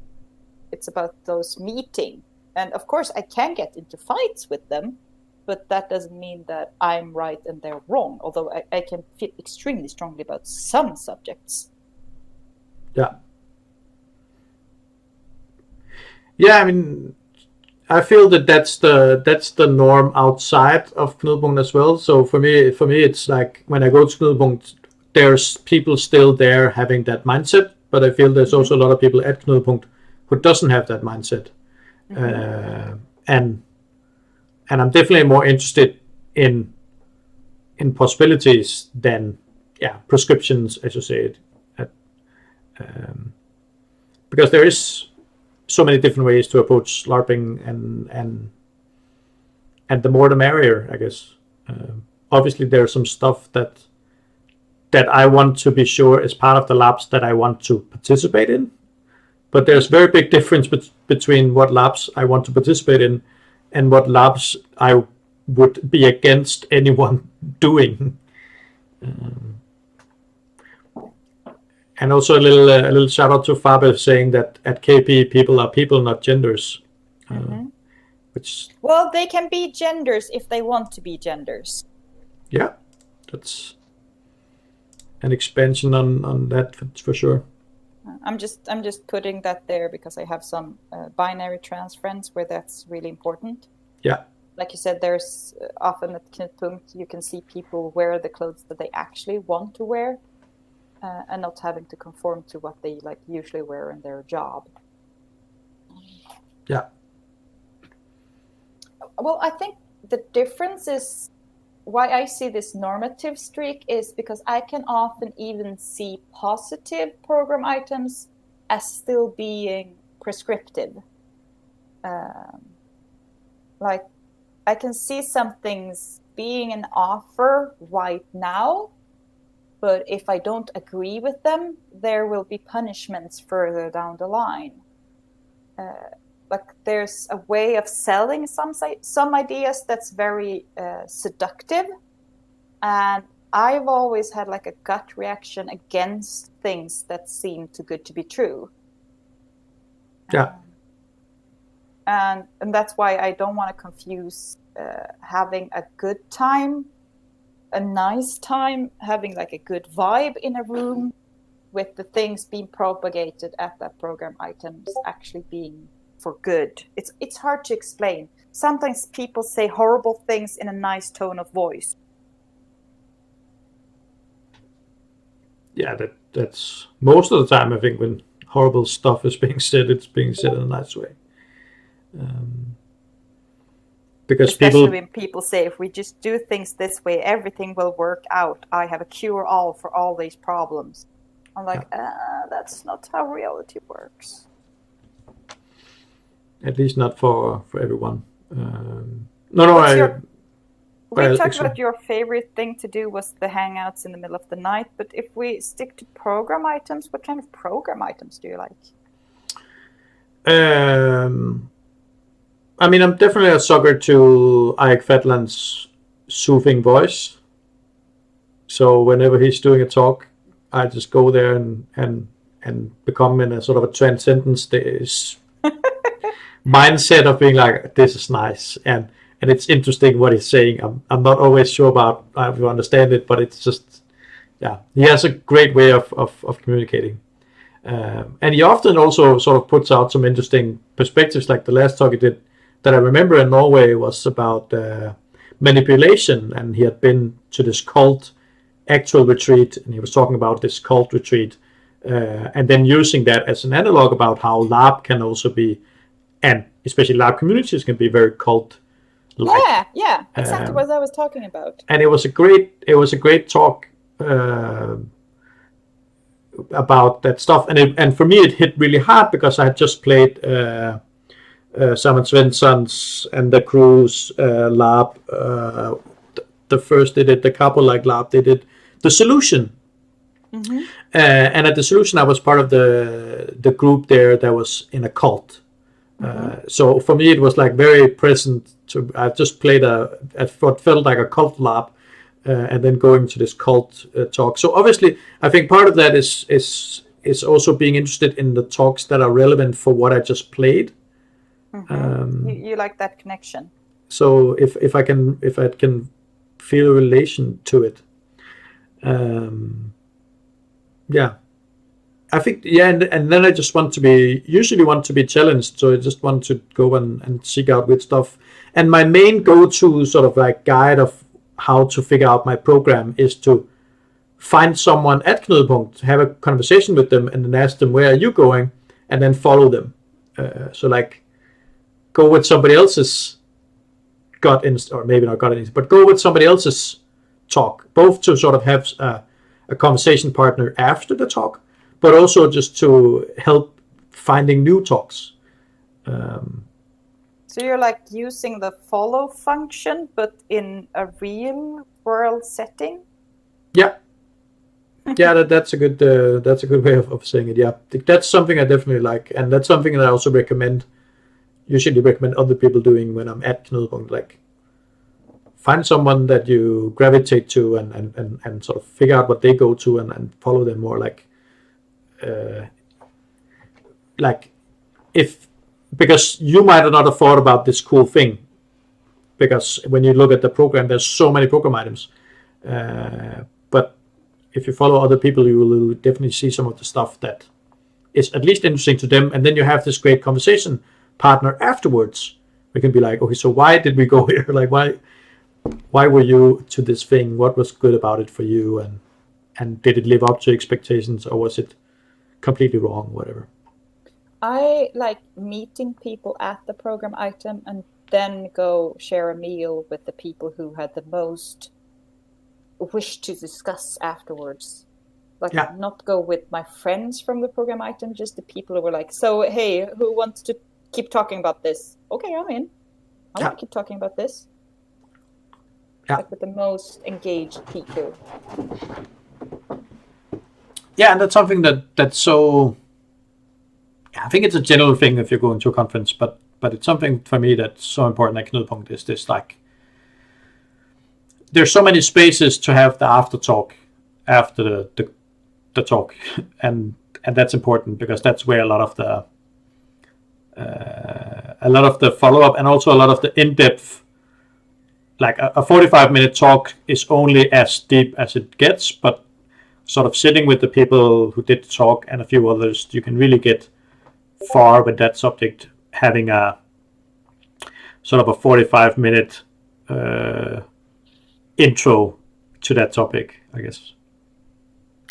it's about those meeting. And of course, I can get into fights with them, but that doesn't mean that I'm right and they're wrong, although I can feel extremely strongly about some subjects. Yeah. Yeah, I mean, I feel that that's the norm outside of Knudepunkt as well. So for me, it's like when I go to Knudepunkt, there's people still there having that mindset, but I feel there's also a lot of people at Knudepunkt who doesn't have that mindset. And I'm definitely more interested in possibilities than prescriptions, as you say it. Because there is so many different ways to approach LARPing, and the more the merrier, I guess. Obviously, there's some stuff that I want to be sure is part of the labs that I want to participate in. But there's very big difference between what labs I want to participate in and what labs I would be against anyone doing. And also a little shout out to Faber saying that at KP people are people, not genders. Which, well, they can be genders if they want to be genders. Yeah, that's an expansion on that for sure. I'm just putting that there because I have some binary trans friends where that's really important. Yeah. Like you said, there's often at Knutpunkt you can see people wear the clothes that they actually want to wear, and not having to conform to what they like usually wear in their job. Yeah. Well, I think the difference is why I see this normative streak is because I can often even see positive program items as still being prescriptive. Like, I can see some things being an offer right now, but if I don't agree with them, there will be punishments further down the line. Like, there's a way of selling some ideas that's very seductive, and I've always had like a gut reaction against things that seem too good to be true. Yeah. And that's why I don't want to confuse having a good time, a nice time, having like a good vibe in a room with the things being propagated at that program items actually being for good. It's hard to explain. Sometimes people say horrible things in a nice tone of voice. Yeah, that's most of the time I think when horrible stuff is being said, it's being said in a nice way. Because especially when people say, if we just do things this way, everything will work out. I have a cure-all for all these problems. I'm like, that's not how reality works. At least not for everyone. We talked about your favorite thing to do was the hangouts in the middle of the night, but if we stick to program items, what kind of program items do you like? I mean, I'm definitely a sucker to Ike Fetland's soothing voice. So whenever he's doing a talk, I just go there and become in a sort of a transcendence mindset of being like, this is nice and it's interesting what he's saying. I'm not always sure about if you understand it, but it's just, he has a great way of communicating. And he often also sort of puts out some interesting perspectives, like the last talk he did that I remember in Norway was about manipulation, and he had been to this cult actual retreat, and he was talking about this cult retreat, and then using that as an analog about how lab can also be, and especially lab communities can be very cult. Yeah, exactly what I was talking about. And it was a great talk about that stuff, and for me it hit really hard because I had just played Simon Svensson's and the crew's lab. The first they did the couple like lab, they did the solution. Mm-hmm. And at the solution I was part of the group there that was in a cult. So for me it was like very present to, I just played what felt like a cult lab, and then going to this cult talk. So obviously I think part of that is also being interested in the talks that are relevant for what I just played. You like that connection. So if I can feel a relation to it, I think and then I just usually want to be challenged. So I just want to go and seek out with stuff. And my main go-to sort of like guide of how to figure out my program is to find someone at Knudpunkt, have a conversation with them, and then ask them, where are you going, and then follow them. So like go with somebody else's or maybe not gut instinct, but go with somebody else's talk, both to sort of have a conversation partner after the talk, but also just to help finding new talks. So you're like using the follow function, but in a real world setting? Yeah. Yeah, that's a good way of saying it. Yeah, that's something I definitely like, and that's something that I also recommend usually recommend other people doing when I'm at Knudepunkt. Like, find someone that you gravitate to and sort of figure out what they go to and follow them more. Like if, because you might not have thought about this cool thing, because when you look at the program, there's so many program items. But if you follow other people, you will definitely see some of the stuff that is at least interesting to them. And then you have this great conversation partner afterwards. We can be like, okay, so why did we go here? Like, why were you to this thing? What was good about it for you? And did it live up to expectations, or was it completely wrong? Whatever. I like meeting people at the program item and then go share a meal with the people who had the most wish to discuss afterwards. Like, not go with my friends from the program item, just the people who were like, so hey, who wants to keep talking about this? Okay, I'm in. I want to keep talking about this. Like with the most engaged people. Yeah, and that's something that's so. I think it's a general thing if you're going to a conference, but it's something for me that's so important at Knudepunkt is this, like, there's so many spaces to have the after talk after the talk, and that's important because that's where a lot of the follow up and also a lot of the in depth, like a 45-minute talk is only as deep as it gets, but sort of sitting with the people who did the talk and a few others, you can really get far with that subject, having a sort of a 45-minute intro to that topic, I guess.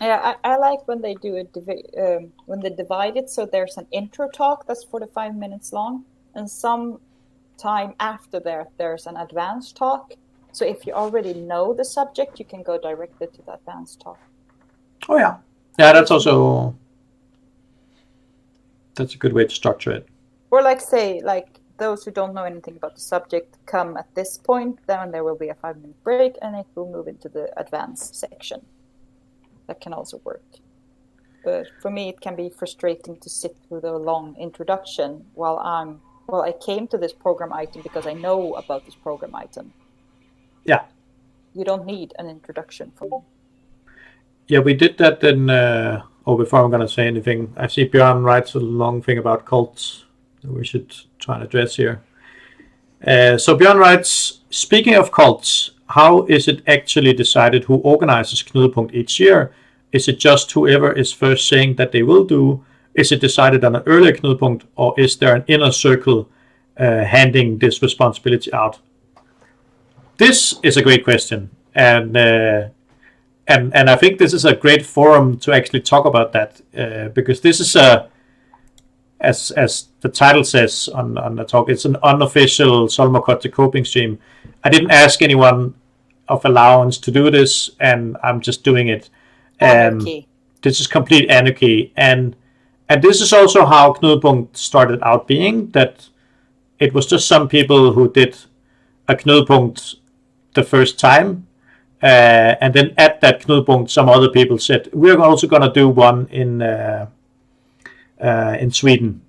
Yeah, I like when they do it, when they divide it, so there's an intro talk that's 45 minutes long, and some time after there's an advanced talk. So if you already know the subject, you can go directly to the advanced talk. Oh yeah, that's also. That's a good way to structure it. Or like say, like those who don't know anything about the subject come at this point, then there will be a 5-minute break and it will move into the advanced section. That can also work. But for me, it can be frustrating to sit through the long introduction while I came to this program item because I know about this program item. Yeah. You don't need an introduction from me. Yeah, we did that in... before I'm going to say anything, I see Björn writes a long thing about cults that we should try and address here. So Björn writes, speaking of cults, how is it actually decided who organizes Knudepunkt each year? Is it just whoever is first saying that they will do? Is it decided on an earlier Knudepunkt, or is there an inner circle handing this responsibility out? This is a great question, and I think this is a great forum to actually talk about that, because this is as the title says on the talk, it's an unofficial Solmukotha Cooping stream. I didn't ask anyone of allowance to do this, and I'm just doing it. Anarchy. This is complete anarchy, and this is also how Knudepunkt started out being, that it was just some people who did a Knudepunkt the first time. And then at that Knudepunkt, some other people said, we're also going to do one in Sweden.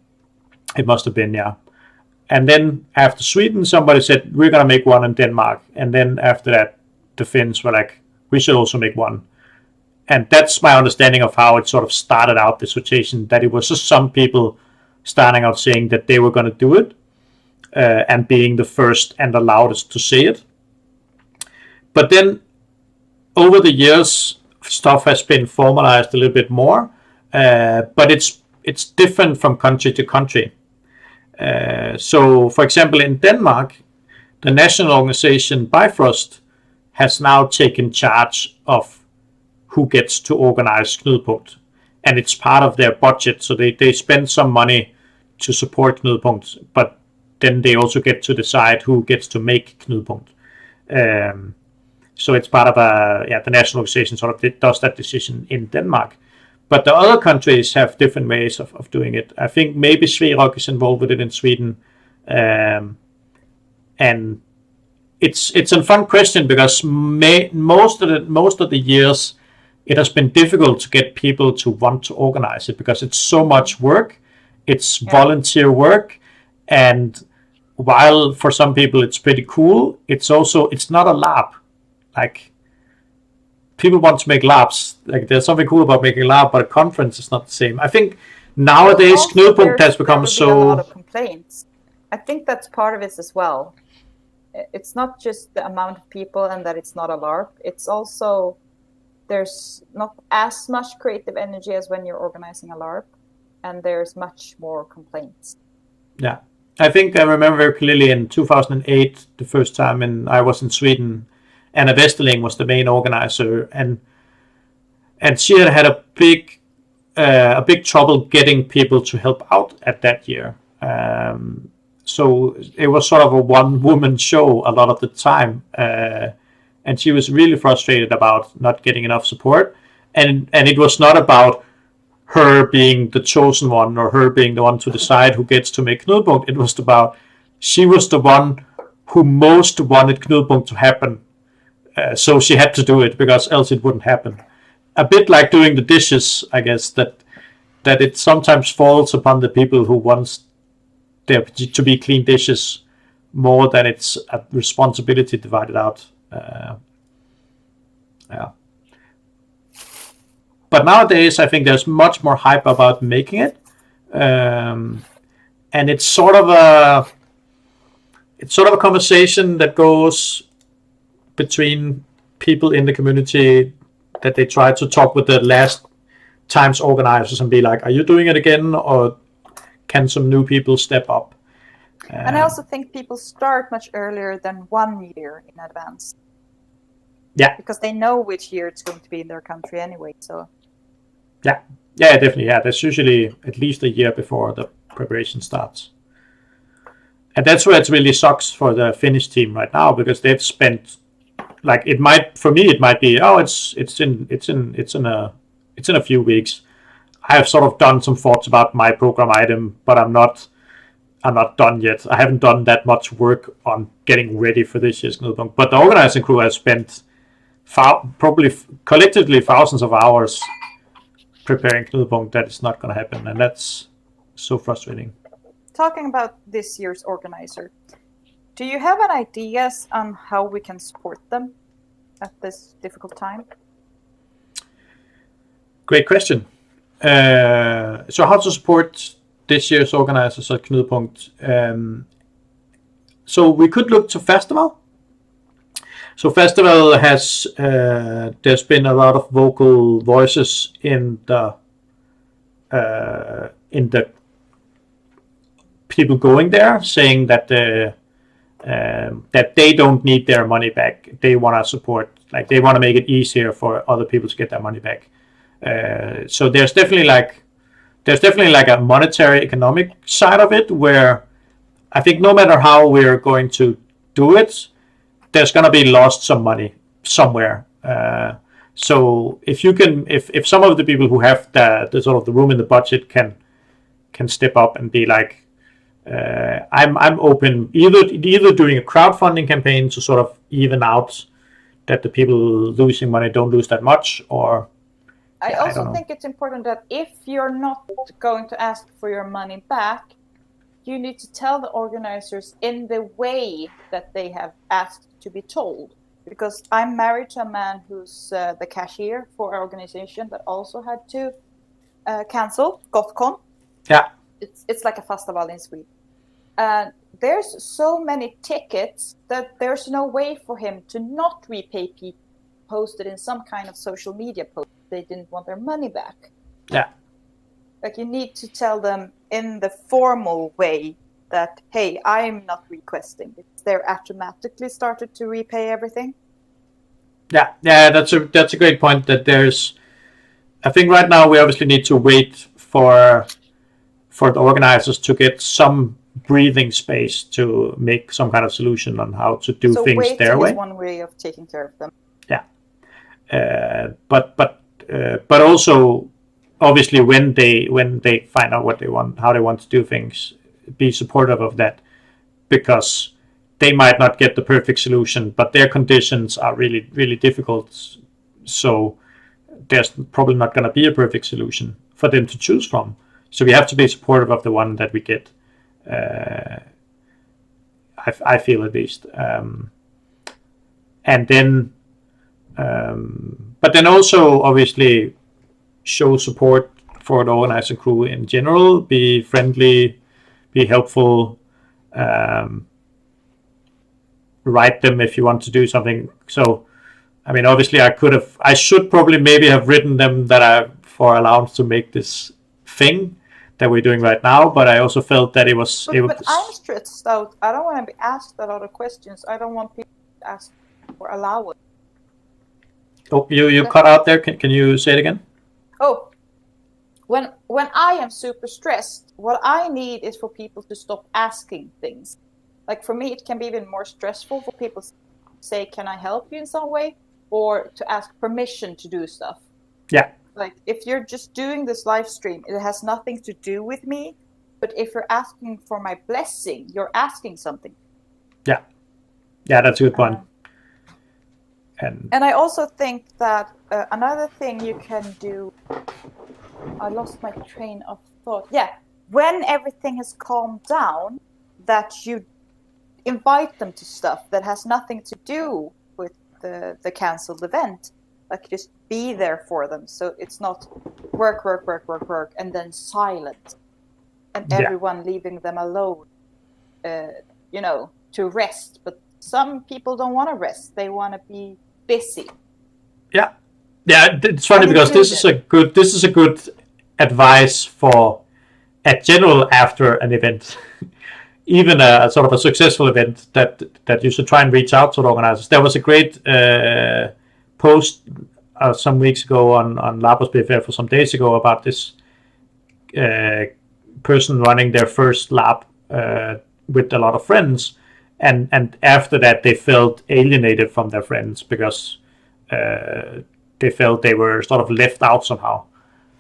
It must have been, yeah. And then after Sweden, somebody said, we're going to make one in Denmark. And then after that, the Finns were like, we should also make one. And that's my understanding of how it sort of started out, this rotation, that it was just some people starting out saying that they were going to do it, and being the first and the loudest to say it. But then over the years, stuff has been formalized a little bit more, but it's different from country to country. So, for example, in Denmark, the national organization Bifrost has now taken charge of who gets to organize Knudepunkt, and it's part of their budget. So they spend some money to support Knudepunkt, but then they also get to decide who gets to make Knudepunkt. So it's part of the national organization sort of does that decision in Denmark. But the other countries have different ways of doing it. I think maybe Sverok is involved with it in Sweden. And it's a fun question because most of the years it has been difficult to get people to want to organize it because it's so much work. It's volunteer work, And while for some people it's pretty cool, it's not a lab. Like, people want to make labs. Like, there's something cool about making a lab, but a conference is not the same. I think nowadays Knudpunkt has become a lot so. of complaints. I think that's part of it as well. It's not just the amount of people and that it's not a LARP. It's also there's not as much creative energy as when you're organizing a LARP, and there's much more complaints. Yeah, I think I remember very clearly in 2008, the first time I was in Sweden. Anna Westerling was the main organizer, and she had a big trouble getting people to help out at that year. So it was sort of a one-woman show a lot of the time, and she was really frustrated about not getting enough support. And it was not about her being the chosen one or her being the one to decide who gets to make Knudpunkt. It was about she was the one who most wanted Knudpunkt to happen. So she had to do it because else it wouldn't happen. A bit like doing the dishes, I guess, that it sometimes falls upon the people who want there to be clean dishes more than it's a responsibility divided out. Yeah. But nowadays, I think there's much more hype about making it, and it's sort of a conversation that goes between people in the community, that they try to talk with the last time's organizers and be like, are you doing it again, or can some new people step up? And I also think people start much earlier than 1 year in advance. Yeah. Because they know which year it's going to be in their country anyway. So. Yeah, definitely. Yeah, that's usually at least a year before the preparation starts. And that's where it really sucks for the Finnish team right now, because they've spent, like, it might be, it's in a few weeks. I have sort of done some thoughts about my program item, but I'm not done yet. I haven't done that much work on getting ready for this year's Knudpunkt. But the organizing crew has spent probably collectively thousands of hours preparing Knudpunkt that is not going to happen, and that's so frustrating. Talking about this year's organizer, do you have any ideas on how we can support them at this difficult time? Great question. So how to support this year's organizers at Knudpunkt? So we could look to Festival. So Festival has, there's been a lot of vocal voices in the people going there, saying that that they don't need their money back. They want to support, like, they want to make it easier for other people to get their money back. So there's definitely like a monetary economic side of it, where I think no matter how we're going to do it, there's going to be lost some money somewhere. So if some of the people who have the sort of the room in the budget can step up and be like, I'm open either doing a crowdfunding campaign to sort of even out that the people losing money don't lose that much, or I also think it's important that if you're not going to ask for your money back, you need to tell the organizers in the way that they have asked to be told. Because I'm married to a man who's the cashier for our organization that also had to cancel GothCon. Yeah. It's like a festival in Sweden. And there's so many tickets that there's no way for him to not repay people posted in some kind of social media post. They didn't want their money back. Yeah. Like, you need to tell them in the formal way that, hey, I'm not requesting. They're automatically started to repay everything. Yeah, that's a great point. That I think right now we obviously need to wait for the organizers to get some breathing space to make some kind of solution on how to do things their way. So one way of taking care of them. Yeah, but also obviously when they find out what they want, how they want to do things, be supportive of that, because they might not get the perfect solution, but their conditions are really, really difficult. So there's probably not going to be a perfect solution for them to choose from. So we have to be supportive of the one that we get. I feel at least. And then, but then also obviously show support for the organizing crew in general. Be friendly, be helpful. Write them if you want to do something. So, I mean, obviously, I should probably maybe have written them that I for allowance to make this thing that we're doing right now. But I also felt that it was. But I'm stressed out. I don't want to be asked a lot of questions. I don't want people to ask for allowance. Oh, you cut out there. Can you say it again? Oh, when I am super stressed, what I need is for people to stop asking things. Like for me, it can be even more stressful for people to say, "Can I help you in some way?" or to ask permission to do stuff. Yeah. Like if you're just doing this live stream, it has nothing to do with me. But if you're asking for my blessing, you're asking something. Yeah. Yeah, that's a good point. And I also think that another thing you can do. I lost my train of thought. Yeah, when everything has calmed down, that you invite them to stuff that has nothing to do with the cancelled event. Like just be there for them, so it's not work, and then silent, and everyone leaving them alone. To rest. But some people don't want to rest; they want to be busy. Yeah, it's funny because this is a good advice for a general after an event, even a sort of a successful event that you should try and reach out to the organizers. There was a great post some weeks ago on Labos BFF for some days ago about this person running their first lab with a lot of friends, and after that they felt alienated from their friends because they felt they were sort of left out somehow.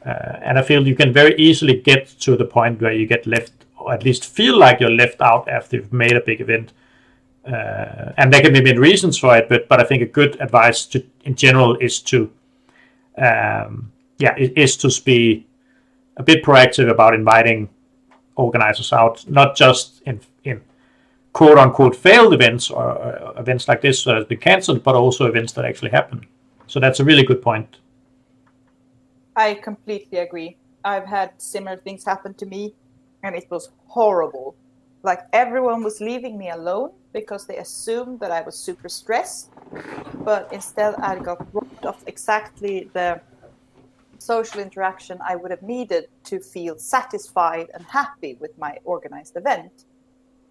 And I feel you can very easily get to the point where you get left, or at least feel like you're left out after you've made a big event. And there can be many reasons for it, but I think a good advice in general is to be a bit proactive about inviting organizers out, not just in quote unquote failed events or events like this that has been cancelled, but also events that actually happen. So that's a really good point. I completely agree. I've had similar things happen to me, and it was horrible. Like everyone was leaving me alone because they assumed that I was super stressed, but instead I got robbed of exactly the social interaction I would have needed to feel satisfied and happy with my organized event.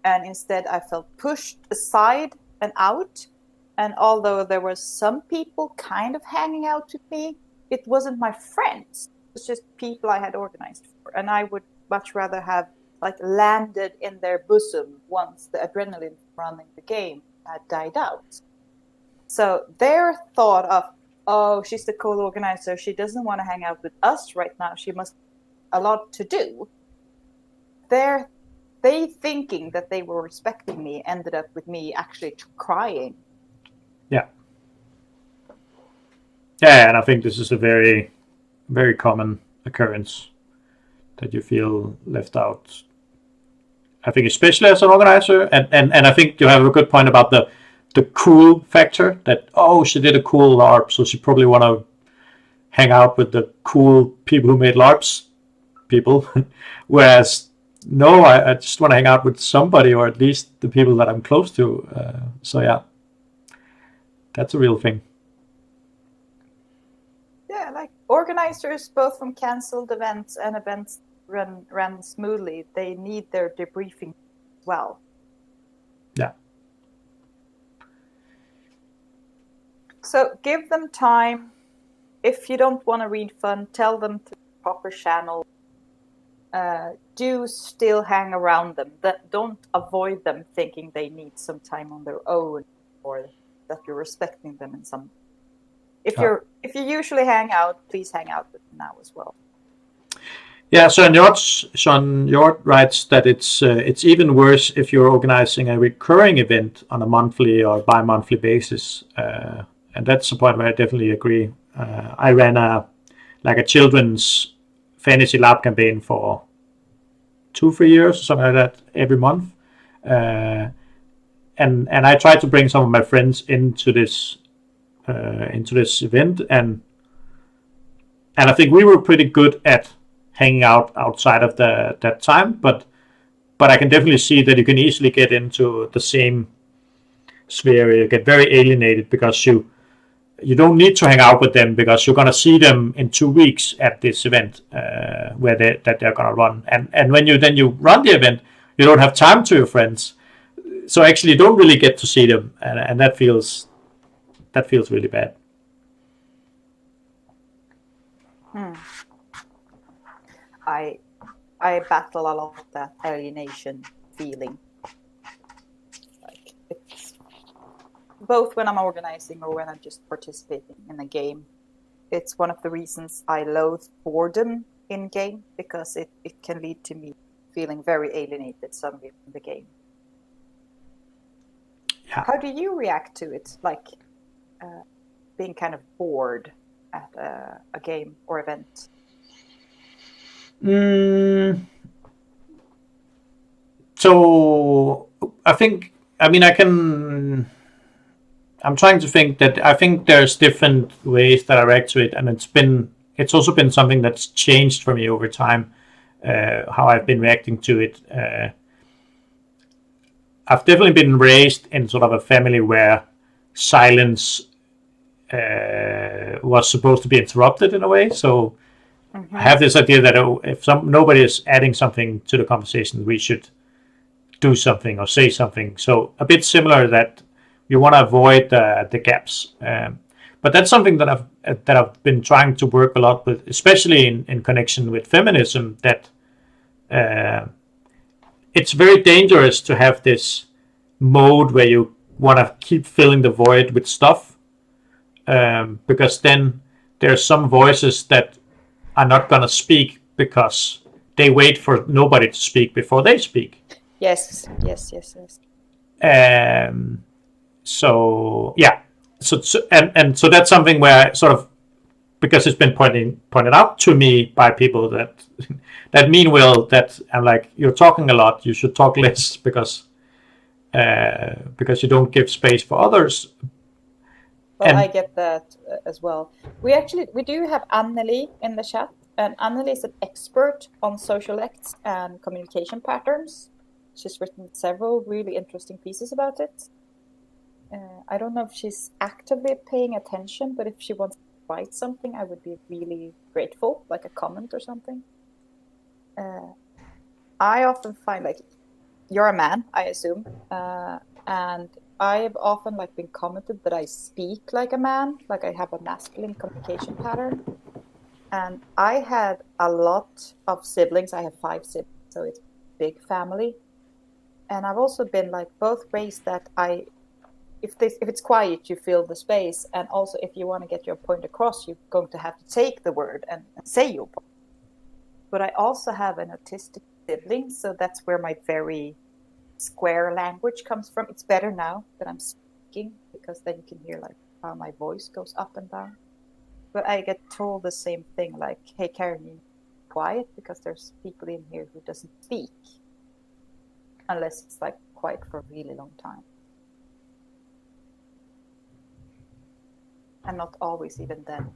And instead I felt pushed aside and out. And although there were some people kind of hanging out with me, it wasn't my friends. It was just people I had organized for. And I would much rather have landed in their bosom once the adrenaline running the game had died out. So their thought of, oh, she's the co-organizer, she doesn't want to hang out with us right now, she must have a lot to do. They thinking that they were respecting me ended up with me actually crying. Yeah. Yeah, and I think this is a very, very common occurrence that you feel left out. I think especially as an organizer, and I think you have a good point about the cool factor, that, oh, she did a cool LARP, so she probably want to hang out with the cool people who made LARPs people. Whereas, no, I just want to hang out with somebody, or at least the people that I'm close to. So yeah, that's a real thing. Yeah, like organizers, both from cancelled events and events ran smoothly, they need their debriefing as well. Yeah. So give them time. If you don't want a refund, tell them to the proper channel. Do still hang around them. Don't avoid them thinking they need some time on their own, or that you're respecting them in some. If you usually hang out, please hang out with them now as well. Yeah, Sean Yort writes that it's even worse if you're organizing a recurring event on a monthly or bi-monthly basis, and that's a point where I definitely agree. I ran a children's fantasy lab campaign for 2-3 years or something like that every month. And I try to bring some of my friends into this event, and I think we were pretty good at hanging out outside of that time, but I can definitely see that you can easily get into the same sphere. You get very alienated because you don't need to hang out with them because you're gonna see them in 2 weeks at this event where they're gonna run, and when you run the event, you don't have time to your friends, so actually you don't really get to see them, and that feels really bad. I battle a lot with that alienation feeling. Like, it's both when I'm organizing or when I'm just participating in a game. It's one of the reasons I loathe boredom in game, because it can lead to me feeling very alienated suddenly in the game. Yeah. How do you react to it? Like being kind of bored at a game or event? So I think, I'm trying to think that I think there's different ways that I react to it, and it's also been something that's changed for me over time, how I've been reacting to it. I've definitely been raised in sort of a family where silence was supposed to be interrupted in a way. So I have this idea that if nobody is adding something to the conversation, we should do something or say something. So a bit similar, that you want to avoid the gaps. But that's something that I've been trying to work a lot with, especially in connection with feminism. That it's very dangerous to have this mode where you want to keep filling the void with stuff, because then there's some voices that are not going to speak because they wait for nobody to speak before they speak. Yes. So yeah, so that's something where I sort of, because it's been pointed out to me by people that mean well, that I'm like, you're talking a lot, you should talk less, because you don't give space for others. Well, I get that as well. We do have Anneli in the chat, and Anneli is an expert on social acts and communication patterns. She's written several really interesting pieces about it. I don't know if she's actively paying attention, but if she wants to write something, I would be really grateful, like a comment or something. I often find, like, you're a man, I assume, and I've often been commented that I speak like a man, like I have a masculine communication pattern. And I had a lot of siblings. I have 5 siblings, so it's a big family. And I've also been both raised that if it's quiet, you fill the space, and also if you want to get your point across, you're going to have to take the word and say your point. But I also have an autistic sibling, so that's where my very square language comes from. It's better now that I'm speaking, because then you can hear how my voice goes up and down. But I get told the same thing, like, hey Karen, you quiet, because there's people in here who doesn't speak unless it's quiet for a really long time. And not always even then.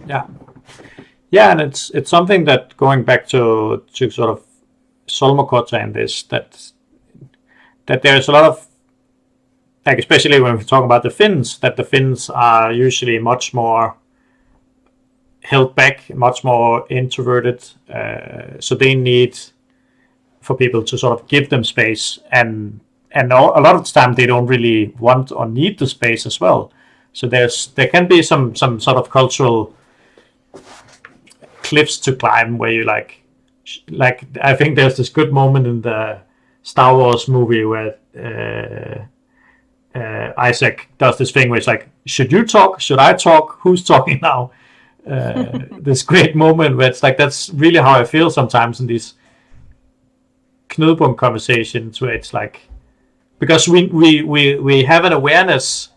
Yeah, and it's something that, going back to sort of Solmukotha in this, that there's a lot of, especially when we talk about the Finns, that the Finns are usually much more held back, much more introverted, so they need for people to sort of give them space, and a lot of the time they don't really want or need the space as well. So there can be some sort of cultural cliffs to climb where you like I think there's this good moment in the Star Wars movie where Isaac does this thing where it's like, should you talk? Should I talk? Who's talking now? This great moment where it's like, that's really how I feel sometimes in these Knudbund conversations, where it's like, because we have an awareness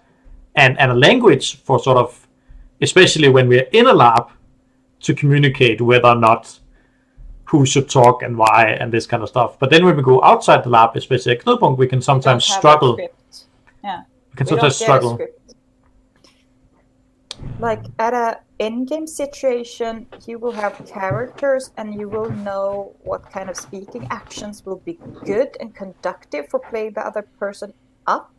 and a language for sort of, especially when we're in a lab, to communicate whether or not who should talk and why and this kind of stuff. But then when we go outside the lab, especially at Knudpunkt, we can sometimes struggle. Yeah, we can sometimes struggle. Like at a in-game situation, you will have characters and you will know what kind of speaking actions will be good and conductive for playing the other person up,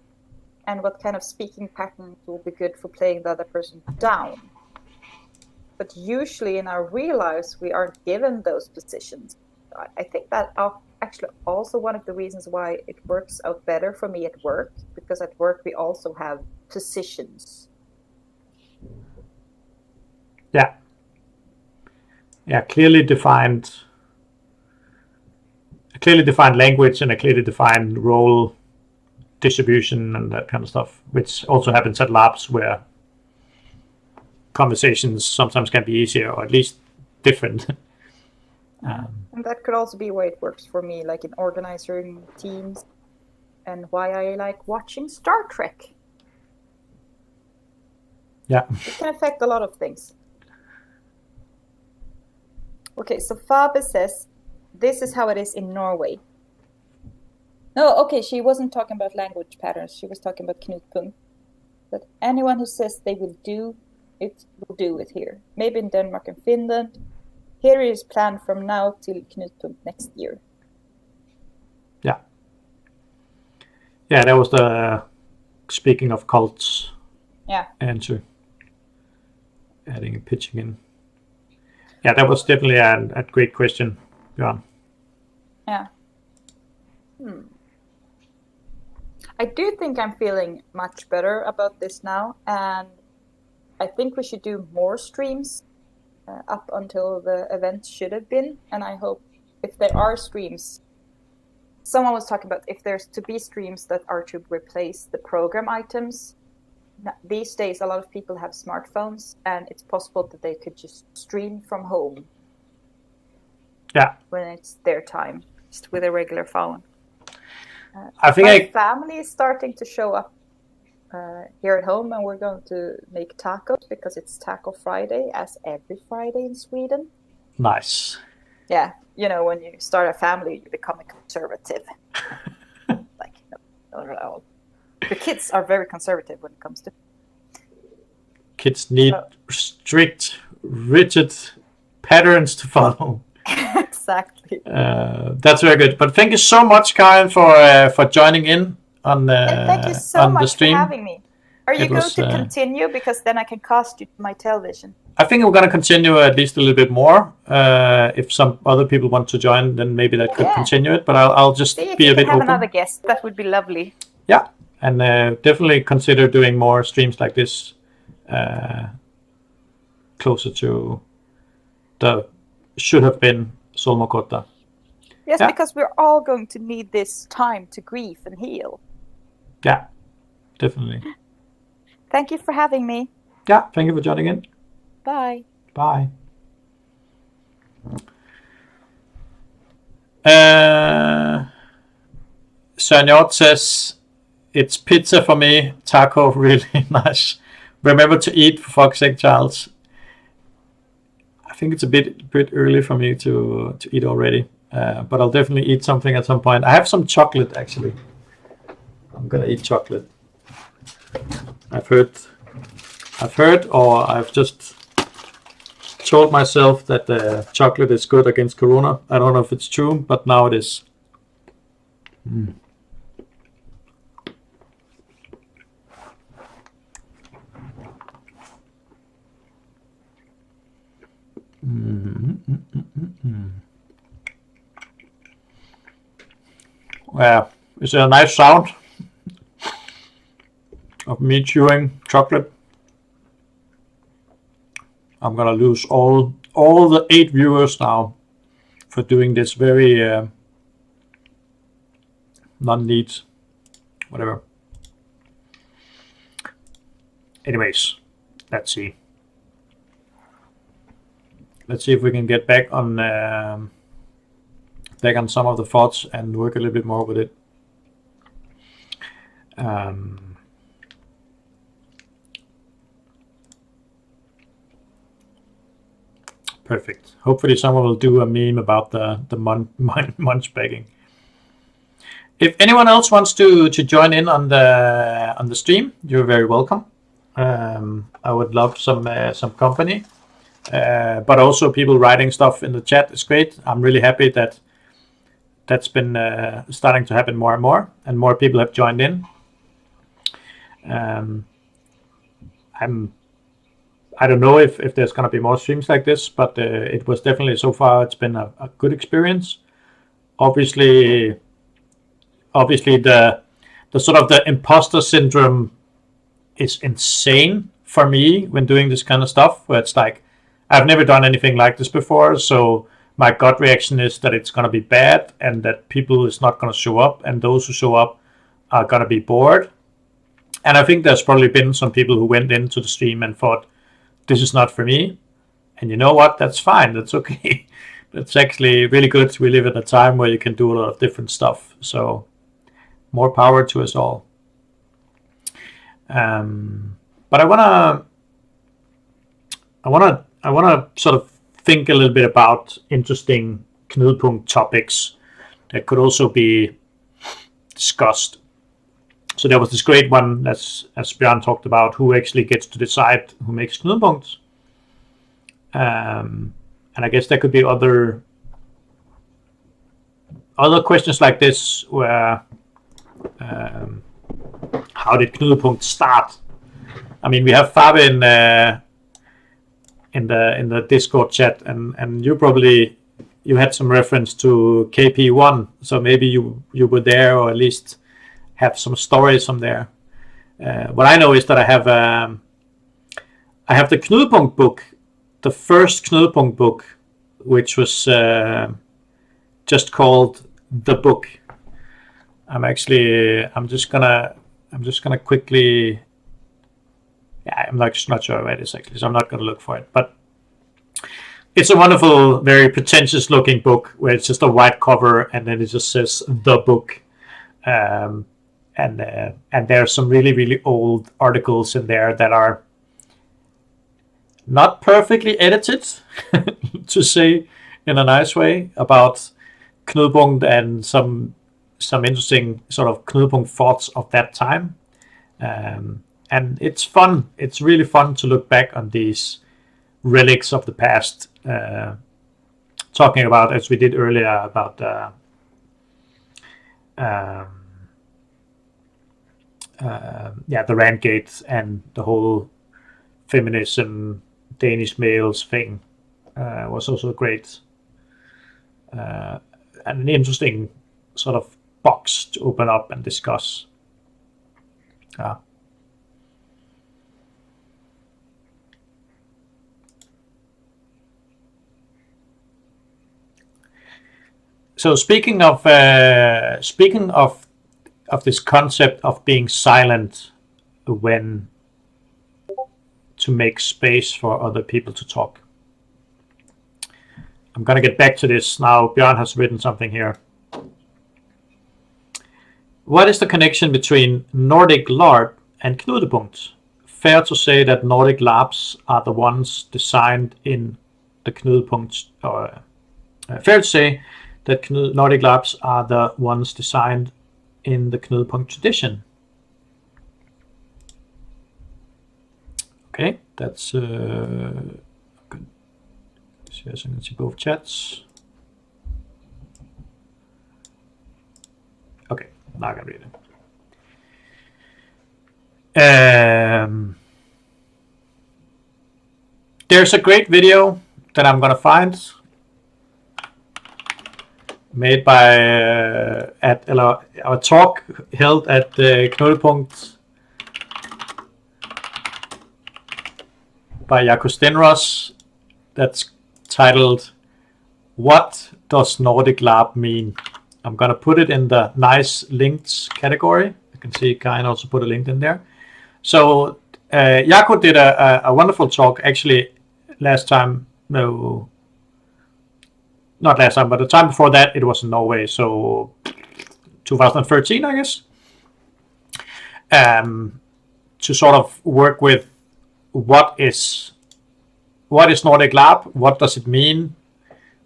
and what kind of speaking patterns will be good for playing the other person down. But usually in our real lives, we aren't given those positions. I think that actually also one of the reasons why it works out better for me at work, because at work we also have positions. Yeah, clearly defined language and a clearly defined role distribution and that kind of stuff, which also happens at labs where conversations sometimes can be easier or at least different. And that could also be why it works for me, like in organizing teams, and why I like watching Star Trek. Yeah. It can affect a lot of things. Okay, so Fabe says, this is how it is in Norway. No, okay, she wasn't talking about language patterns. She was talking about Knutpunkt. But anyone who says they will do it here. Maybe in Denmark and Finland. Here is planned from now till Knutpunkt next year. Yeah. Yeah, that was the speaking of cults answer. Adding and pitching in. Yeah, that was definitely a great question, Björn. Yeah. I do think I'm feeling much better about this now, and I think we should do more streams up until the event should have been. And I hope if there are streams, someone was talking about if there's to be streams that are to replace the program items. These days, a lot of people have smartphones, and it's possible that they could just stream from home. Yeah. When it's their time, just with a regular phone. I think my family is starting to show up here at home, and we're going to make tacos because it's Taco Friday, as every Friday in Sweden. Nice. Yeah, when you start a family, you become a conservative. Like, no. The kids are very conservative when it comes to. Kids need strict, rigid patterns to follow. Exactly. That's very good. But thank you so much, Karen, for joining in on thank you so much the stream. For having me. Are you going to continue? Because then I can cast you to my television. I think we're going to continue at least a little bit more. If some other people want to join, then maybe that could continue it. But I'll just be a bit open. Have another guest. That would be lovely. Yeah, and definitely consider doing more streams like this, closer to the should have been Solmukotha. Yes, because we're all going to need this time to grieve and heal. Yeah, definitely. Thank you for having me. Yeah, thank you for joining in. Bye. Bye. Sernjord says, it's pizza for me, taco really nice. Remember to eat, for fuck's sake, Charles. I think it's a bit early for me to eat already, but I'll definitely eat something at some point. I have some chocolate, actually. I'm gonna eat chocolate. I've heard, or I've just told myself that chocolate is good against corona. I don't know if it's true, but now it is. Well, it's a nice sound of me chewing chocolate. I'm gonna lose all the 8 viewers now for doing this very non-neat, whatever. Anyways, let's see. Let's see if we can get back on some of the thoughts and work a little bit more with it. Perfect. Hopefully someone will do a meme about the munch begging. If anyone else wants to join in on the stream, you're very welcome. I would love some company, but also people writing stuff in the chat is great. I'm really happy that that's been starting to happen more and more people have joined in. I don't know if there's going to be more streams like this, but it was definitely, so far, it's been a good experience. Obviously the sort of the imposter syndrome is insane for me when doing this kind of stuff, where it's like, I've never done anything like this before, so my gut reaction is that it's going to be bad and that people is not going to show up, and those who show up are going to be bored. And I think there's probably been some people who went into the stream and thought, this is not for me. And you know what? That's fine. That's okay. It's actually really good. We live at a time where you can do a lot of different stuff. So more power to us all. But I wanna sort of think a little bit about interesting Knudepunkt topics that could also be discussed. So there was this great one, as Bjørn talked about, who actually gets to decide who makes Knudepunkts. And I guess there could be other questions like this, where how did Knudepunkt start? I mean, we have Fabe in the Discord chat, and you had some reference to KP1, so maybe you were there, or at least have some stories from there. What I know is that I have the Knudepunkt book, the first Knudepunkt book, which was just called The Book. I'm just gonna quickly. Yeah, I'm not sure where it is actually, so I'm not gonna look for it. But it's a wonderful, very pretentious looking book where it's just a white cover and then it just says The Book. And there are some really, really old articles in there that are not perfectly edited, to say in a nice way, about Knudepunkt and some interesting sort of Knudepunkt thoughts of that time. And it's fun. It's really fun to look back on these relics of the past, talking about, as we did earlier, about the Randgate and the whole feminism, Danish males thing was also great, and an interesting sort of box to open up and discuss. So speaking of this concept of being silent when to make space for other people to talk, I'm gonna get back to this now. Bjørn has written something here. What is the connection between Nordic LARP and Knudepunkt? Fair to say that Nordic LARPs are the ones designed in the Knudepunkt, or fair to say that Nordic LARPs are the ones designed in the Knudepunkt tradition. Okay, that's good. So I can see both chats. Okay, now I can read it. There's a great video that I'm gonna find, made by at a talk held at the Knudepunkt by Jaakko Stenros, that's titled "What Does Nordic LARP Mean?" I'm gonna put it in the nice links category. I can see Karin also put a link in there. So Jaakko did a wonderful talk actually last time. No, not last time, but the time before that, it was in Norway. So 2013, I guess. To sort of work with what is what is Nordic Lab? What does it mean?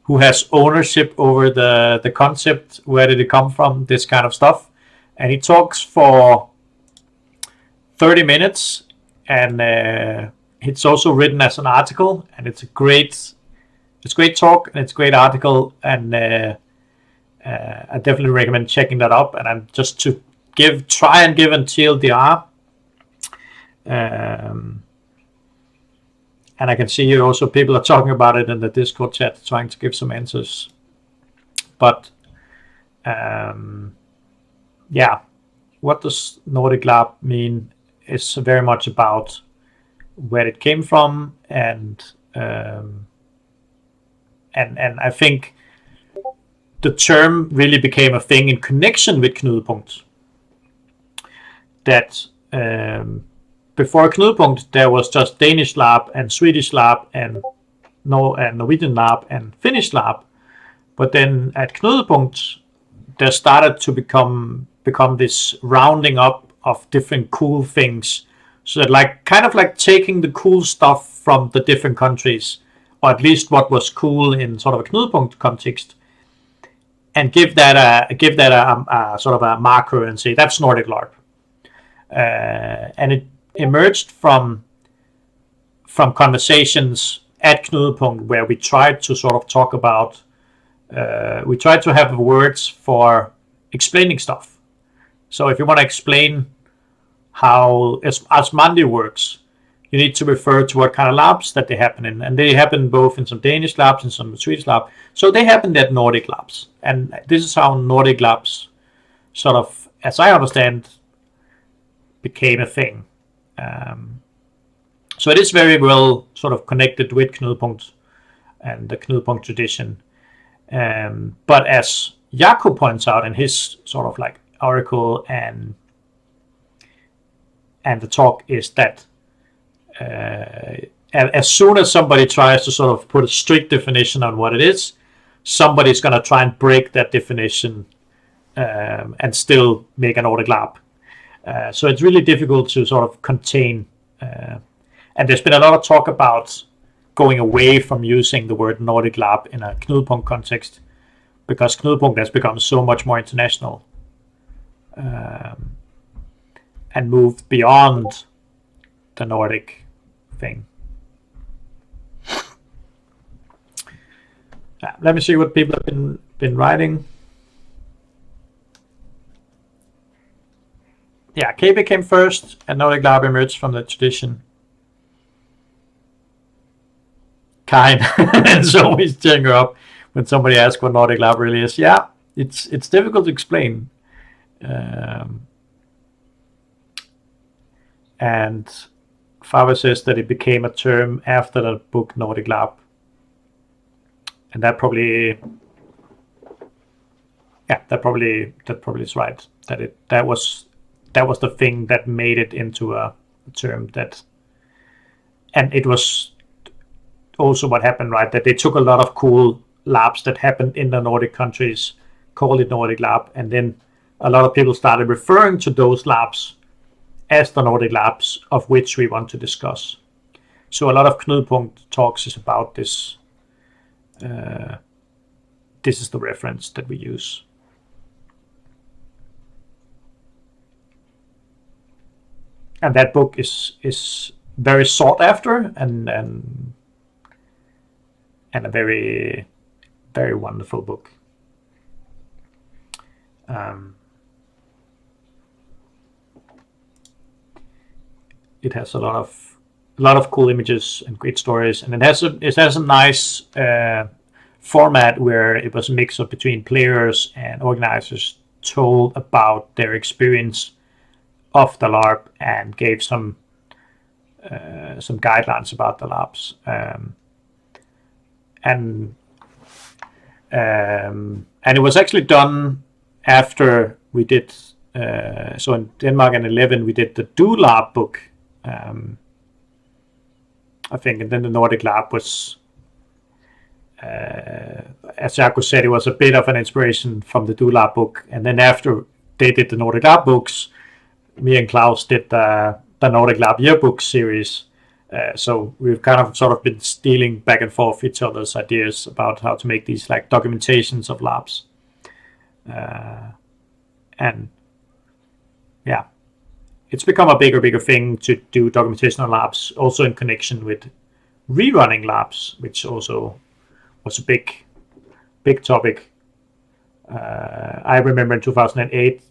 Who has ownership over the concept? Where did it come from? This kind of stuff. And he talks for 30 minutes, and it's also written as an article, and it's great talk, and it's a great article, and I definitely recommend checking that up. And I'm just to try and give a TLDR. And I can see here also people are talking about it in the Discord chat, trying to give some answers. But yeah, what does Nordic Lab mean? It's very much about where it came from, and I think the term really became a thing in connection with Knudepunkt. That before Knudepunkt, there was just Danish Lab and Swedish Lab and Norwegian Lab and Finnish Lab. But then at Knudepunkt, there started to become this rounding up of different cool things. So that kind of taking the cool stuff from the different countries, or at least what was cool in sort of a Knudepunkt context, and give that a sort of a marker and say that's Nordic LARP. And it emerged from conversations at Knudepunkt where we tried to sort of talk about, we tried to have words for explaining stuff. So if you want to explain how Asmandi works, you need to refer to what kind of labs that they happen in. And they happen both in some Danish labs and some Swedish labs. So they happened at Nordic labs. And this is how Nordic labs sort of, as I understand, became a thing. So it is very well sort of connected with Knudepunkt and the Knudepunkt tradition. But as Jaakko points out in his sort of article and the talk, is that as soon as somebody tries to sort of put a strict definition on what it is, somebody's going to try and break that definition and still make an Nordic lab. So it's really difficult to sort of contain. And there's been a lot of talk about going away from using the word Nordic lab in a Knudepunkt context, because Knudepunkt has become so much more international and moved beyond the Nordic thing. Let me see what people have been writing. Yeah, KB came first, and Nordic Lab emerged from the tradition. Kind. It's always tearing her up when somebody asks what Nordic Lab really is. Yeah, it's difficult to explain. And Faber says that it became a term after the book Nordic Lab. And that probably is right. That was the thing that made it into a term that, and it was also what happened, right? That they took a lot of cool labs that happened in the Nordic countries, called it Nordic Lab, and then a lot of people started referring to those labs as the Nordic labs of which we want to discuss. So a lot of Knudepunkt talks is about this. This is the reference that we use. And that book is very sought after and a very, very wonderful book. It has a lot of cool images and great stories, and it has a nice format where it was a mix of between players and organizers told about their experience of the LARP and gave some guidelines about the labs. And it was actually done after we did. So in Denmark in 11 we did the Do Lab book, I think, and then the Nordic Lab was, as Jaakko said, it was a bit of an inspiration from the Do Lab book. And then after they did the Nordic Lab books, me and Klaus did the Nordic Lab yearbook series, So we've kind of sort of been stealing back and forth each other's ideas about how to make these like documentations of labs. And yeah, it's become a bigger thing to do documentation on labs, also in connection with rerunning labs, which also was a big topic. I remember in 2008,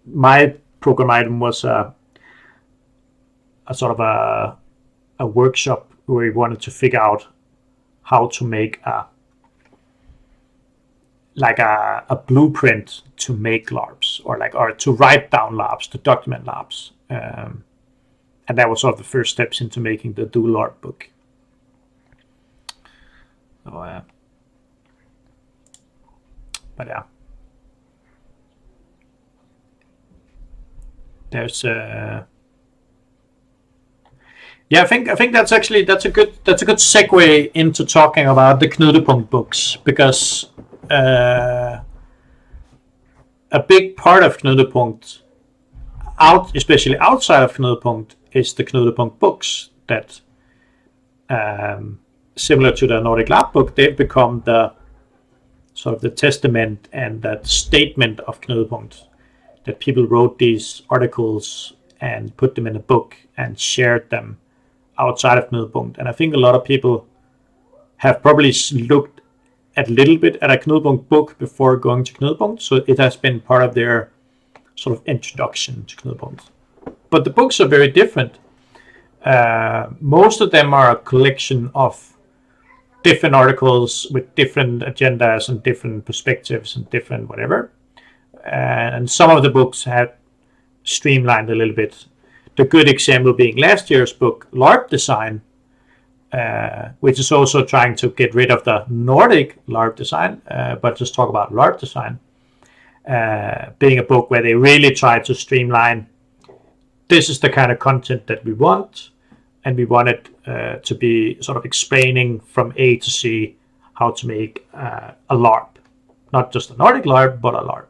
my program item was a sort of a workshop where we wanted to figure out how to make a blueprint to make LARPs, or to write down LARPs, to document LARPs. And that was sort of the first steps into making the Do LARP book. So, but yeah, there's yeah, I think that's a good segue into talking about the Knutepunkt books, because a big part of Knutepunkt, especially outside of Knutepunkt, is the Knutepunkt books that, similar to the Nordic Lab book, they've become the sort of the testament and that statement of Knutepunkt, that people wrote these articles and put them in a book and shared them outside of Knutepunkt. And I think a lot of people have probably looked a little bit at a Knutepunkt book before going to Knutepunkt, so it has been part of their sort of introduction to Knutepunkt. But the books are very different. Most of them are a collection of different articles with different agendas and different perspectives and different whatever. And some of the books have streamlined a little bit. The good example being last year's book, LARP Design, which is also trying to get rid of the Nordic LARP design, but just talk about LARP design, being a book where they really try to streamline. This is the kind of content that we want, and we want it to be sort of explaining from A to Z how to make a LARP, not just a Nordic LARP, but a LARP.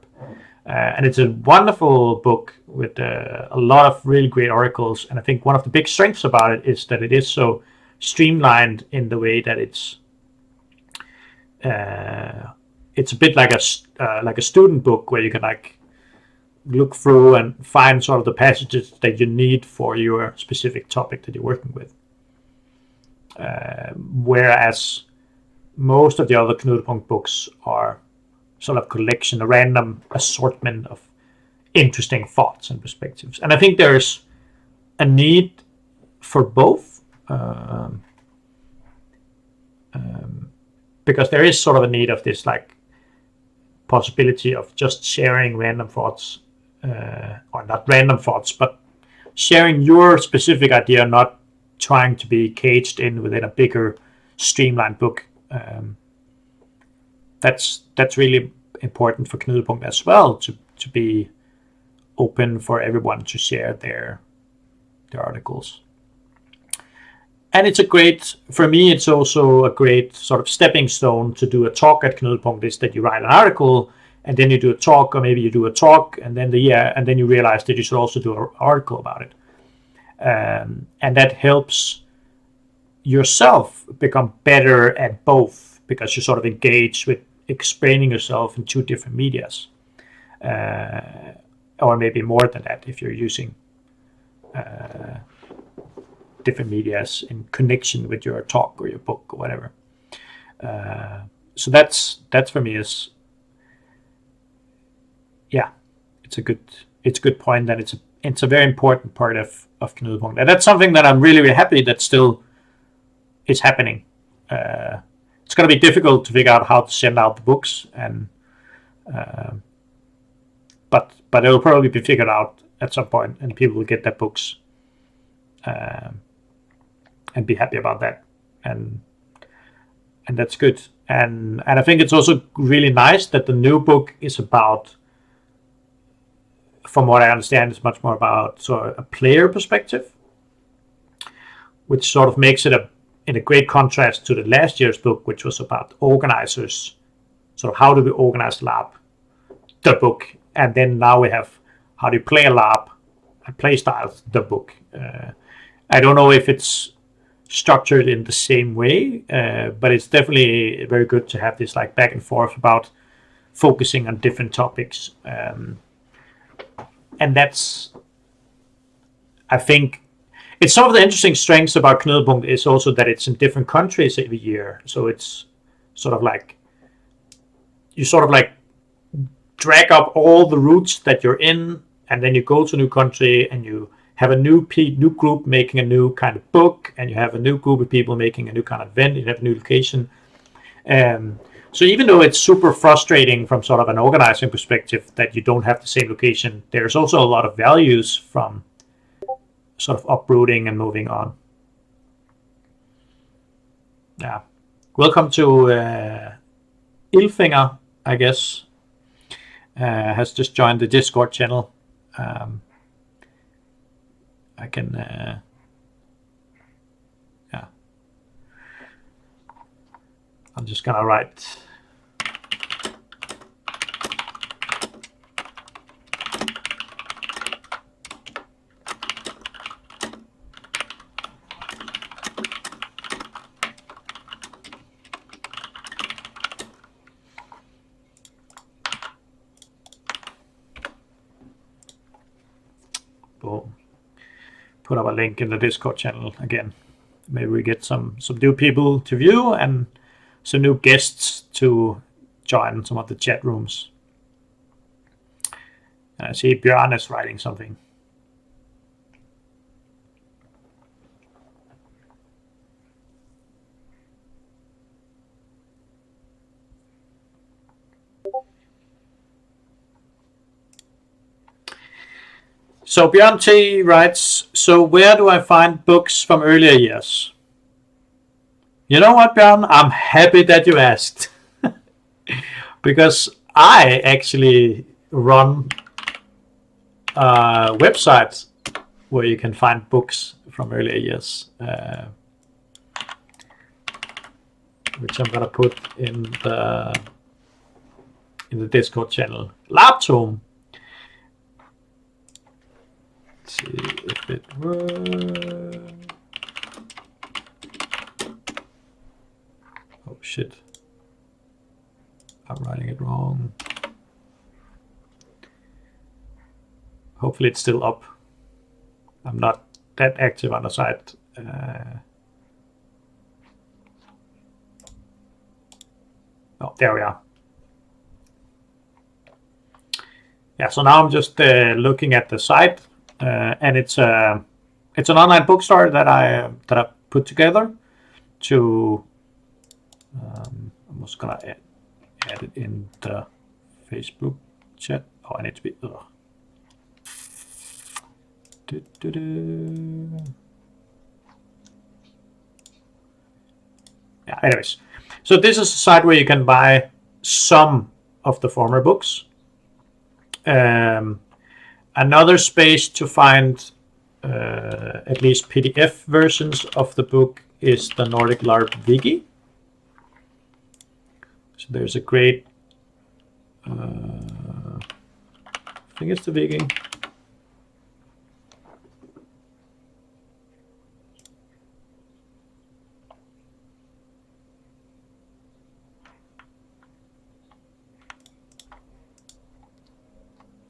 And it's a wonderful book with a lot of really great articles. And I think one of the big strengths about it is that it is so streamlined in the way that it's a bit like a student book where you can like look through and find sort of the passages that you need for your specific topic that you're working with. Whereas most of the other Knutepunkt books are sort of collection, a random assortment of interesting thoughts and perspectives. And I think there's a need for both, because there is sort of a need of this like possibility of just sharing random thoughts, or not random thoughts, but sharing your specific idea, not trying to be caged in within a bigger streamlined book. That's really important for Knutepunkt as well, to be open for everyone to share their articles. And it's for me, it's also a great sort of stepping stone to do a talk at Knutepunkt, is that you write an article and then you do a talk, or maybe you do a talk and then you realize that you should also do an article about it. And that helps yourself become better at both, because you sort of engage with explaining yourself in two different medias, or maybe more than that if you're using different medias in connection with your talk or your book or whatever. So that's for me is, yeah, it's a good point that it's a very important part of Knutepunkt, and that's something that I'm really, really happy that still is happening. It's going to be difficult to figure out how to send out the books, and but it'll probably be figured out at some point, and people will get their books and be happy about that, and that's good. And I think it's also really nice that the new book is about, from what I understand, it's much more about sort of a player perspective, which sort of makes it in a great contrast to the last year's book, which was about organizers. So how do we organize lab, the book, and then now we have how do you play a lab and play styles, the book. I don't know if it's structured in the same way, but it's definitely very good to have this like back and forth about focusing on different topics. And that's, I think, it's some of the interesting strengths about Knudepunkt is also that it's in different countries every year. So it's sort of like, you sort of like drag up all the routes that you're in, and then you go to a new country and you have a new group making a new kind of book, and you have a new group of people making a new kind of event, you have a new location. So even though it's super frustrating from sort of an organizing perspective that you don't have the same location, there's also a lot of values from sort of uprooting and moving on. Yeah. Welcome to Ilfinger, I guess, has just joined the Discord channel. I can, yeah. I'm just gonna write. Boom. Put up a link in the Discord channel again. Maybe we get some new people to view and some new guests to join some of the chat rooms. And I see Björn is writing something. So Björn T writes, so where do I find books from earlier years? You know what, Björn? I'm happy that you asked. Because I actually run a website where you can find books from earlier years, which I'm gonna put in the Discord channel. Laptop. See if it works. Oh shit, I'm writing it wrong. Hopefully it's still up. I'm not that active on the site. Oh, there we are. Yeah, so now I'm just looking at the site. And it's an online bookstore that I put together to. I'm just gonna add it in the Facebook chat. Oh, I need to be. Yeah. Anyways, so this is a site where you can buy some of the former books. Another space to find at least PDF versions of the book is the Nordic LARP Wiki. So there's a great, I think it's the Wiki.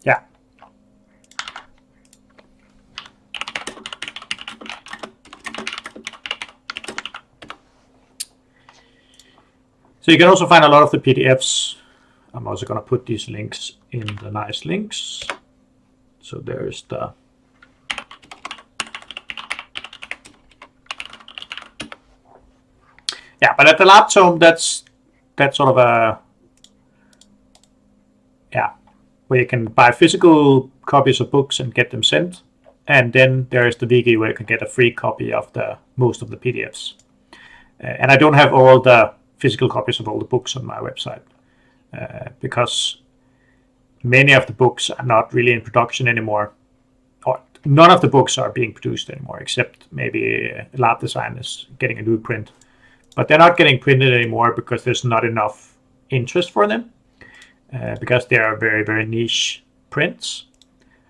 Yeah. So you can also find a lot of the PDFs. I'm also going to put these links in the nice links. So there's the yeah, but at the laptop, that's sort of a yeah, where you can buy physical copies of books and get them sent, and then there is the wiki where you can get a free copy of most of the PDFs. And I don't have all the physical copies of all the books on my website because many of the books are not really in production anymore, or none of the books are being produced anymore, except maybe Lab Design is getting a new print. But they're not getting printed anymore because there's not enough interest for them, because they are very, very niche prints.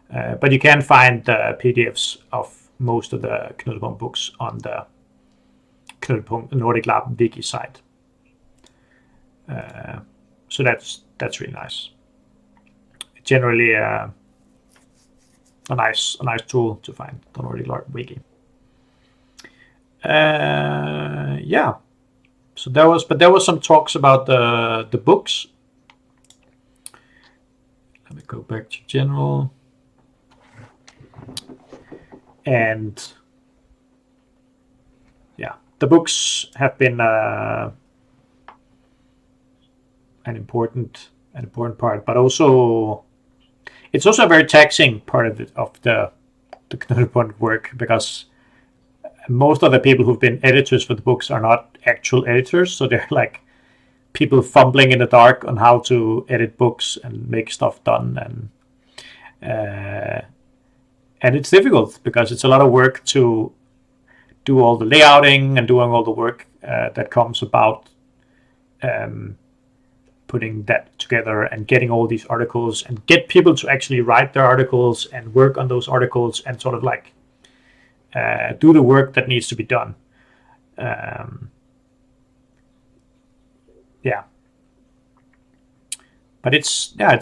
But you can find the PDFs of most of the Knudepunkt books on the Knudepunkt Nordic Lab wiki site. So that's really nice. Generally, a nice tool to find the Nordic Lab wiki. Yeah. So there was some talks about the books. Let me go back to general. And yeah, the books have been an important part, but also it's also a very taxing part of the Knudepunkt work, because most of the people who've been editors for the books are not actual editors, so they're like people fumbling in the dark on how to edit books and make stuff done, and it's difficult because it's a lot of work to do all the layouting and doing all the work that comes about putting that together and getting all these articles and get people to actually write their articles and work on those articles and sort of like do the work that needs to be done. Yeah, but it's a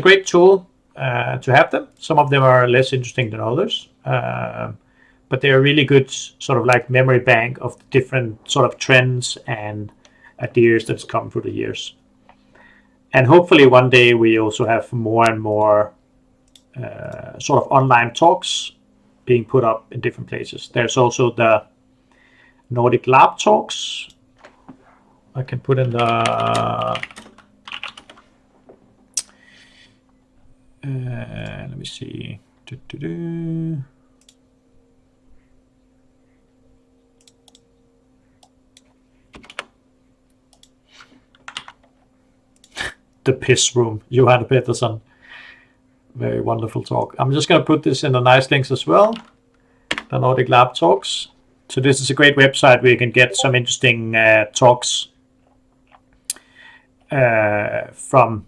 great tool to have them. Some of them are less interesting than others, but they are really good sort of like memory bank of the different sort of trends and ideas that's come through the years. And hopefully one day we also have more and more sort of online talks being put up in different places. There's also the Nordic Lab talks. I can put in the let me see. The Piss Room, Johan Peterson. Very wonderful talk. I'm just going to put this in the nice links as well. The Nordic Lab talks. So this is a great website where you can get some interesting talks from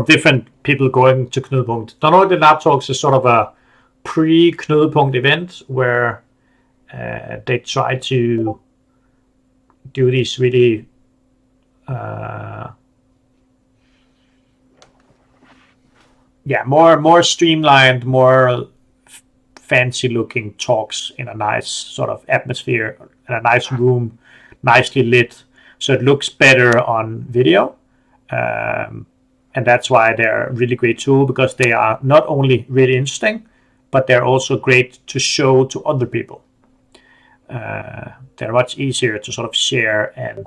different people going to Knudepunkt. The Nordic Lab talks is sort of a pre-Knudepunkt event where they try to do these really more streamlined, more fancy looking talks in a nice sort of atmosphere, in a nice room, nicely lit, so it looks better on video. And that's why they're a really great tool, because they are not only really interesting, but they're also great to show to other people. They're much easier to sort of share and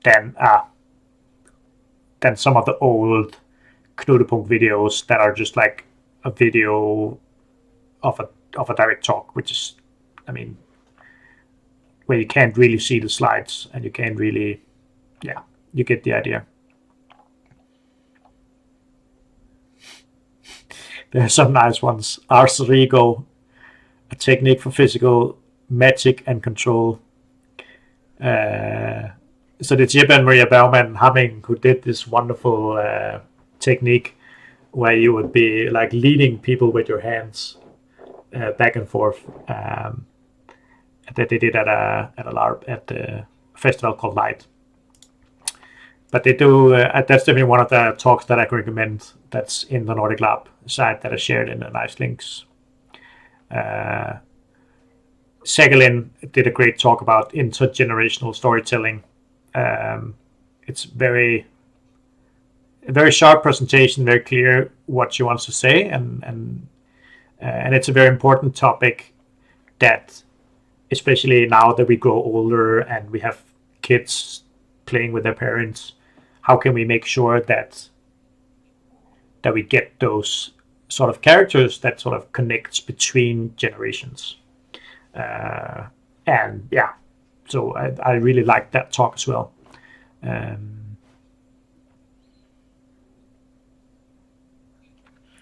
than some of the old Knudepunkt videos that are just like a video of a direct talk, which is, I mean, where you can't really see the slides and you can't really, you get the idea. There are some nice ones. Ars Rego, a technique for physical magic and control. So it's Jeppe and Maria Bergman Hamming who did this wonderful technique where you would be like leading people with your hands back and forth. That they did at the festival called Light. But they do. That's definitely one of the talks that I can recommend. That's in the Nordic Lab site that I shared in the nice links. Segelin did a great talk about intergenerational storytelling. It's a very sharp presentation, very clear what she wants to say, and it's a very important topic that, especially now that we grow older and we have kids playing with their parents, how can we make sure that we get those sort of characters that sort of connects between generations? So I really like that talk as well.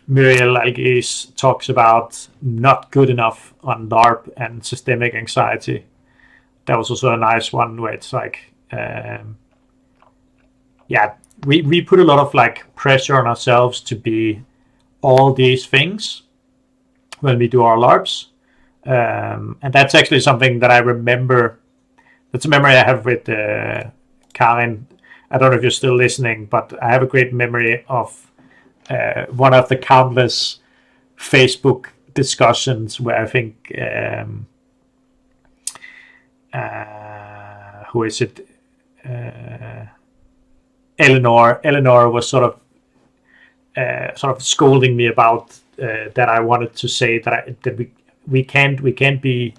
Muriel Algis talks about not good enough on LARP and systemic anxiety. That was also a nice one where it's like, we put a lot of like pressure on ourselves to be all these things when we do our LARPs. And that's actually something that I remember. That's a memory I have with Karin. I don't know if you're still listening, but I have a great memory of one of the countless Facebook discussions where I think who is it? Eleanor was sort of scolding me about that I wanted to say that we can't be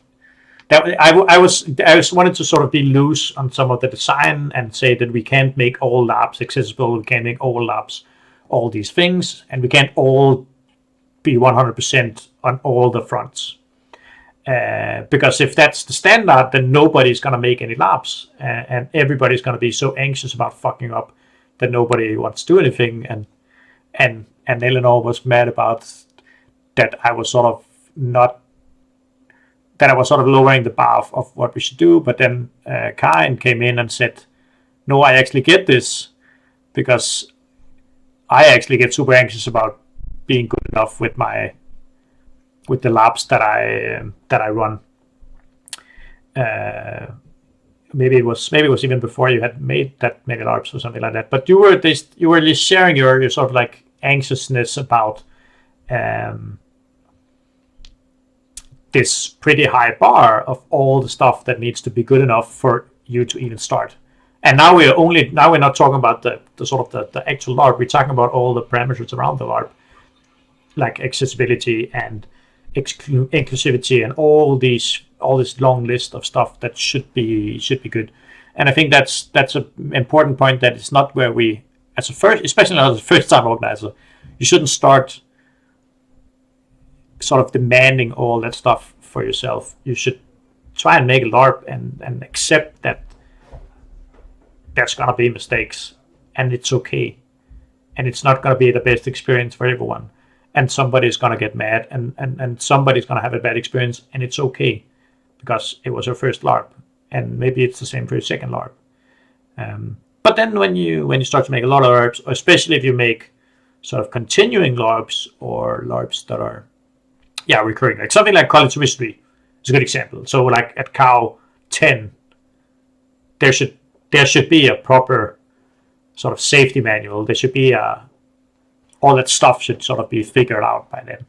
that I was wanted to sort of be loose on some of the design and say that we can't make all labs accessible, we can't make all labs all these things, and we can't all be 100% on all the fronts. Because if that's the standard, then nobody's going to make any labs, and everybody's going to be so anxious about fucking up that nobody wants to do anything. And Eleanor was mad about that I was sort of lowering the bar of what we should do. But then Karin came in and said, no, I actually get this, because I actually get super anxious about being good enough with the labs that I run. Maybe it was even before you had made that many LARPs or something like that. But you were just sharing your sort of like anxiousness about this pretty high bar of all the stuff that needs to be good enough for you to even start. And now we're not talking about the sort of the actual LARP. We're talking about all the parameters around the LARP, like accessibility and inclusivity and all this long list of stuff that should be good. And I think that's an important point, that it's not where we, especially as a first time organizer, you shouldn't start sort of demanding all that stuff for yourself. You should try and make a LARP and accept that there's gonna be mistakes, and it's okay, and it's not gonna be the best experience for everyone, and somebody's gonna get mad, and somebody's gonna have a bad experience, and it's okay, because it was your first LARP, and maybe it's the same for your second LARP. But then when you start to make a lot of LARPs, especially if you make sort of continuing LARPs or LARPs that are recurring, like something like College of Mystery is a good example. So like at Cow 10, there should be a proper sort of safety manual. There should be all that stuff should sort of be figured out by then.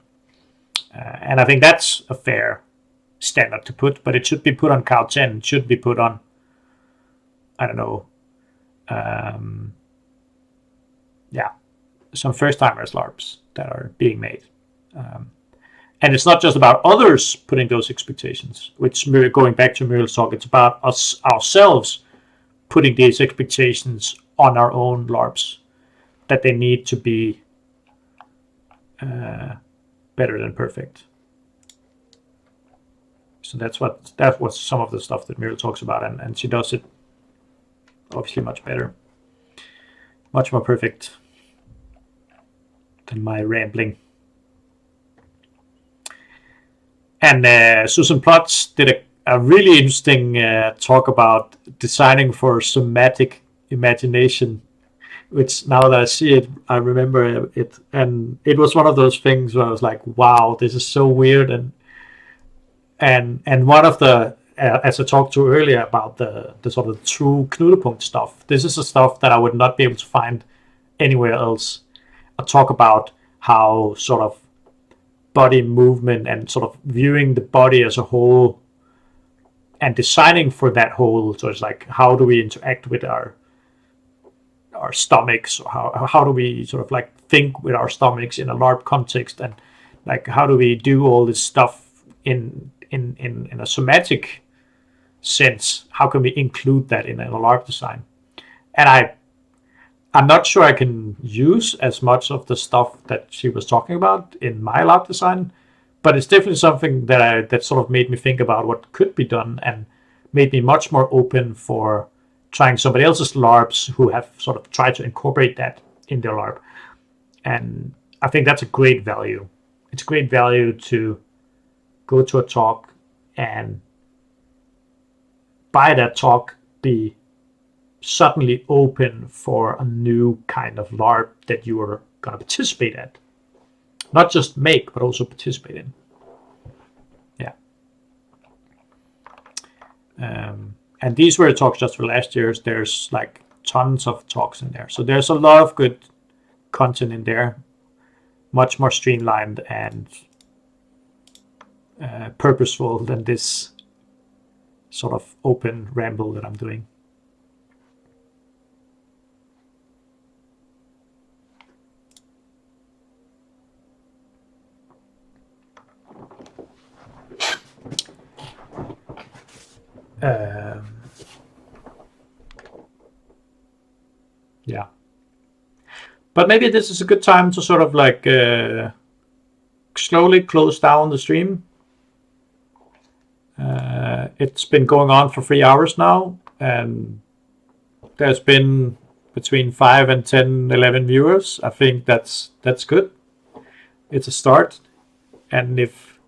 And I think that's a fair standard to put, but it should be put on Cow 10. It should be put on, I don't know, some first-timers LARPs that are being made. And it's not just about others putting those expectations, which, going back to Muriel's talk, it's about us ourselves putting these expectations on our own LARPs, that they need to be better than perfect. So that was some of the stuff that Muriel talks about, and she does it obviously much better, much more perfect than my rambling. And Susan Plotz did a really interesting talk about designing for somatic imagination, which, now that I see it, I remember it. And it was one of those things where I was like, wow, this is so weird. And one of the, as I talked to earlier about the sort of true Knudepunkt stuff, this is the stuff that I would not be able to find anywhere else. I talk about how sort of body movement and sort of viewing the body as a whole and designing for that whole. So it's like, how do we interact with our stomachs, or how do we sort of like think with our stomachs in a LARP context, and like how do we do all this stuff in a somatic sense? How can we include that in a LARP design? And I'm not sure I can use as much of the stuff that she was talking about in my LARP design, but it's definitely something that sort of made me think about what could be done, and made me much more open for trying somebody else's LARPs who have sort of tried to incorporate that in their LARP. And I think that's a great value. It's a great value to go to a talk and by that talk be suddenly open for a new kind of LARP that you are going to participate at. Not just make, but also participate in. Yeah. And these were talks just for last year's. There's like tons of talks in there. So there's a lot of good content in there. Much more streamlined and purposeful than this sort of open ramble that I'm doing. Yeah. But maybe this is a good time to sort of like slowly close down the stream. It's been going on for 3 hours now, and there's been between 5 and 10, 11 viewers. I think that's good. It's a start, and if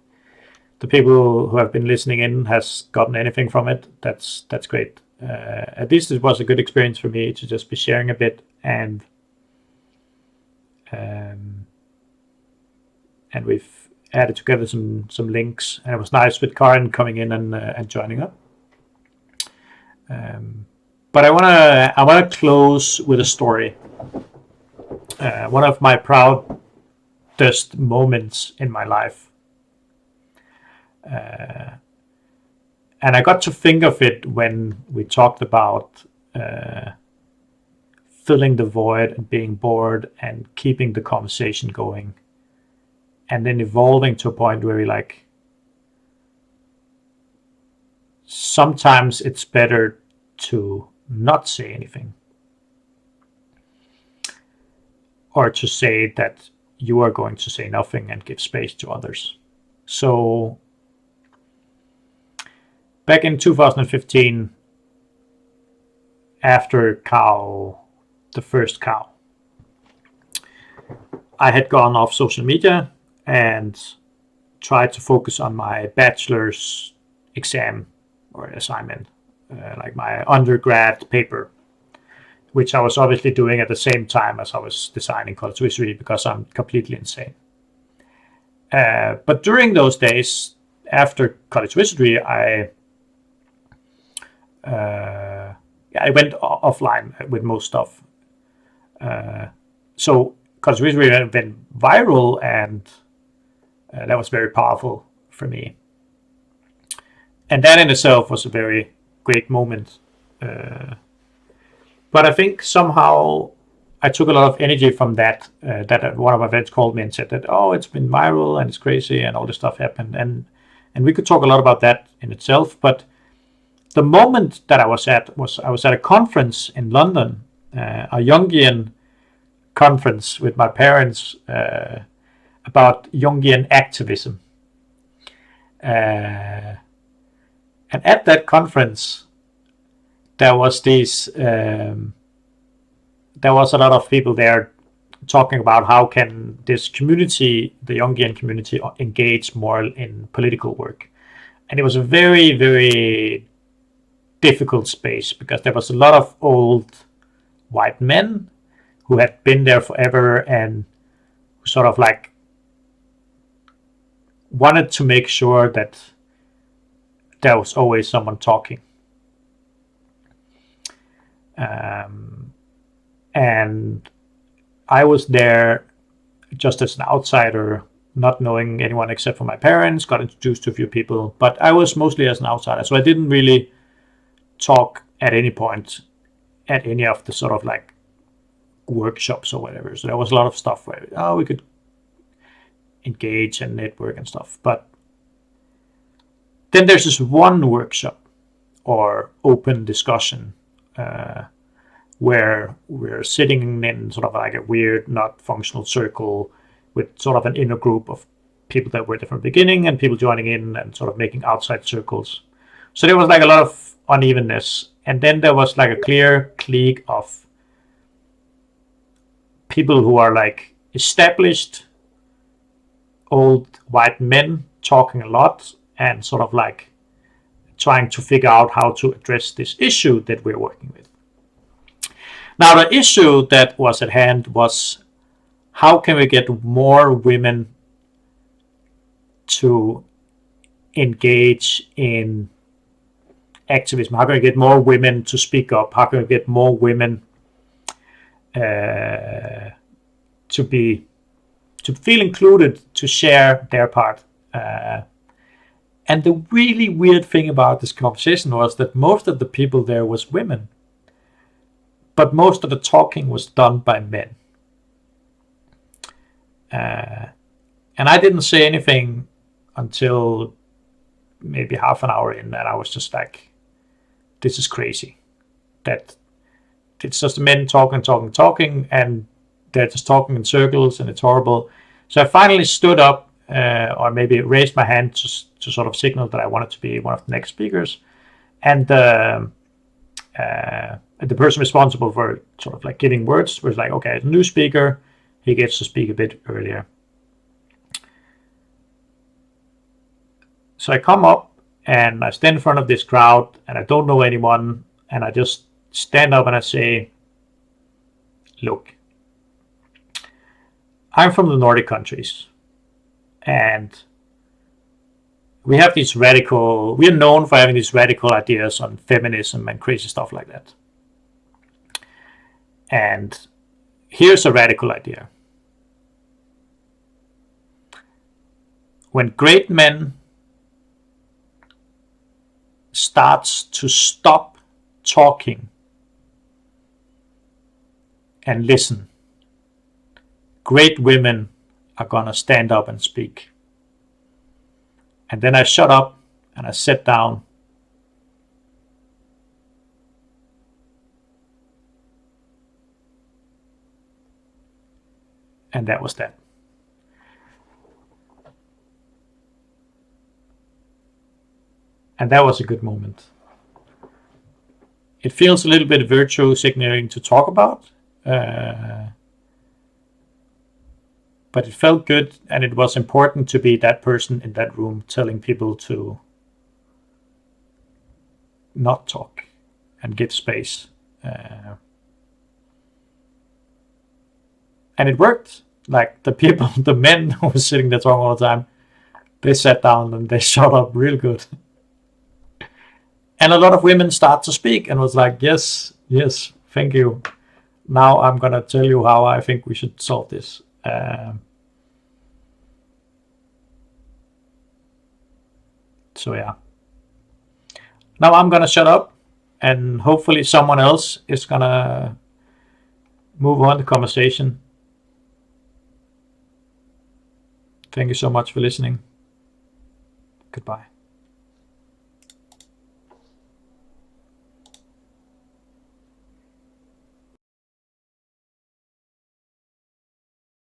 the people who have been listening in has gotten anything from it, that's great. At least it was a good experience for me to just be sharing a bit, and we've added together some links, and it was nice with Karen coming in and joining up. But I wanna close with a story. One of my proudest moments in my life. And I got to think of it when we talked about filling the void and being bored and keeping the conversation going, and then evolving to a point where we like, sometimes it's better to not say anything, or to say that you are going to say nothing and give space to others. So back in 2015, after the first cow, I had gone off social media and tried to focus on my bachelor's exam or assignment, like my undergrad paper, which I was obviously doing at the same time as I was designing college wizardry, because I'm completely insane. But during those days after college wizardry, I went offline with most stuff. So college wizardry went viral, and that was very powerful for me. And that in itself was a very great moment. But I think somehow I took a lot of energy from that. That one of my friends called me and said that, oh, it's been viral and it's crazy and all this stuff happened. And we could talk a lot about that in itself. But the moment that I was at a conference in London, a Jungian conference with my parents about Jungian activism. And at that conference, there was a lot of people there talking about how can this community, the Jungian community, engage more in political work. And it was a very, very difficult space, because there was a lot of old white men who had been there forever and sort of like wanted to make sure that there was always someone talking. And I was there just as an outsider, not knowing anyone except for my parents, got introduced to a few people, but I was mostly as an outsider. So I didn't really talk at any point at any of the sort of like workshops or whatever. So there was a lot of stuff where we could engage and network and stuff. But then there's this one workshop or open discussion where we're sitting in sort of like a weird, not functional circle with sort of an inner group of people that were there from the beginning and people joining in and sort of making outside circles. So there was like a lot of unevenness. And then there was like a clear clique of people who are like established old white men talking a lot and sort of like trying to figure out how to address this issue that we're working with. Now, the issue that was at hand was, how can we get more women to engage in activism? How can we get more women to speak up? How can we get more women to feel included, to share their part? And the really weird thing about this conversation was that most of the people there was women, but most of the talking was done by men. And I didn't say anything until maybe half an hour in, and I was just like, this is crazy. That it's just men talking, and they're just talking in circles, and it's horrible. So I finally stood up, or maybe raised my hand to sort of signal that I wanted to be one of the next speakers. And the person responsible for sort of like giving words was like, okay, new speaker, he gets to speak a bit earlier. So I come up and I stand in front of this crowd, and I don't know anyone, and I just stand up and I say, look, I'm from the Nordic countries, and we are known for having these radical ideas on feminism and crazy stuff like that. And here's a radical idea. When great men starts to stop talking and listen, great women are gonna stand up and speak. And then I shut up and I sat down. And that was that. And that was a good moment. It feels a little bit virtue signaling to talk about, but it felt good, and it was important to be that person in that room telling people to not talk and give space. And it worked. Like the people, the men who were sitting there talking all the time, they sat down and they shut up real good. And a lot of women start to speak and was like, yes, thank you. Now I'm going to tell you how I think we should solve this. So yeah. Now I'm going to shut up, and hopefully someone else is going to move on the conversation. Thank you so much for listening. Goodbye.